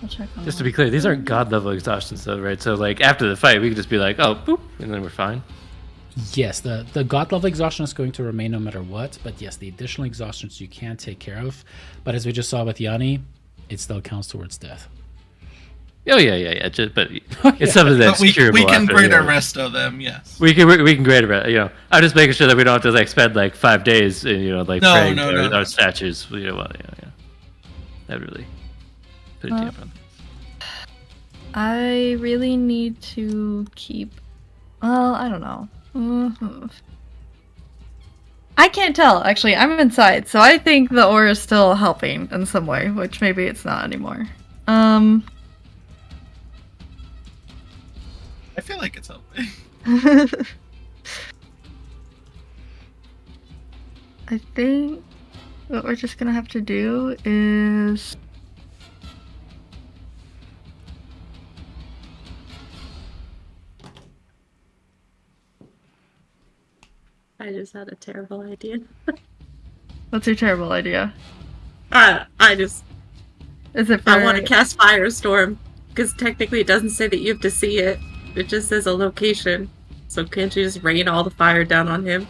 check on Just to be clear, these aren't god level exhaustions though, right? So like after the fight, we could just be like, oh, boop, and then we're fine. Yes, the god level exhaustion is going to remain no matter what, but yes, the additional exhaustions you can take care of. But as we just saw with Yanni, it still counts towards death. Oh yeah. But it's something that's But curable. we can after, greater you know. resto them, yes. We can greater rest. You know, I'm just making sure that we don't have to like spend like 5 days in like praying to our statues. You know, yeah. That really put it down. I really need to keep. Well, I don't know. I can't tell. Actually, I'm inside, so I think the aura is still helping in some way, which maybe it's not anymore. I feel like it's helping. I think what we're just gonna have to do is I just had a terrible idea. what's your terrible idea? I just Is it for I want to cast Firestorm because technically it doesn't say that you have to see it. It just says a location. So can't you just rain all the fire down on him?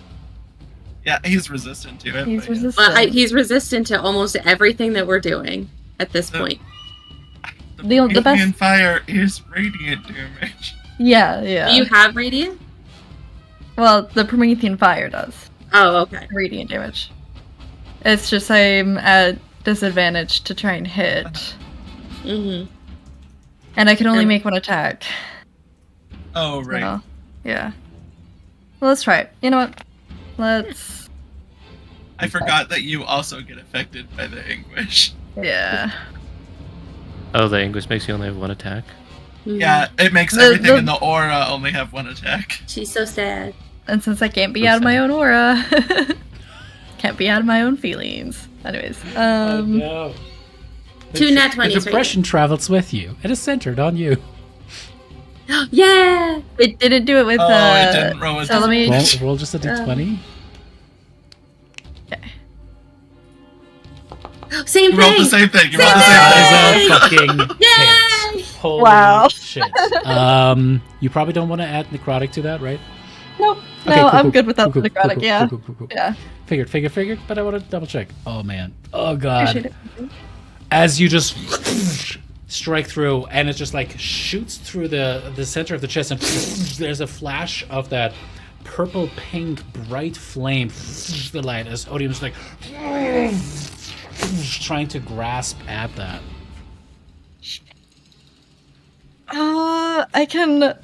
Yeah, he's resistant to it. He's but resistant. Well, he's resistant to almost everything that we're doing at this point. The best- Alien fire is radiant damage. Yeah. Do you have radiant? Well, the Promethean fire does. Oh, okay. Radiant damage. It's just I'm at disadvantage to try and hit. Mm-hmm. And I can only make 1 attack. Oh, right. So, yeah. Well, let's try it. You know what? Let's... I forgot that you also get affected by the anguish. Yeah. Oh, the anguish makes you only have 1 attack. Yeah, it makes everything in the aura only have 1 attack. She's so sad. And since I can't be out of my own aura, can't be out of my own feelings. Anyways, no. 2 nat The 20s. depression travels with you. It is centered on you. Yeah! it didn't do it with it didn't roll with so let me Roll just a d20. Same You rolled the thing! same thing. You rolled the same thing. That is a fucking Yay! hit. Holy Wow. shit. You probably don't want to add necrotic to that, right? Nope. Okay, No, cool, I'm cool, good without cool, the cool, necrotic. cool, Yeah. cool. Yeah. Figured, but I want to double check. Oh man. Oh god. Appreciate it. As you just strike through, and it just like shoots through the center of the chest, and there's a flash of that purple pink bright flame, the light, as Odium's like trying to grasp at that. I can.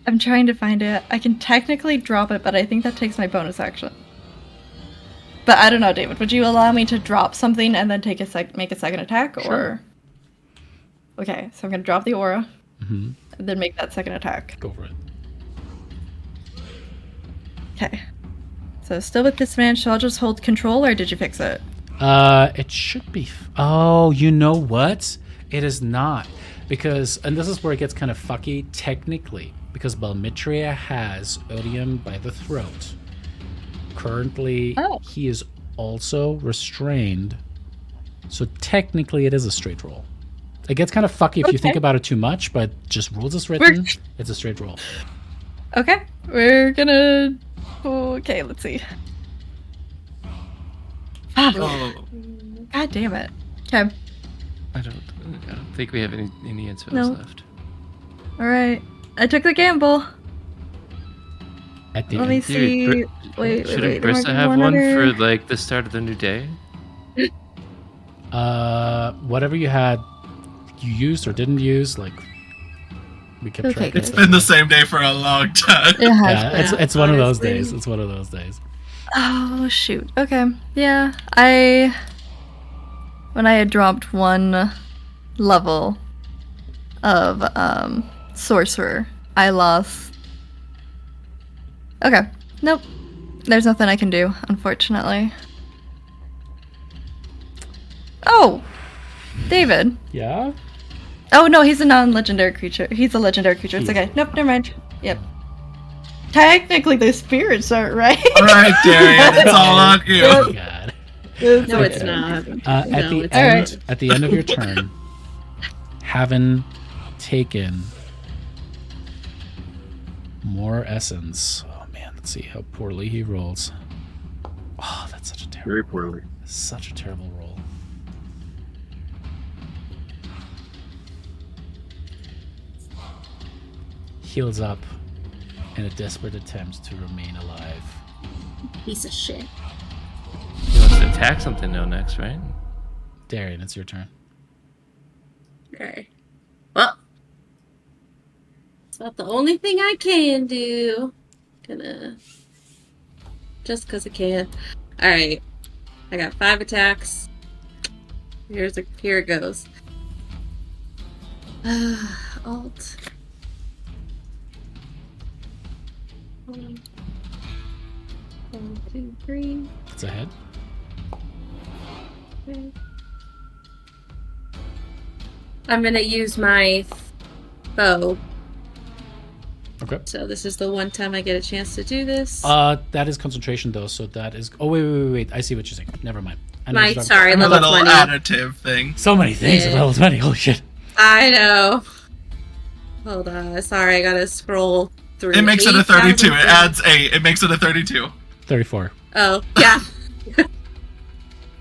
I'm trying to find it. I can technically drop it, but I think that takes my bonus action. But I don't know, David. Would you allow me to drop something and then take make a second attack, Sure. or? Okay, so I'm gonna drop the aura, Mm-hmm. and then make that second attack. Go for it. Okay. So still with disadvantage, so I'll just hold control, or did you fix it? It should be. Oh, you know what? It is not. Because, and this is where it gets kind of fucky technically, because Balmitria has Odium by the throat. Currently, he is also restrained. So technically, it is a straight roll. It gets kind of fucky if you think about it too much, but just rules as written, it's a straight roll. Okay, we're gonna. Okay, let's see. Oh, God damn it. Okay. I don't think we have any inspo No. left. All right. I took the gamble. At the Let me end. see. Dude, Wait. Shouldn't there might Brissa be have one other- for like the start of the new day? Whatever you had, you used or didn't use, like, we kept Okay, track of good. it's stuff. been the same day for a long time. It has Yeah, been. it's one of those honestly. days. It's one of those days. Oh shoot. Okay. Yeah. When I had dropped one level of sorcerer, I lost. Okay. Nope. There's nothing I can do, unfortunately. Oh, David. Yeah? Oh no, he's a non-legendary creature. He's a legendary creature. It's okay. Nope, never mind. Yep. Technically, the spirits aren't right. All right, Darian, it's all on you. Oh, God. No, it's not. At No, the it's end, not. at the end of your turn, having taken more essence. Oh man, let's see how poorly he rolls. Oh, that's such a terrible. Very poorly. Such a terrible roll. Heals up in a desperate attempt to remain alive. Piece of shit. He wants to attack something now next, right? Darian, it's your turn. Okay. Well, it's not the only thing I can do. Gonna. Just because I can. Alright. I got 5 attacks. Here it goes. Alt. 1, 2, 3. It's ahead. Okay. I'm gonna use my bow. Okay. So this is the one time I get a chance to do this. That is concentration though, so that is. Oh wait! I see what you're saying. Never mind. I know what you're talking Sorry, A level little 20. additive thing. about. So many things at Yeah. level 20. Holy shit! I know. Hold on. Sorry, I gotta scroll through. It makes it a 32. 8,000 It adds 8. It makes it a 32. 34. Oh, yeah.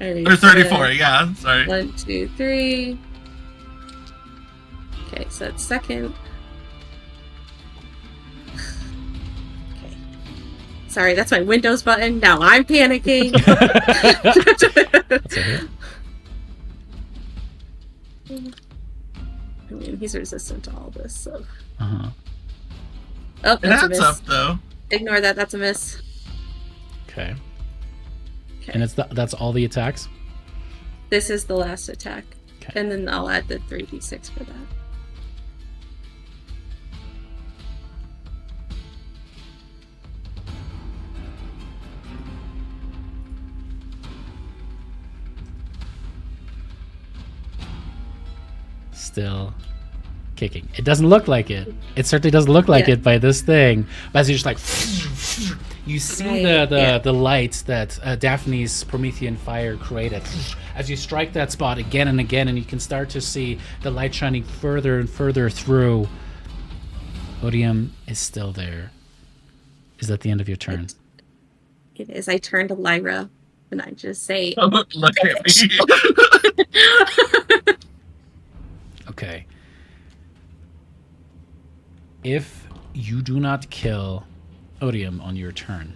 Or 34, yeah. Sorry. 1, 2, 3. Okay, so that's second. Okay. Sorry, that's my Windows button. Now I'm panicking. That's a hit. I mean, he's resistant to all this, so. Uh-huh. Oh, It that's a adds miss. up, though. Ignore that, that's a miss. Okay. Okay. And that's all the attacks? This is the last attack. Okay. And then I'll add the 3d6 for that. Still kicking. It doesn't look like it. It certainly doesn't look like Yeah. it by this thing. But as you just like You see the light that Daphne's Promethean fire created as you strike that spot again and again, and you can start to see the light shining further and further through. Odium is still there. Is that the end of your turn? It is. I turn to Lyra and I just say, Look at me. Okay. If you do not kill Odium on your turn,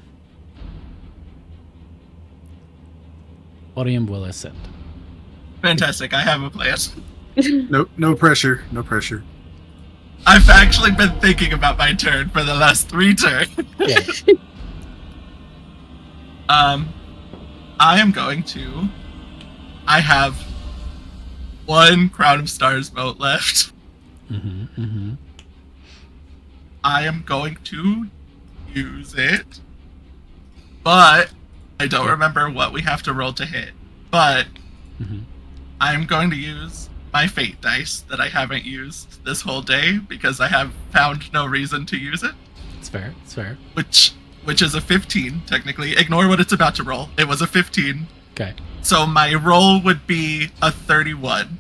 Odium will ascend. Fantastic. I have a plan. No pressure. No pressure. I've actually been thinking about my turn for the last 3 turns. Yeah. I am going to. I have 1 Crown of Stars moat left. I am going to use it, but I don't remember what we have to roll to hit. But I'm going to use my fate dice that I haven't used this whole day because I have found no reason to use it. It's fair. It's fair. Which is a 15, technically. Ignore what it's about to roll. It was a 15. Okay. So my roll would be a 31.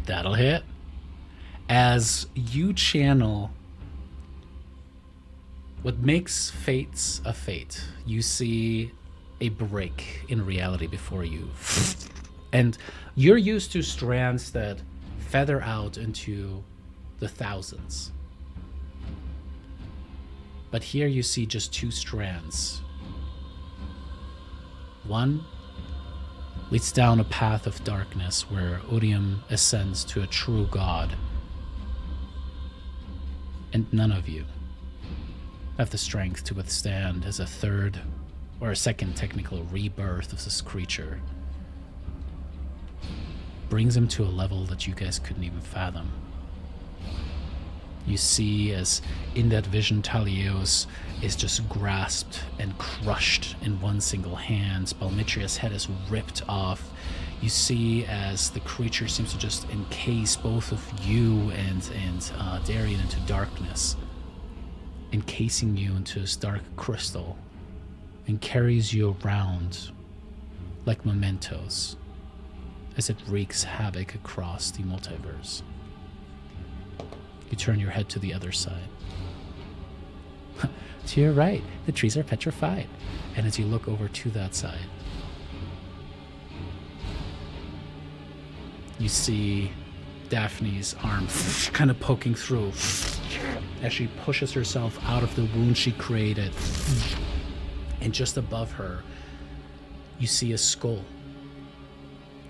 That'll hit. As you channel what makes fates a fate, you see a break in reality before you. And you're used to strands that feather out into the thousands. But here you see just 2 strands. One leads down a path of darkness where Odium ascends to a true god. And none of you have the strength to withstand as a 3rd or a 2nd technical rebirth of this creature brings him to a level that you guys couldn't even fathom. You see as in that vision Thylea is just grasped and crushed in one single hand. Balmitria's head is ripped off. You see as the creature seems to just encase both of you and Darian into darkness, encasing you into this dark crystal, and carries you around like mementos as it wreaks havoc across the multiverse. You turn your head to the other side. To your right, the trees are petrified. And as you look over to that side, you see Daphne's arm kind of poking through as she pushes herself out of the wound she created. And just above her, you see a skull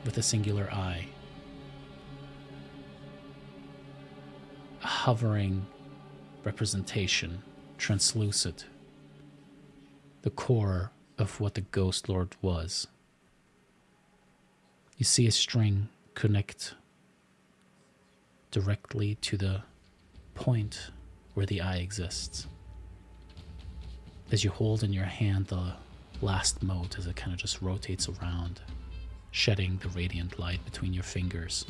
with a singular eye. A hovering representation, translucent. The core of what the Ghost Lord was. You see a string connect directly to the point where the eye exists. As you hold in your hand the last mote as it kind of just rotates around, shedding the radiant light between your fingers.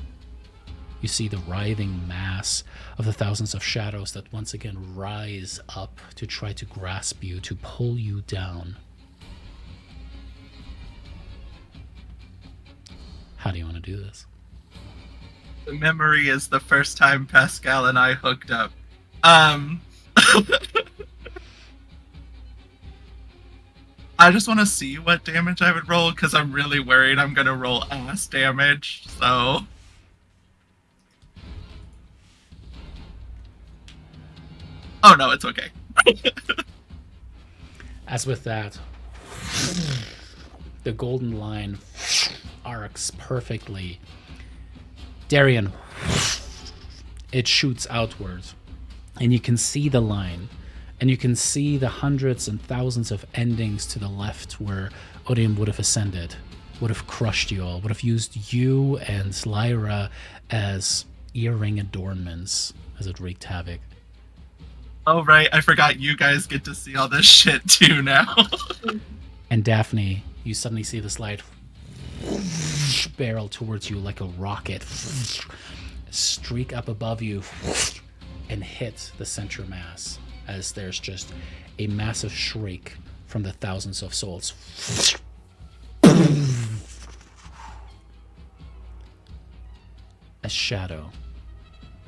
You see the writhing mass of the thousands of shadows that once again rise up to try to grasp you, to pull you down. How do you want to do this? The memory is the first time Pascal and I hooked up. I just want to see what damage I would roll, because I'm really worried I'm going to roll ass damage, so... Oh no, it's okay. As with that, the golden line arcs perfectly. Darian, it shoots outwards, and you can see the line, and you can see the hundreds and thousands of endings to the left where Odium would have ascended, would have crushed you all, would have used you and Lyra as earring adornments as it wreaked havoc. Oh right, I forgot you guys get to see all this shit too now. And Daphne, you suddenly see this light barrel towards you like a rocket, streak up above you, and hit the center mass. as there's just a massive shriek from the thousands of souls. A shadow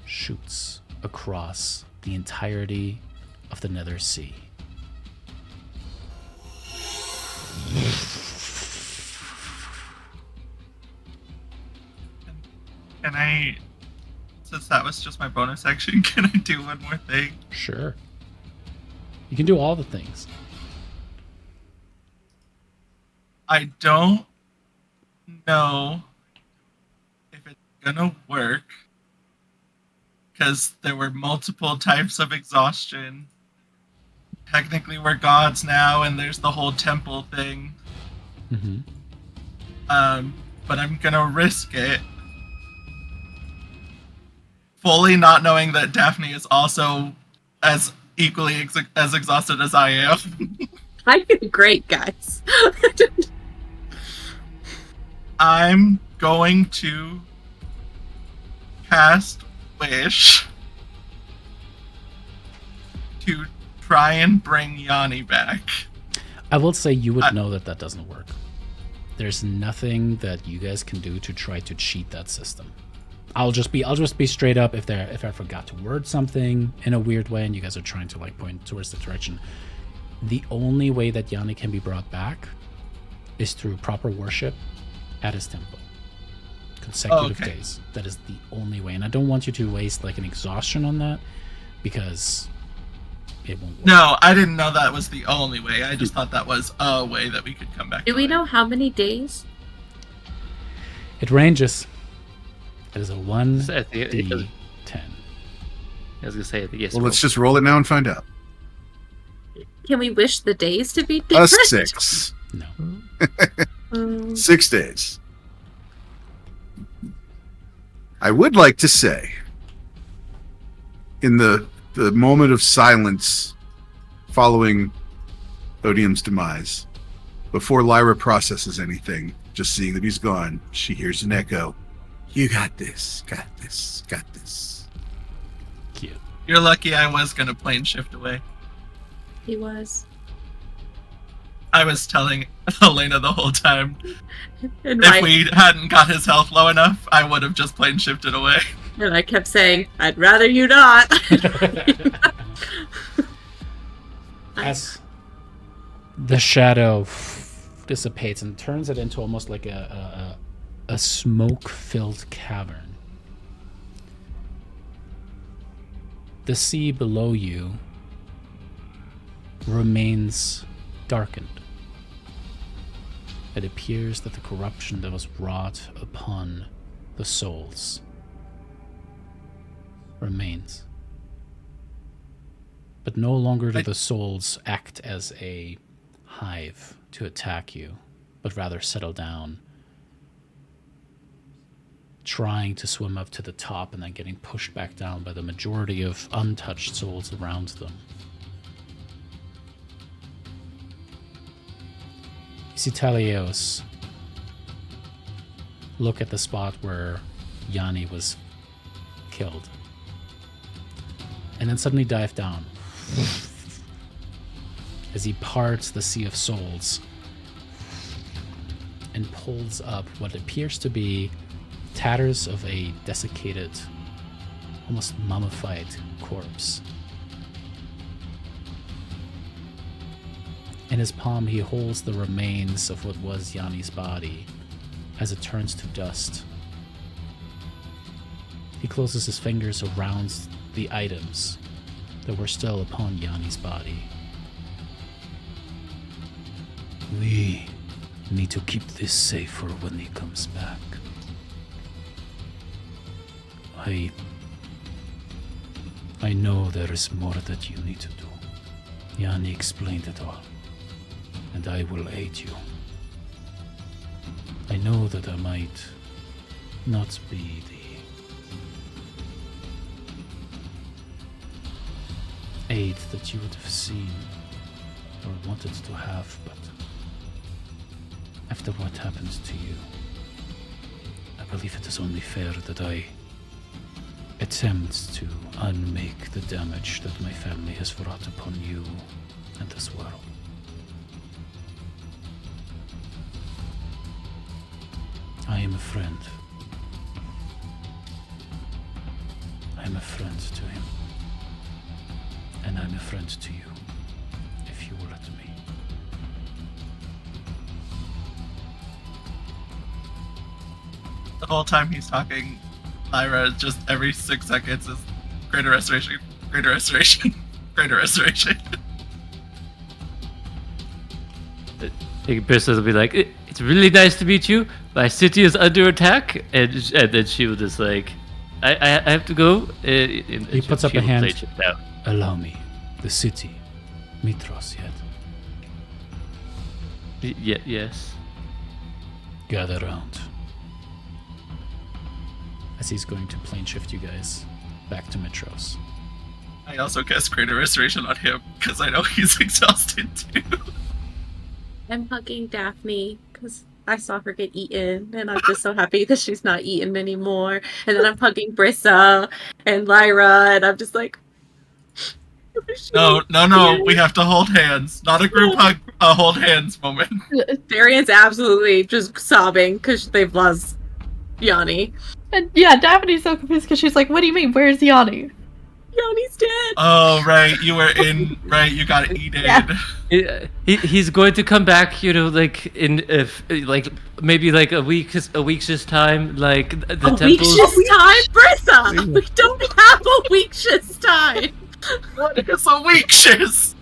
shoots across the entirety of the Nether Sea. Can I, since that was just my bonus action, can I do one more thing? Sure. You can do all the things. I don't know if it's gonna work because there were multiple types of exhaustion. Technically, we're gods now, and there's the whole temple thing. Mm-hmm. But I'm gonna risk it, fully not knowing that Daphne is also as equally as exhausted as I am. I did great, guys. I'm going to cast Wish to try and bring Yanni back. I will say you would know that that doesn't work. There's nothing that you guys can do to try to cheat that system. I'll just be straight up. If I forgot to word something in a weird way and you guys are trying to like point towards the direction, the only way that Yanni can be brought back is through proper worship at his temple. Consecutive days. That is the only way. And I don't want you to waste like an exhaustion on that because it won't work. No, I didn't know that was the only way. I just thought that was a way that we could come back. Do we know how many days? It ranges. It is a 1d10. I was gonna say yes. Well, let's just roll it now and find out. Can we wish the days to be different? Us 6. No. 6 days. I would like to say, in the moment of silence following Odium's demise, before Lyra processes anything, just seeing that he's gone, she hears an echo. You got this, got this, got this. Cute. You're lucky I was going to plane shift away. He was. I was telling Elena the whole time, And if we hadn't got his health low enough, I would have just plane shifted away. And I kept saying, I'd rather you not. As the shadow dissipates and turns it into almost like a smoke-filled cavern, the sea below you remains darkened. It appears that the corruption that was wrought upon the souls remains. But no longer do the souls act as a hive to attack you, but rather settle down, trying to swim up to the top and then getting pushed back down by the majority of untouched souls around them. You see Thylea look at the spot where Yanni was killed, and then suddenly dive down as he parts the sea of souls and pulls up what appears to be tatters of a desiccated, almost mummified corpse. In his palm, he holds the remains of what was Yanni's body as it turns to dust. He closes his fingers around the items that were still upon Yanni's body. We need to keep this safe for when he comes back. I know there is more that you need to do. Yanni explained it all, and I will aid you. I know that I might not be the aid that you would have seen or wanted to have, but after what happened to you, I believe it is only fair that I attempt to unmake the damage that my family has wrought upon you and this world. I am a friend. I am a friend to him. And I'm a friend to you, if you will let me. The whole time he's talking, Lyra just every 6 seconds is greater restoration, greater restoration, greater restoration. Brissa will be like, "It's really nice to meet you. My city is under attack," and then she will just like, "I have to go." He puts up a hand. Allow me. The city. Mitros yet? Yes. Gather round. As he's going to plane shift you guys back to Mitros. I also cast greater restoration on him because I know he's exhausted too. I'm hugging Daphne because I saw her get eaten, and I'm just so happy that she's not eaten anymore. And then I'm hugging Brissa and Lyra, and I'm just like, No, we have to hold hands. Not a group hug, a hold hands moment. Darian's absolutely just sobbing because they've lost Yanni. And yeah, Daphne's so confused because she's like, "What do you mean? Where's Yanni?" Yanni's dead. Oh, right, you were in, right, you got eaten. Yeah. He's going to come back, like in maybe like a week's time, like the temples. Week's time, Brissa. We don't have a week's time. What is a week, shiz?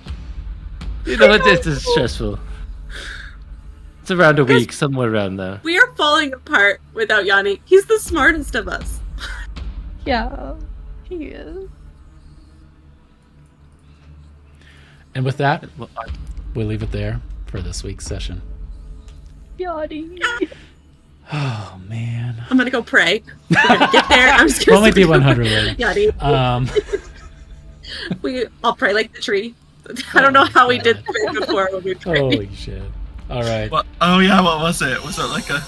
This is stressful. It's around a week, somewhere around there. We are falling apart without Yanni. He's the smartest of us. Yeah, he is. And with that, we'll leave it there for this week's session. Yanni. Oh, man. I'm gonna go pray. We're gonna get there. I'm just gonna Only be 100 later. Yanni. I'll pray like the tree. I don't know how we did it before when we prayed. Holy shit. All right. Oh yeah, what was it? Was it like a